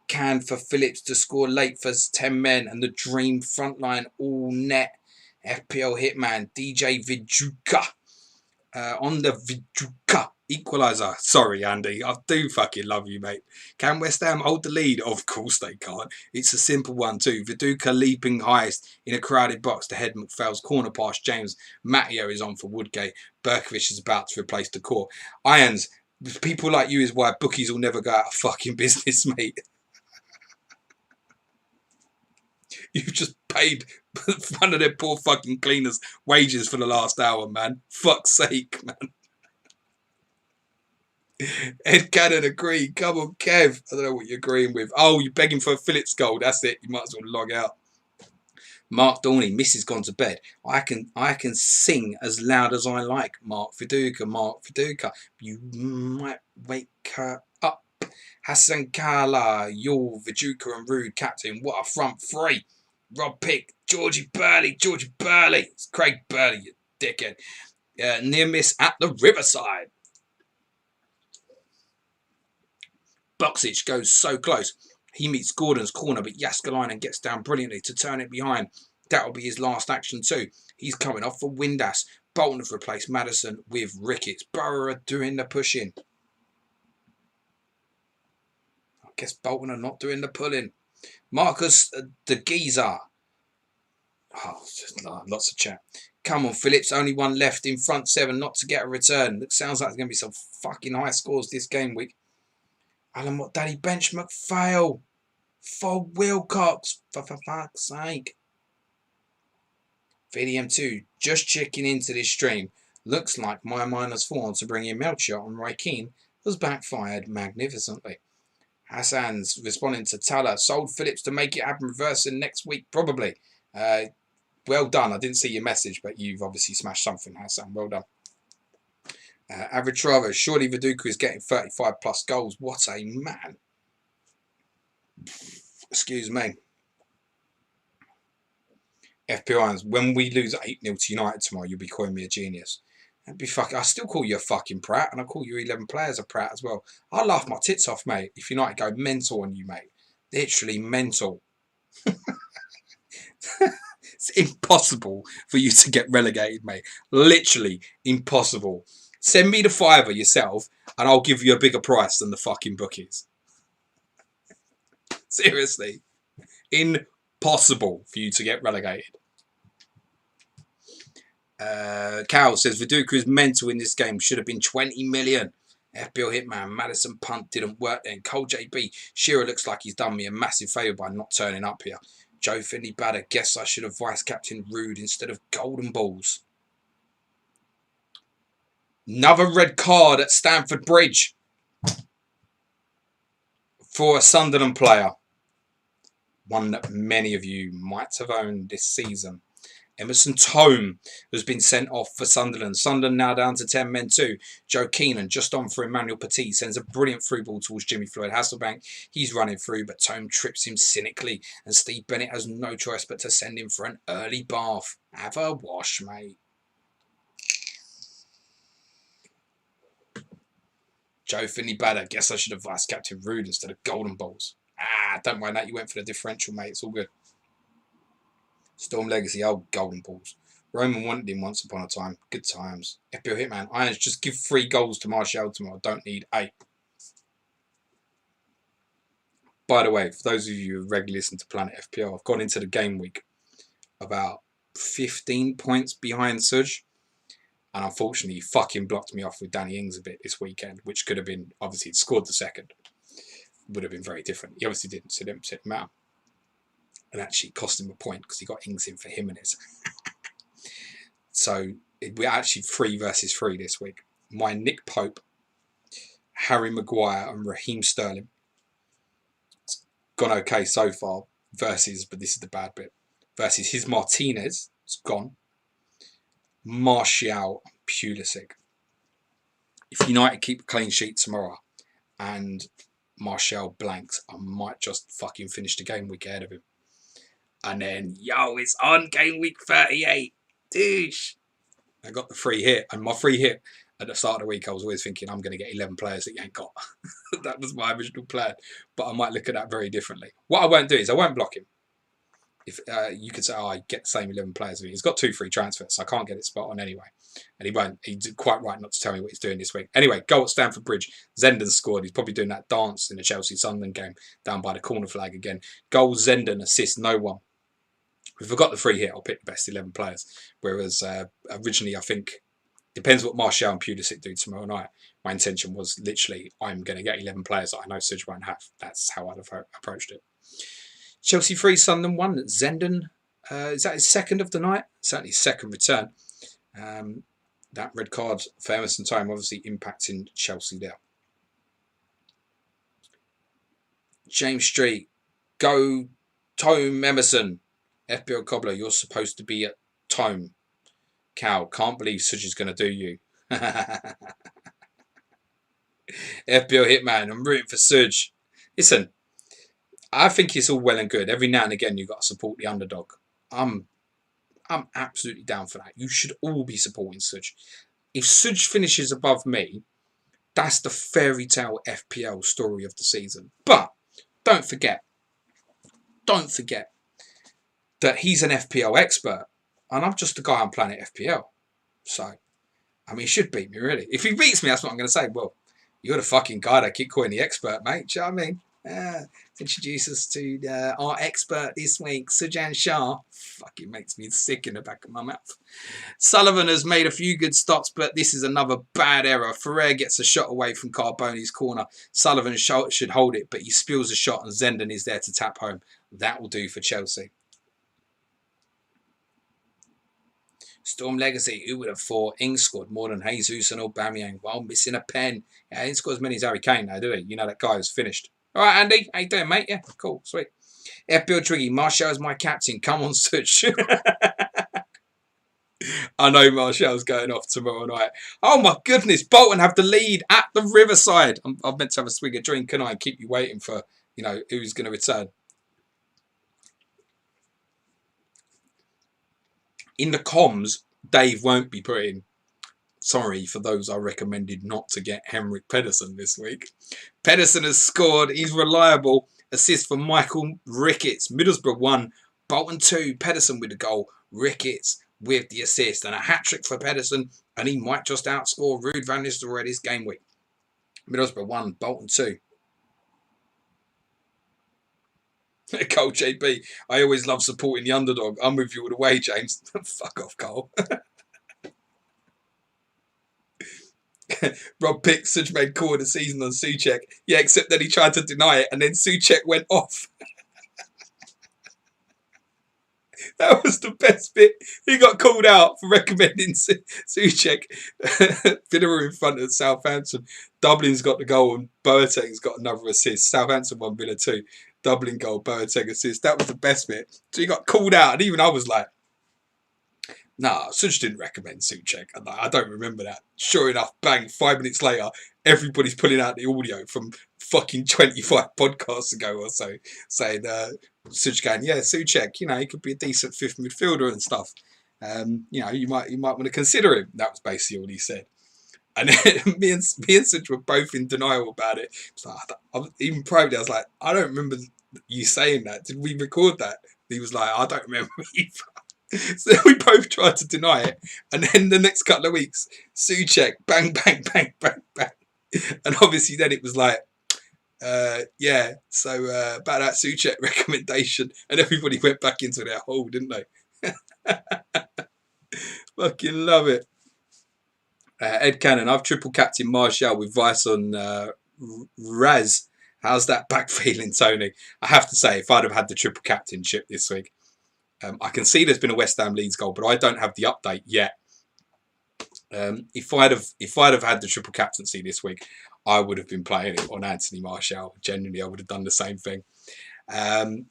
can for Phillips to score late for 10 men and the dream frontline all net. FPL Hitman, DJ Viduka. On the Viduka equaliser. Sorry, Andy. I do fucking love you, mate. Can West Ham hold the lead? Of course they can't. It's a simple one, too. Viduka leaping highest in a crowded box to head McPhail's corner past James. Matteo is on for Woodgate. Berkovich is about to replace the court. Irons, people like you is why bookies will never go out of fucking business, mate. You've just paid one of their poor fucking cleaners' wages for the last hour, man. Fuck's sake, man. Ed Cannon agree. Come on, Kev. I don't know what you're agreeing with. Oh, you're begging for a Phillips goal. That's it. You might as well log out. Mark Dorney, Missy's gone to bed. I can sing as loud as I like. Mark Viduka. You might wake her up. Hassan Kala, Yul, Viduka and Rude captain. What a front three. Rob Pick, Georgie Burley. It's Craig Burley, you dickhead. Near miss at the Riverside. Boxic goes so close. He meets Gordon's corner, but Jaskalainen gets down brilliantly to turn it behind. That'll be his last action too. He's coming off for Windass. Bolton have replaced Madison with Ricketts. Borough are doing the pushing. I guess Bolton are not doing the pulling. Marcus de Geezer. Oh, lots of chat. Come on, Phillips. Only one left in front 7 not to get a return. It sounds like there's going to be some fucking high scores this game week. Alan, what daddy bench McPhail for Wilcox, for fuck's sake. VDM2, Just checking into this stream. Looks like my -4 to bring in Melchior and Roy Keane has backfired magnificently. Hassan's responding to Tala. Sold Phillips to make it happen reversing next week, probably. Well done. I didn't see your message, but you've obviously smashed something, Hassan. Well done. Average driver. Surely Viduka is getting 35 plus goals. What a man. Excuse me. FPIs, when we lose 8-0 to United tomorrow, you'll be calling me a genius. I still call you a fucking prat, and I call you 11 players a prat as well. I laugh my tits off, mate, if United go mental on you, mate. Literally mental. It's impossible for you to get relegated, mate. Literally impossible. Send me the fiver yourself, and I'll give you a bigger price than the fucking bookies. Seriously. Impossible for you to get relegated. Cal says Viduka is mental in this game. Should have been 20 million. FPL Hitman, Madison punt didn't work then. Cole JB, Shearer looks like he's done me a massive favour by not turning up here. Joe Finley Badder, guess I should have vice captain Rude instead of Golden Balls. Another red card at Stamford Bridge for a Sunderland player. One that many of you might have owned this season. Emerson Tome has been sent off for Sunderland. Sunderland now down to 10 men too. Joe Keenan just on for Emmanuel Petit. Sends a brilliant through ball towards Jimmy Floyd Hasselbank. He's running through, but Tome trips him cynically. And Steve Bennett has no choice but to send him for an early bath. Have a wash, mate. Joe Finley Badder. Guess I should have vice captain Rude instead of Golden Balls. Don't mind that. You went for the differential, mate. It's all good. Storm Legacy, old Golden Balls. Roman wanted him once upon a time. Good times. FPL Hitman. Irons, just give 3 goals to Martial tomorrow. Don't need 8. By the way, for those of you who regularly listen to Planet FPL, I've gone into the game week about 15 points behind Suj. And unfortunately, he fucking blocked me off with Danny Ings a bit this weekend, which could have been, obviously, he'd scored the second. Would have been very different. He obviously didn't, so it didn't sit him out. And actually cost him a point because he got Ings in for Jimenez. So we're actually 3 versus 3 this week. My Nick Pope, Harry Maguire and Raheem Sterling. It's gone okay so far. Versus, but this is the bad bit. Versus his Martinez. It's gone. Martial and Pulisic. If United keep a clean sheet tomorrow and Martial blanks, I might just fucking finish the game week ahead of him. And then, yo, it's on game week 38. Douche. I got the free hit. And my free hit at the start of the week, I was always thinking I'm going to get 11 players that you ain't got. That was my original plan. But I might look at that very differently. What I won't do is I won't block him. If you could say, oh, I get the same 11 players. He's got 2 free transfers, so I can't get it spot on anyway. And he won't. He's quite right not to tell me what he's doing this week. Anyway, goal at Stamford Bridge. Zenden scored. He's probably doing that dance in the Chelsea-Sunderland game down by the corner flag again. Goal, Zenden, assist, no one. If I got the free hit, I'll pick the best 11 players. Whereas originally, I think, depends what Martial and Pulisic do tomorrow night. My intention was literally, I'm going to get 11 players that I know Suj won't have. That's how I'd have approached it. Chelsea 3, Sunderland 1. Zenden, is that his second of the night? Certainly his second return. That red card for Emerson Tome obviously impacting Chelsea there. James Street, go Tome Emerson. FPL Cobbler, you're supposed to be at Tome. Cal, can't believe Suj is going to do you. FPL Hitman, I'm rooting for Suj. Listen, I think it's all well and good. Every now and again, you've got to support the underdog. I'm absolutely down for that. You should all be supporting Suj. If Suj finishes above me, that's the fairy tale FPL story of the season. But don't forget that he's an FPL expert, and I'm just a guy on Planet FPL. So, I mean, he should beat me, really. If he beats me, that's what I'm going to say. Well, you're the fucking guy that keep calling the expert, mate. Do you know what I mean? Introduce us to our expert this week, Sujan Shah. Fucking makes me sick in the back of my mouth. Sullivan has made a few good stops, but this is another bad error. Ferrer gets a shot away from Carboni's corner. Sullivan should hold it, but he spills a shot and Zenden is there to tap home. That will do for Chelsea. Storm Legacy, who would have thought Ings scored more than Jesus and Aubameyang while missing a pen? Yeah, he didn't score as many as Harry Kane now, did he? You know that guy was finished. All right, Andy, how you doing, mate? Yeah, cool, sweet. FBL Triggy, Martial's my captain. Come on, Such. I know Martial's going off tomorrow night. Oh my goodness, Bolton have the lead at the Riverside. I'm meant to have a swig of drink, can I? And keep you waiting for, who's going to return. In the comms, Dave won't be putting, sorry for those I recommended not to get Henrik Pedersen this week. Pedersen has scored. He's reliable. Assist for Michael Ricketts. Middlesbrough 1, Bolton 2. Pedersen with the goal. Ricketts with the assist. And a hat-trick for Pedersen. And he might just outscore Ruud van Nistelrooy this game week. Middlesbrough 1, Bolton 2. Cole JB. I always love supporting the underdog. I'm with you all the way, James. Fuck off, Cole. Rob Pick, Such made call of the season on Souček. Yeah, except that he tried to deny it and then Souček went off. That was the best bit. He got called out for recommending Souček. Villa were in front of Southampton. Dublin's got the goal and Boateng's got another assist. Southampton won Villa 2. Dublin goal, Boateng assist. That was the best bit. So he got called out and even I was like, nah, Such didn't recommend Souček. I don't remember that. Sure enough, bang, 5 minutes later, everybody's pulling out the audio from fucking 25 podcasts ago or so, saying, Such going, yeah, Souček, he could be a decent fifth midfielder and stuff. You might want to consider him. That was basically all he said. And then me and Such were both in denial about it. So even privately, I was like, I don't remember you saying that. Did we record that? He was like, I don't remember either. So we both tried to deny it. And then the next couple of weeks, Souček, bang, bang, bang, bang, bang. And obviously then it was like, yeah, so about that Souček recommendation. And everybody went back into their hole, didn't they? Fucking love it. Ed Cannon, I've triple captain Martial with Vice on Raz. How's that back feeling, Tony? I have to say, if I'd have had the triple captainship this week, I can see there's been a West Ham Leeds goal, but I don't have the update yet. If I'd have had the triple captaincy this week, I would have been playing it on Anthony Martial. Genuinely, I would have done the same thing.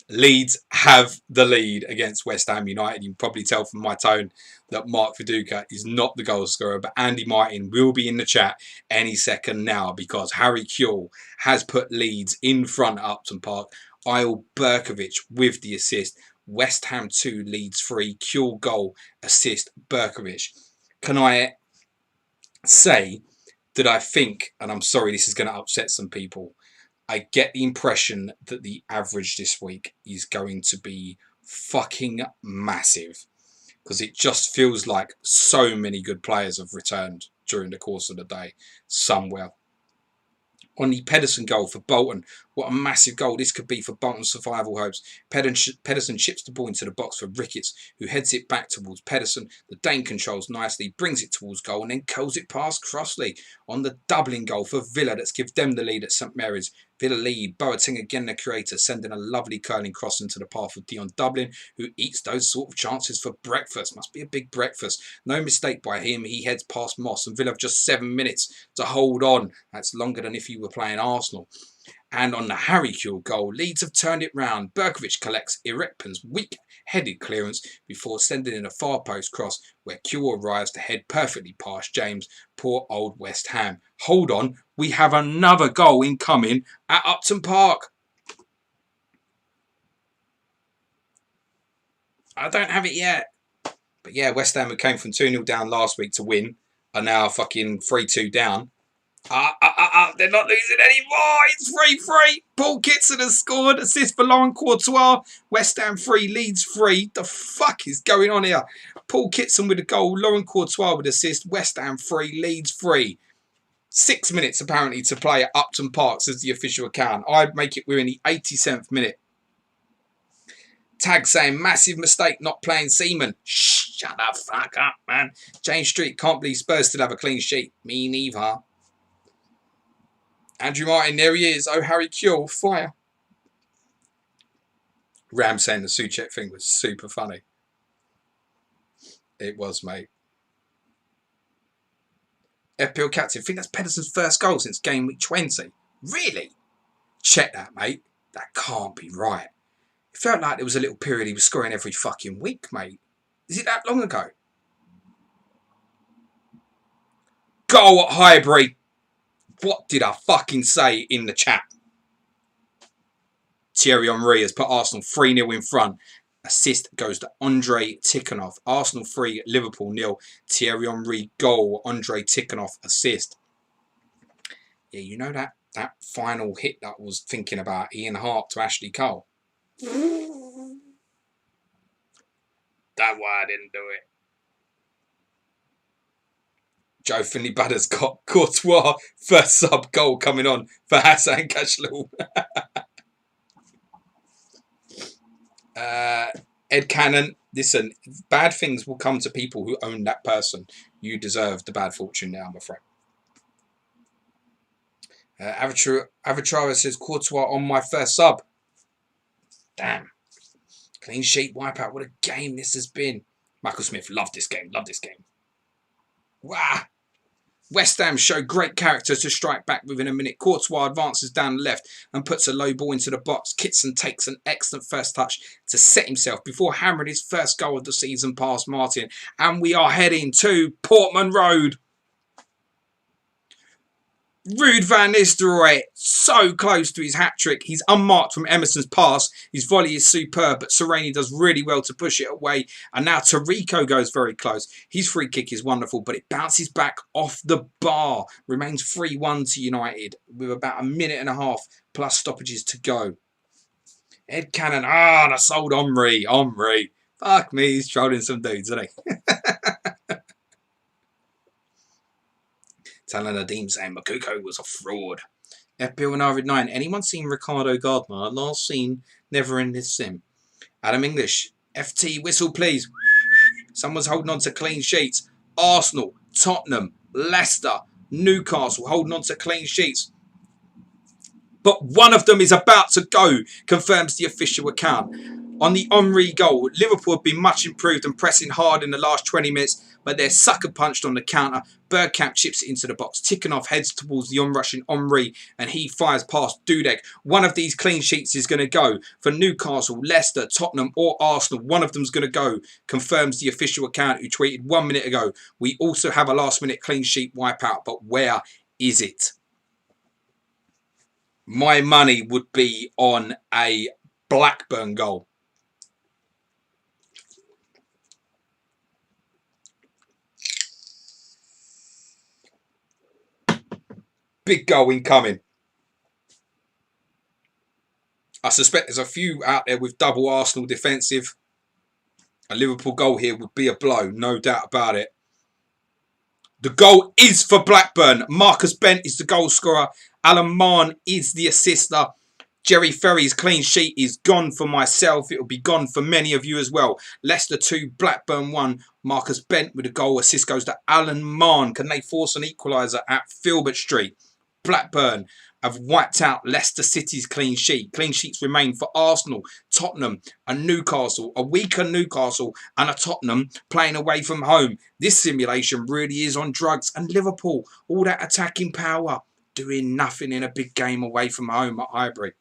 Leeds have the lead against West Ham United. You can probably tell from my tone that Mark Viduka is not the goal scorer, but Andy Martin will be in the chat any second now because Harry Kewell has put Leeds in front at Upton Park. Isle Berkovic with the assist. West Ham 2, Leeds 3, Kewell goal, assist, Berkovic. Can I say that I think, and I'm sorry this is going to upset some people, I get the impression that the average this week is going to be fucking massive because it just feels like so many good players have returned during the course of the day somewhere. On the Pedersen goal for Bolton, what a massive goal this could be for Bolton's survival hopes. Pedersen chips the ball into the box for Ricketts, who heads it back towards Pedersen. The Dane controls nicely, brings it towards goal, and then curls it past Crossley. On the Dublin goal for Villa, that's give them the lead at St Mary's. Villa lead, Boateng again the creator, sending a lovely curling cross into the path of Dion Dublin, who eats those sort of chances for breakfast. Must be a big breakfast. No mistake by him. He heads past Moss, and Villa have just 7 minutes to hold on. That's longer than if you were playing Arsenal. And on the Harry Kewell goal, Leeds have turned it round. Berkovic collects Irekpen's weak-headed clearance before sending in a far post cross where Kewell arrives to head perfectly past James. Poor old West Ham. Hold on, we have another goal incoming at Upton Park. I don't have it yet. But yeah, West Ham, who came from 2-0 down last week to win, are now fucking 3-2 down. They're not losing anymore. It's 3-3. Paul Kitson has scored. Assist for Laurent Courtois. West Ham 3, Leeds 3. The fuck is going on here? Paul Kitson with a goal. Laurent Courtois with assist. West Ham 3, Leeds 3. 6 minutes apparently to play at Upton Park, says the official account. I'd make it we're in the 87th minute. Tag saying massive mistake not playing Seaman. Shut the fuck up, man. James Street, can't believe Spurs still have a clean sheet. Me neither. Andrew Martin, there he is. Oh, Harry Kewell, fire. Ram saying the Souček thing was super funny. It was, mate. FPL captain. I think that's Pedersen's first goal since game week 20. Really? Check that, mate. That can't be right. It felt like there was a little period he was scoring every fucking week, mate. Is it that long ago? Goal at Highbury. What did I fucking say in the chat? Thierry Henry has put Arsenal 3-0 in front. Assist goes to Andre Tikhonov. Arsenal 3, Liverpool 0. Thierry Henry goal. Andre Tikhonov assist. Yeah, you know that final hit that I was thinking about, Ian Hart to Ashley Cole. That's why I didn't do it. Joe Finley Badder's got Courtois first sub goal coming on for Hassan Kashlu. Ed Cannon, listen, bad things will come to people who own that person. You deserve the bad fortune now, I'm afraid. Avatar says Courtois on my first sub. Damn. Clean sheet wipeout. What a game this has been. Michael Smith, love this game. Love this game. Wow. West Ham show great character to strike back within a minute. Courtois advances down the left and puts a low ball into the box. Kitson takes an excellent first touch to set himself before hammering his first goal of the season past Martin. And we are heading to Portman Road. Ruud van Nistelrooy, so close to his hat-trick. He's unmarked from Emerson's pass. His volley is superb, but Sereni does really well to push it away. And now Tarico goes very close. His free kick is wonderful, but it bounces back off the bar. Remains 3-1 to United with about a minute and a half plus stoppages to go. Ed Cannon, that's old Omri. Fuck me, he's trolling some dudes, isn't he? Talan Nadeem saying Makuko was a fraud. FPL and R9. Anyone seen Ricardo Gardner? Last seen, never in this sim. Adam English. FT whistle, please. Someone's holding on to clean sheets. Arsenal, Tottenham, Leicester, Newcastle holding on to clean sheets. But one of them is about to go, confirms the official account. On the Henry goal, Liverpool have been much improved and pressing hard in the last 20 minutes, but they're sucker punched on the counter. Bergkamp chips it into the box. Tikhonov heads towards the onrushing Henry and he fires past Dudek. One of these clean sheets is going to go for Newcastle, Leicester, Tottenham or Arsenal. One of them's going to go, confirms the official account who tweeted 1 minute ago. We also have a last minute clean sheet wipeout, but where is it? My money would be on a Blackburn goal. Big goal incoming. I suspect there's a few out there with double Arsenal defensive. A Liverpool goal here would be a blow, no doubt about it. The goal is for Blackburn. Marcus Bent is the goal scorer. Alan Mahon is the assister. Jerry Ferry's clean sheet is gone for myself. It will be gone for many of you as well. Leicester 2, Blackburn 1. Marcus Bent with a goal. Assist goes to Alan Mahon. Can they force an equaliser at Filbert Street? Blackburn have wiped out Leicester City's clean sheet. Clean sheets remain for Arsenal, Tottenham and Newcastle. A weaker Newcastle and a Tottenham playing away from home. This simulation really is on drugs. And Liverpool, all that attacking power, doing nothing in a big game away from home at Highbury.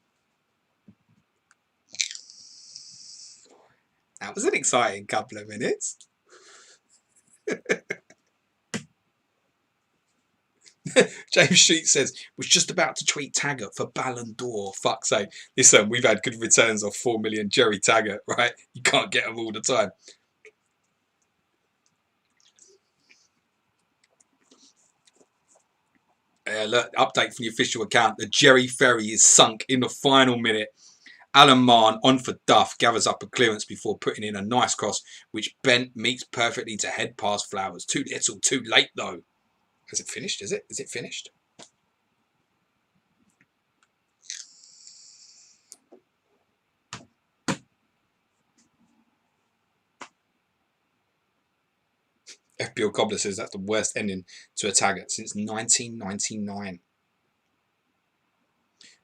That was an exciting couple of minutes. James Street says, was just about to tweet Taggart for Ballon d'Or. Fuck's sake. Listen, we've had good returns of 4 million Jerry Taggart, right? You can't get them all the time. Look, update from the official account. The Jerry Ferry is sunk in the final minute. Alan Mahon on for Duff, gathers up a clearance before putting in a nice cross, which Bent meets perfectly to head past Flowers. Too little, too late though. Has it finished? Is it? Is it finished? FBL Cobbler says that's the worst ending to a Taggart since 1999.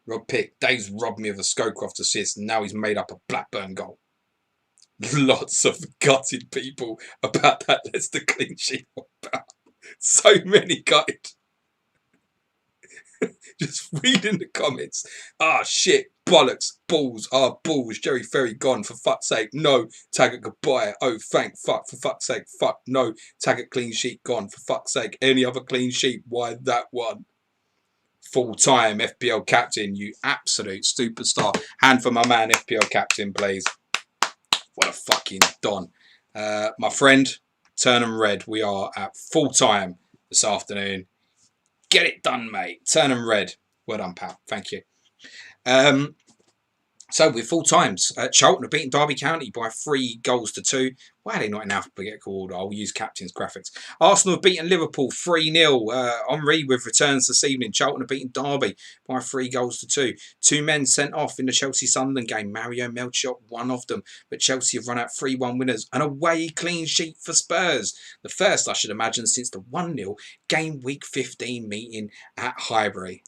Rob Pick, Dave's robbed me of a Scowcroft assist and now he's made up a Blackburn goal. Lots of gutted people about that Leicester clean sheet. So many gutted. Just reading the comments. Ah, shit, bollocks, balls, balls. Jerry Ferry gone, for fuck's sake. No, Taggart goodbye. Oh, thank fuck, for fuck's sake. Fuck, no, Taggart clean sheet gone, for fuck's sake. Any other clean sheet? Why that one? Full-time FPL captain, you absolute superstar. Hand for my man, FPL captain, please. What a fucking don. My friend, Turnham Red, we are at full-time this afternoon. Get it done, mate. Turnham Red. Well done, pal. Thank you. So we're full times. Charlton have beaten Derby County by 3-2. Why are they not in alphabetical order? I'll use captain's graphics. Arsenal have beaten Liverpool 3-0. Henri with returns this evening. Charlton have beaten Derby by 3-2. Two men sent off in the Chelsea-Sunderland game. Mario Melchiot, one of them. But Chelsea have run out 3-1 winners. An away clean sheet for Spurs. The first, I should imagine, since the 1-0 game week 15 meeting at Highbury.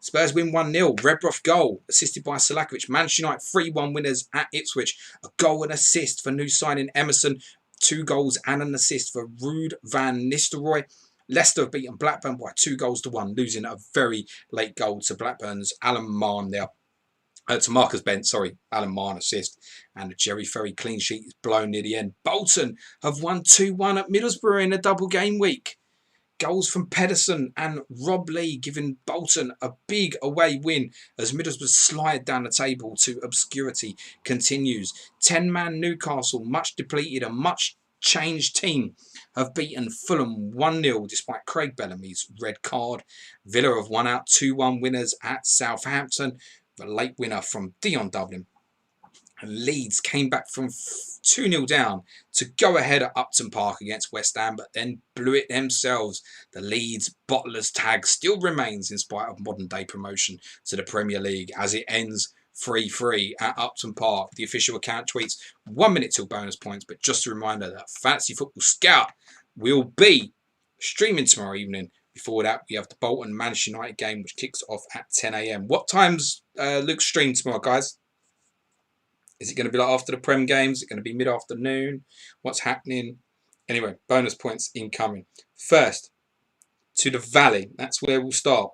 Spurs win 1-0. Redroth goal, assisted by Salakovic. Manchester United 3-1 winners at Ipswich. A goal and assist for new signing Emerson. 2 goals and an assist for Ruud van Nistelrooy. Leicester have beaten Blackburn by 2-1, losing a very late goal to Blackburn's Alan Mahon there. To Marcus Bent, sorry, Alan Mahon assist. And the Jerry Ferry clean sheet is blown near the end. Bolton have won 2-1 at Middlesbrough in a double game week. Goals from Pedersen and Rob Lee giving Bolton a big away win as Middlesbrough slide down the table to obscurity continues. 10-man Newcastle, much depleted and much changed team, have beaten Fulham 1-0 despite Craig Bellamy's red card. Villa have won out 2-1 winners at Southampton. The late winner from Dion Dublin. And Leeds came back from 2-0 down to go ahead at Upton Park against West Ham, but then blew it themselves. The Leeds bottlers tag still remains in spite of modern day promotion to the Premier League as it ends 3-3 at Upton Park. The official account tweets 1 minute till bonus points, but just a reminder that Fantasy Football Scout will be streaming tomorrow evening. Before that, we have the Bolton Manchester United game, which kicks off at 10 a.m. What time's Luke's stream tomorrow, guys? Is it going to be like after the Prem games? Is it going to be mid-afternoon? What's happening? Anyway, bonus points incoming. First, to the Valley. That's where we'll start.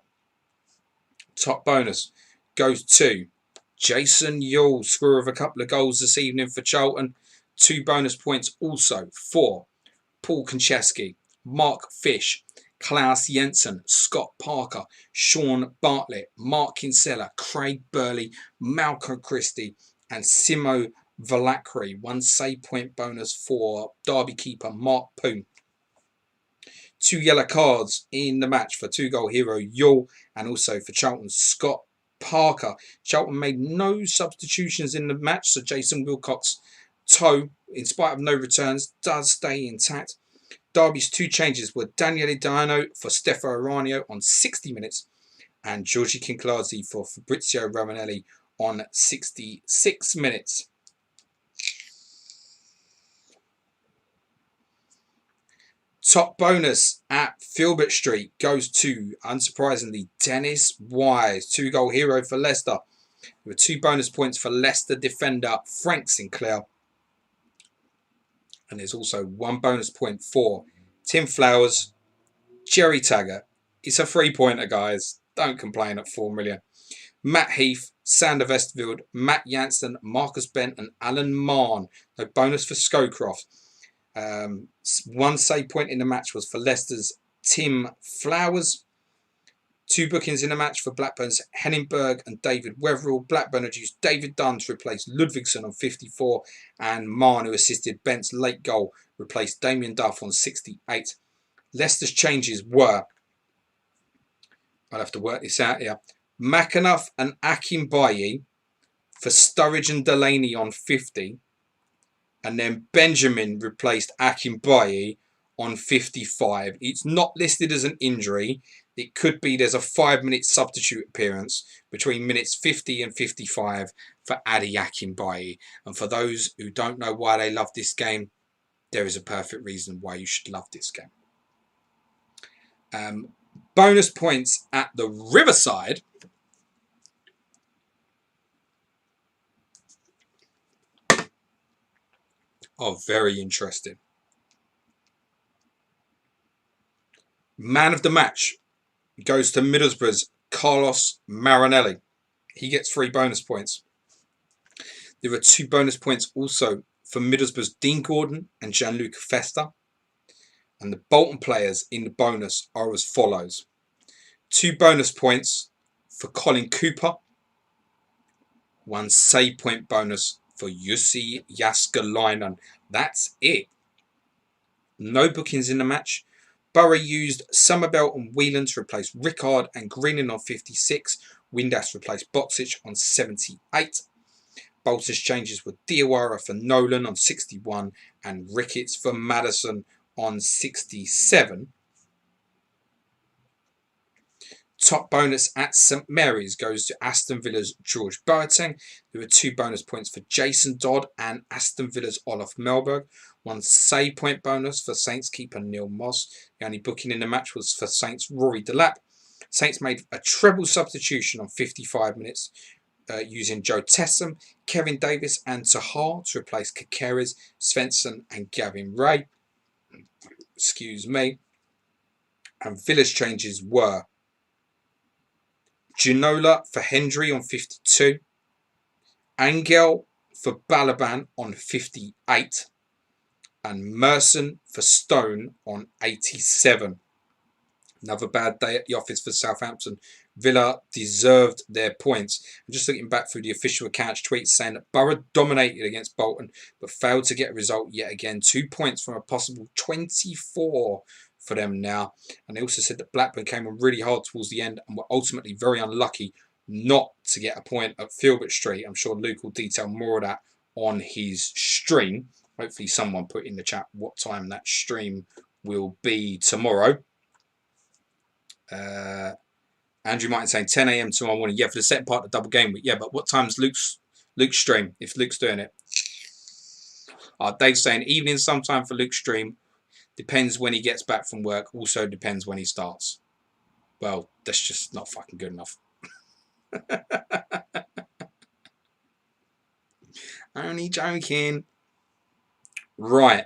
Top bonus goes to Jason Yule, scorer of a couple of goals this evening for Charlton. 2 bonus points also for Paul Konchesky, Mark Fish, Klaus Jensen, Scott Parker, Sean Bartlett, Mark Kinsella, Craig Burley, Malcolm Christie, and Simo Valakri. 1 save point bonus for Derby keeper Mark Poon. 2 yellow cards in the match for 2-goal hero Yule and also for Charlton's Scott Parker. Charlton made no substitutions in the match, so Jason Wilcox's toe, in spite of no returns, does stay intact. Derby's 2 changes were Daniele Diano for Stefano Aranio on 60 minutes and Georgi Kinclazi for Fabrizio Romanelli on 66 minutes. Top bonus at Filbert Street goes to, unsurprisingly, Dennis Wise, 2-goal hero for Leicester. There were 2 bonus points for Leicester defender Frank Sinclair. And there's also 1 bonus point for Tim Flowers, Jerry Taggart. It's a 3-pointer, guys. Don't complain at 4 million. Matt Heath, Sander Vesterfield, Matt Janssen, Marcus Bent and Alan Mahon. No bonus for Scowcroft. 1 save point in the match was for Leicester's Tim Flowers. 2 bookings in the match for Blackburn's Henningberg and David Wetherill. Blackburn had used David Dunn to replace Ludvigsen on 54 and Mahon, who assisted Bent's late goal, replaced Damien Duff on 68. Leicester's changes were, I'll have to work this out here, McAnuff and Akinbaye for Sturridge and Delaney on 50. And then Benjamin replaced Akinbaye on 55. It's not listed as an injury. It could be there's a 5-minute substitute appearance between minutes 50 and 55 for Adi Akinbaye. And for those who don't know why they love this game, there is a perfect reason why you should love this game. Bonus points at the Riverside. are very interesting. Man of the match goes to Middlesbrough's Carlos Marinelli. He gets 3 bonus points. There are 2 bonus points also for Middlesbrough's Dean Gordon and Gianluca Festa. And the Bolton players in the bonus are as follows. 2 bonus points for Colin Cooper. 1 save point bonus for Jussi Jääskeläinen. That's it. No bookings in the match. Borough used Summerbell and Whelan to replace Rickard and Greening on 56. Windass replaced Boxic on 78. Bolton's changes were Diawara for Nolan on 61 and Ricketts for Madison on 67. Top bonus at St Mary's goes to Aston Villa's George Boateng. There were 2 bonus points for Jason Dodd and Aston Villa's Olaf Melberg. 1 save point bonus for Saints keeper Neil Moss. The only booking in the match was for Saints Rory Delap. Saints made a treble substitution on 55 minutes using Joe Tessam, Kevin Davis and Tahar to replace Kakeres, Svensson and Gavin Ray. Excuse me. And Villa's changes were Ginola for Hendry on 52. Angel for Balaban on 58. And Merson for Stone on 87. Another bad day at the office for Southampton. Villa deserved their points. I'm just looking back through the official account's tweets saying that Borough dominated against Bolton but failed to get a result yet again. 2 points from a possible 24 for them now. And they also said that Blackburn came on really hard towards the end and were ultimately very unlucky not to get a point at Filbert Street. I'm sure Luke will detail more of that on his stream. Hopefully someone put in the chat what time that stream will be tomorrow. Andrew Martin saying 10 a.m. tomorrow morning. Yeah, for the second part of the double game week. Yeah, but what time's Luke's stream, if Luke's doing it? Dave's saying evening sometime for Luke's stream. Depends when he gets back from work. Also depends when he starts. Well, that's just not fucking good enough. Only joking. Right.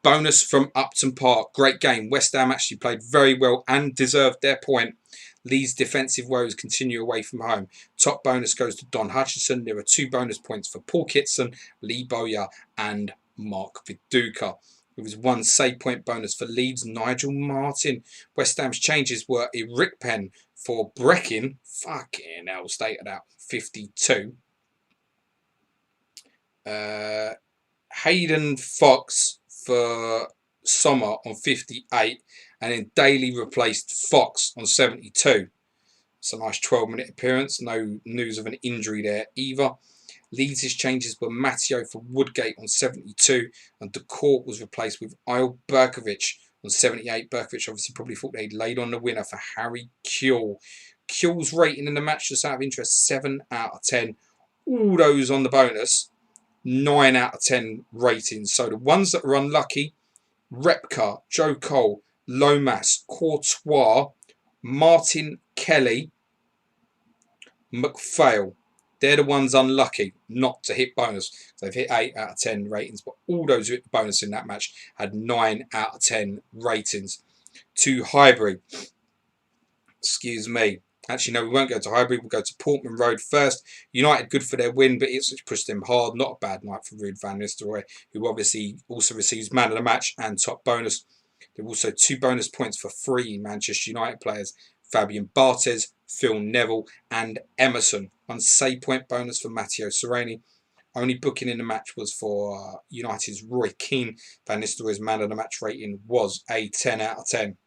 Bonus from Upton Park. Great game. West Ham actually played very well and deserved their point. Leeds' defensive woes continue away from home. Top bonus goes to Don Hutchinson. There are 2 bonus points for Paul Kitson, Lee Bowyer and Mark Viduka. There was 1 save point bonus for Leeds' Nigel Martin. West Ham's changes were Eric Penn for Breckin. Fucking hell, stated out. 52. Hayden Fox for Sommer on 58, and then Daly replaced Fox on 72. It's a nice 12-minute appearance. No news of an injury there either. Leeds' changes were Matteo for Woodgate on 72, and DeCourt was replaced with Isle Berkovic on 78. Berkovic obviously probably thought they'd laid on the winner for Harry Kewell. Kewell's rating in the match, just out of interest, 7 out of 10. All those on the bonus, 9 out of 10 ratings. So the ones that are unlucky, Repka, Joe Cole, Lomas, Courtois, Martin Kelly, McPhail. They're the ones unlucky not to hit bonus. So they've hit 8 out of 10 ratings, but all those who hit the bonus in that match had 9 out of 10 ratings. To Highbury. Excuse me. Actually, no, we won't go to Highbury. We'll go to Portman Road first. United good for their win, but Ipswich pushed them hard. Not a bad night for Ruud van Nistelrooy, who obviously also receives man of the match and top bonus. There were also 2 bonus points for 3 Manchester United players. Fabian Barthez, Phil Neville and Emerson. 1 save point bonus for Matteo Sereni. Only booking in the match was for United's Roy Keane. Van Nistelrooy's man of the match rating was a 10 out of 10.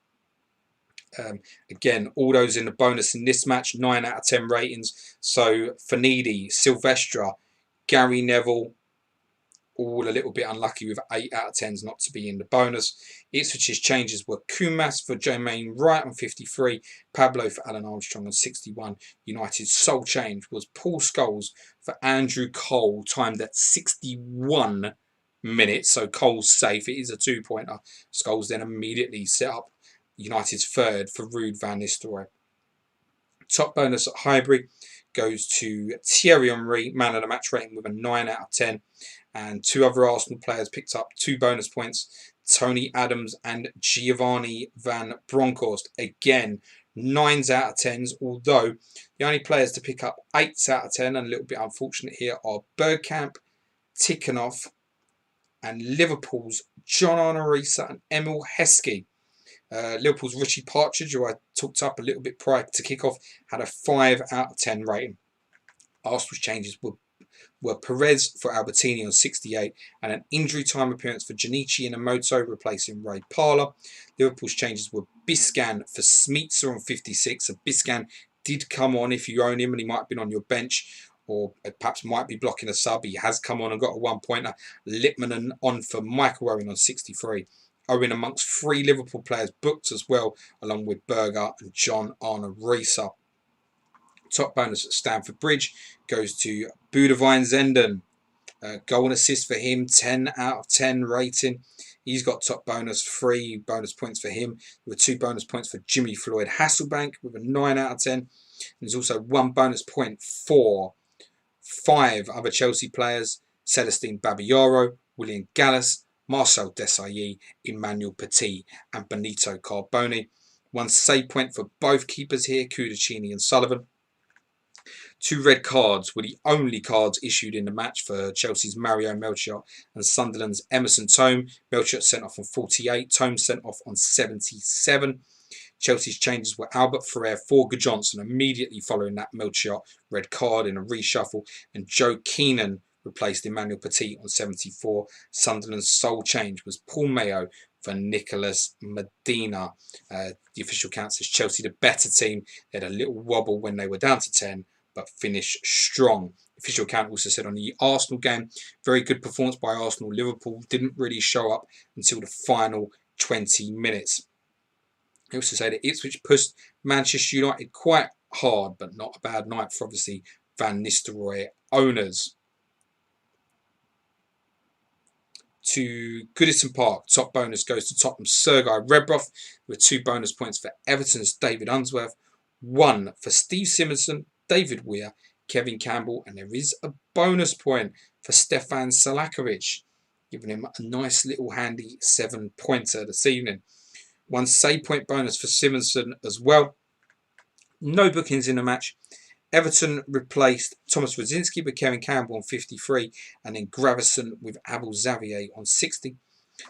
Again, all those in the bonus in this match, 9 out of 10 ratings. So Fanidi, Silvestre, Gary Neville, all a little bit unlucky with 8 out of 10s not to be in the bonus. Ipswich's changes were Kumas for Jermaine Wright on 53, Pablo for Alan Armstrong on 61. United's sole change was Paul Scholes for Andrew Cole, timed at 61 minutes. So Cole's safe. It is a 2-pointer. Scholes then immediately set up United's third for Ruud van Nistelrooy. Top bonus at Highbury goes to Thierry Henry, man of the match rating with a 9 out of 10. And 2 other Arsenal players picked up 2 bonus points. Tony Adams and Giovanni Van Bronckhorst. Again, 9s out of 10s, although the only players to pick up 8s out of 10, and a little bit unfortunate here, are Bergkamp, Tikhonov, and Liverpool's John Arnorisa and Emil Heskey. Liverpool's Richie Partridge, who I talked up a little bit prior to kickoff, had a 5 out of 10 rating. Arsenal's changes were Perez for Albertini on 68 and an injury time appearance for Janichi Inamoto replacing Ray Parlour. Liverpool's changes were Biscan for Smeetser on 56. So Biscan did come on if you own him, and he might have been on your bench or perhaps might be blocking a sub. He has come on and got a 1-pointer. Lippmann on for Michael Owen on 63. Owen amongst 3 Liverpool players booked as well, along with Berger and John Arnorisa. Top bonus at Stamford Bridge goes to Budavine Zenden. Goal and assist for him, 10 out of 10 rating. He's got top bonus, 3 bonus points for him. There were 2 bonus points for Jimmy Floyd Hasselbank with a 9 out of 10. There's also 1 bonus point for 5 other Chelsea players: Celestine Babayaro, William Gallas, Marcel Desailly, Emmanuel Petit, and Benito Carboni. 1 save point for both keepers here, Cudicini and Sullivan. 2 red cards were the only cards issued in the match for Chelsea's Mario Melchiot and Sunderland's Emerson Tome. Melchiot sent off on 48, Tome sent off on 77. Chelsea's changes were Albert Ferrer for Johnson immediately following that Melchiot red card in a reshuffle, and Joe Keenan replaced Emmanuel Petit on 74. Sunderland's sole change was Paul Mayo for Nicolas Medina. The official count says Chelsea the better team. They had a little wobble when they were down to 10, but finished strong. Official count also said on the Arsenal game, very good performance by Arsenal. Liverpool didn't really show up until the final 20 minutes. They also say that Ipswich pushed Manchester United quite hard, but not a bad night for obviously Van Nistelrooy owners. To Goodison Park, top bonus goes to Tottenham's Sergei Rebrov with 2 bonus points for Everton's David Unsworth, 1 for Steve Simonson, David Weir, Kevin Campbell, and there is a bonus point for Stefan Salakovic, giving him a nice little handy 7-pointer this evening. 1 save point bonus for Simonson as well. No bookings in the match. Everton replaced Thomas Rudzinski with Kevin Campbell on 53, and then Gravison with Abel Xavier on 60.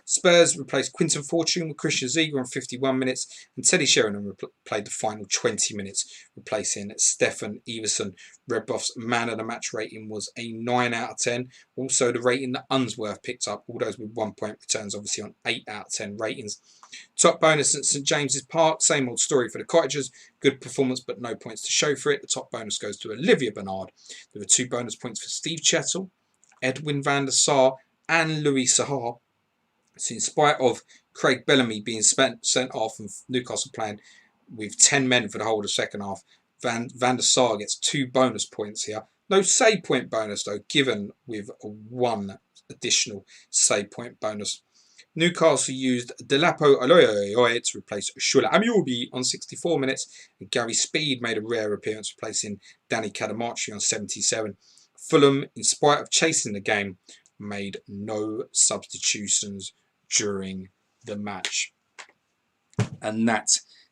Spurs replaced Quinton Fortune with Christian Ziege on 51 minutes, and Teddy Sheringham played the final 20 minutes, replacing Stefan Everson. Redbuff's man of the match rating was a 9 out of 10. Also, the rating that Unsworth picked up, all those with 1-point returns, obviously on 8 out of 10 ratings. Top bonus at St James's Park, same old story for the Cottagers. Good performance, but no points to show for it. The top bonus goes to Olivia Bernard. There were 2 bonus points for Steve Chettle, Edwin van der Sar, and Louis Sahar. So in spite of Craig Bellamy being sent off and Newcastle playing with 10 men for the whole of the second half, Van der Sar gets 2 bonus points here. No save point bonus though, given with a 1 additional save point bonus. Newcastle used Delapo Aloyoyoy to replace Shula Amubi on 64 minutes, and Gary Speed made a rare appearance replacing Danny Cadamarci on 77. Fulham, in spite of chasing the game, made no substitutions during the match. And that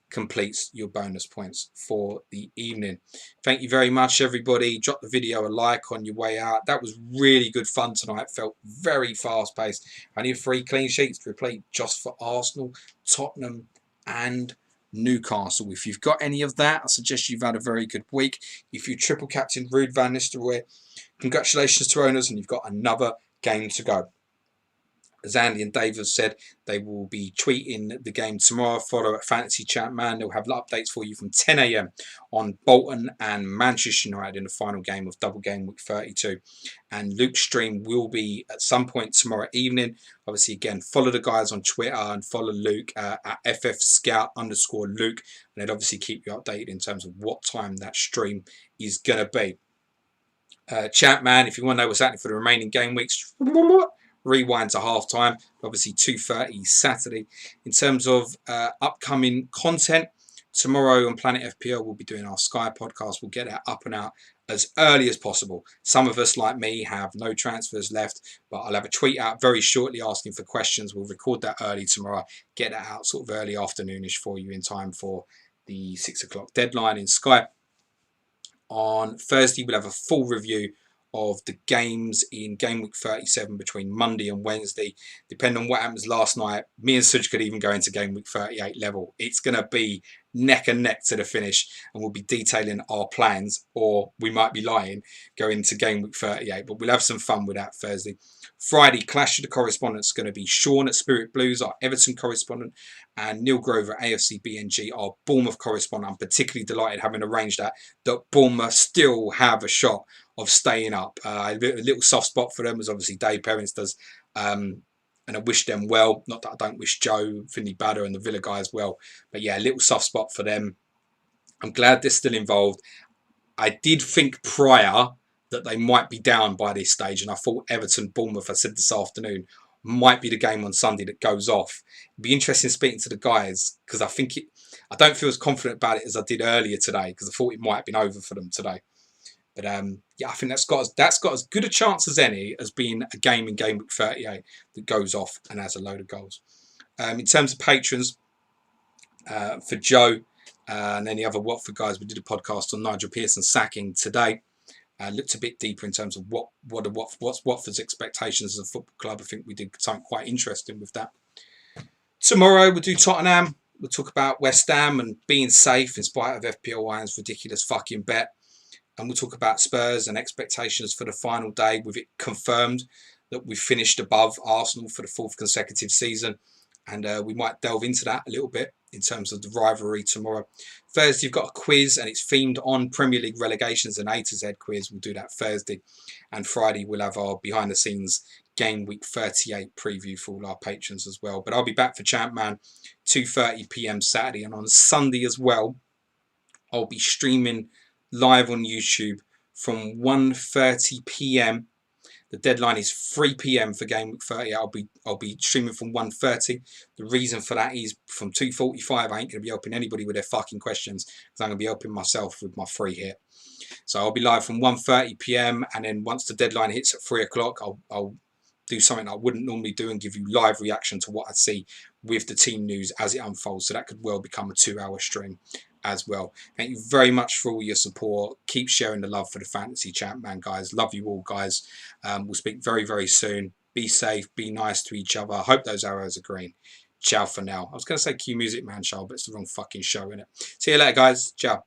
completes your bonus points for the evening. Thank you very much, everybody. Drop the video a like on your way out. That was really good fun tonight. Felt very fast paced. I need 3 clean sheets to replay just for Arsenal, Tottenham and Newcastle. If you've got any of that, I suggest you've had a very good week. If you triple captain Ruud van Nistelrooy, congratulations to owners, and you've got another game to go. As Andy and Dave have said, they will be tweeting the game tomorrow. Follow at Fantasy Chat Man. They'll have updates for you from 10 a.m. on Bolton and Manchester United in the final game of Double Game Week 32. And Luke's stream will be at some point tomorrow evening. Obviously, again, follow the guys on Twitter and follow Luke at ffscout_Luke. And they'll obviously keep you updated in terms of what time that stream is going to be. Chat Man, if you want to know what's happening for the remaining game weeks, rewind to half time, obviously 2:30 Saturday. In terms of upcoming content, Tomorrow on Planet FPL, we'll be doing our Sky podcast. We'll get that up and out as early as possible. Some of us, like me, have no transfers left, but I'll have a tweet out very shortly asking for questions. We'll record that early tomorrow, get that out sort of early afternoonish for you in time for the 6 o'clock deadline in Sky. On Thursday, we'll have a full review of the games in game week 37 between Monday and Wednesday. Depending on what happens last night, me and Suj could even go into game week 38 level. It's going to be neck and neck to the finish, and we'll be detailing our plans, or we might be lying, going into game week 38, but we'll have some fun with that Thursday. Friday, clash of the correspondents is going to be Sean at Spirit Blues, our Everton correspondent, and Neil Grover at AFC BNG, our Bournemouth correspondent. I'm particularly delighted, having arranged that Bournemouth still have a shot of staying up. A little soft spot for them, as obviously Dave Perrins does, and I wish them well. Not that I don't wish Joe, Finley Badder and the Villa guys well, but yeah, a little soft spot for them. I'm glad they're still involved. I did think prior that they might be down by this stage, and I thought Everton Bournemouth, I said this afternoon, might be the game on Sunday that goes off. It'd be interesting speaking to the guys, because I don't feel as confident about it as I did earlier today, because I thought it might have been over for them today. But yeah, I think that's got as good a chance as any as being a game in game week 38 that goes off and has a load of goals. In terms of patrons, for Joe and any other Watford guys, we did a podcast on Nigel Pearson sacking today. Looked a bit deeper in terms of what's Watford's expectations as a football club. I think we did something quite interesting with that. Tomorrow we'll do Tottenham. We'll talk about West Ham and being safe in spite of FPL Iron's ridiculous fucking bet. And we'll talk about Spurs and expectations for the final day, with it confirmed that we've finished above Arsenal for the 4th consecutive season. And we might delve into that a little bit in terms of the rivalry tomorrow. Thursday, you've got a quiz, and it's themed on Premier League relegations, an A to Z quiz. We'll do that Thursday. And Friday, we'll have our behind-the-scenes game week 38 preview for all our patrons as well. But I'll be back for Champ Man 2:30 p.m. Saturday. And on Sunday as well, I'll be streaming live on YouTube from 1:30 p.m. The deadline is 3 p.m. for game week 30. I'll be streaming from 1:30. The reason for that is from 2:45 I ain't gonna be helping anybody with their fucking questions, because I'm gonna be helping myself with my free hit. So I'll be live from 1:30 p.m. and then once the deadline hits at 3 o'clock, I'll do something I wouldn't normally do and give you live reaction to what I see with the team news as it unfolds. So that could well become a 2-hour stream as well. Thank you very much for all your support. Keep sharing the love for the Fantasy Champ Man, guys. Love you all, guys. We'll speak very, very soon. Be safe. Be nice to each other. I hope those arrows are green. Ciao for now. I was going to say Cue Music Man show, but it's the wrong fucking show, innit? See you later, guys. Ciao.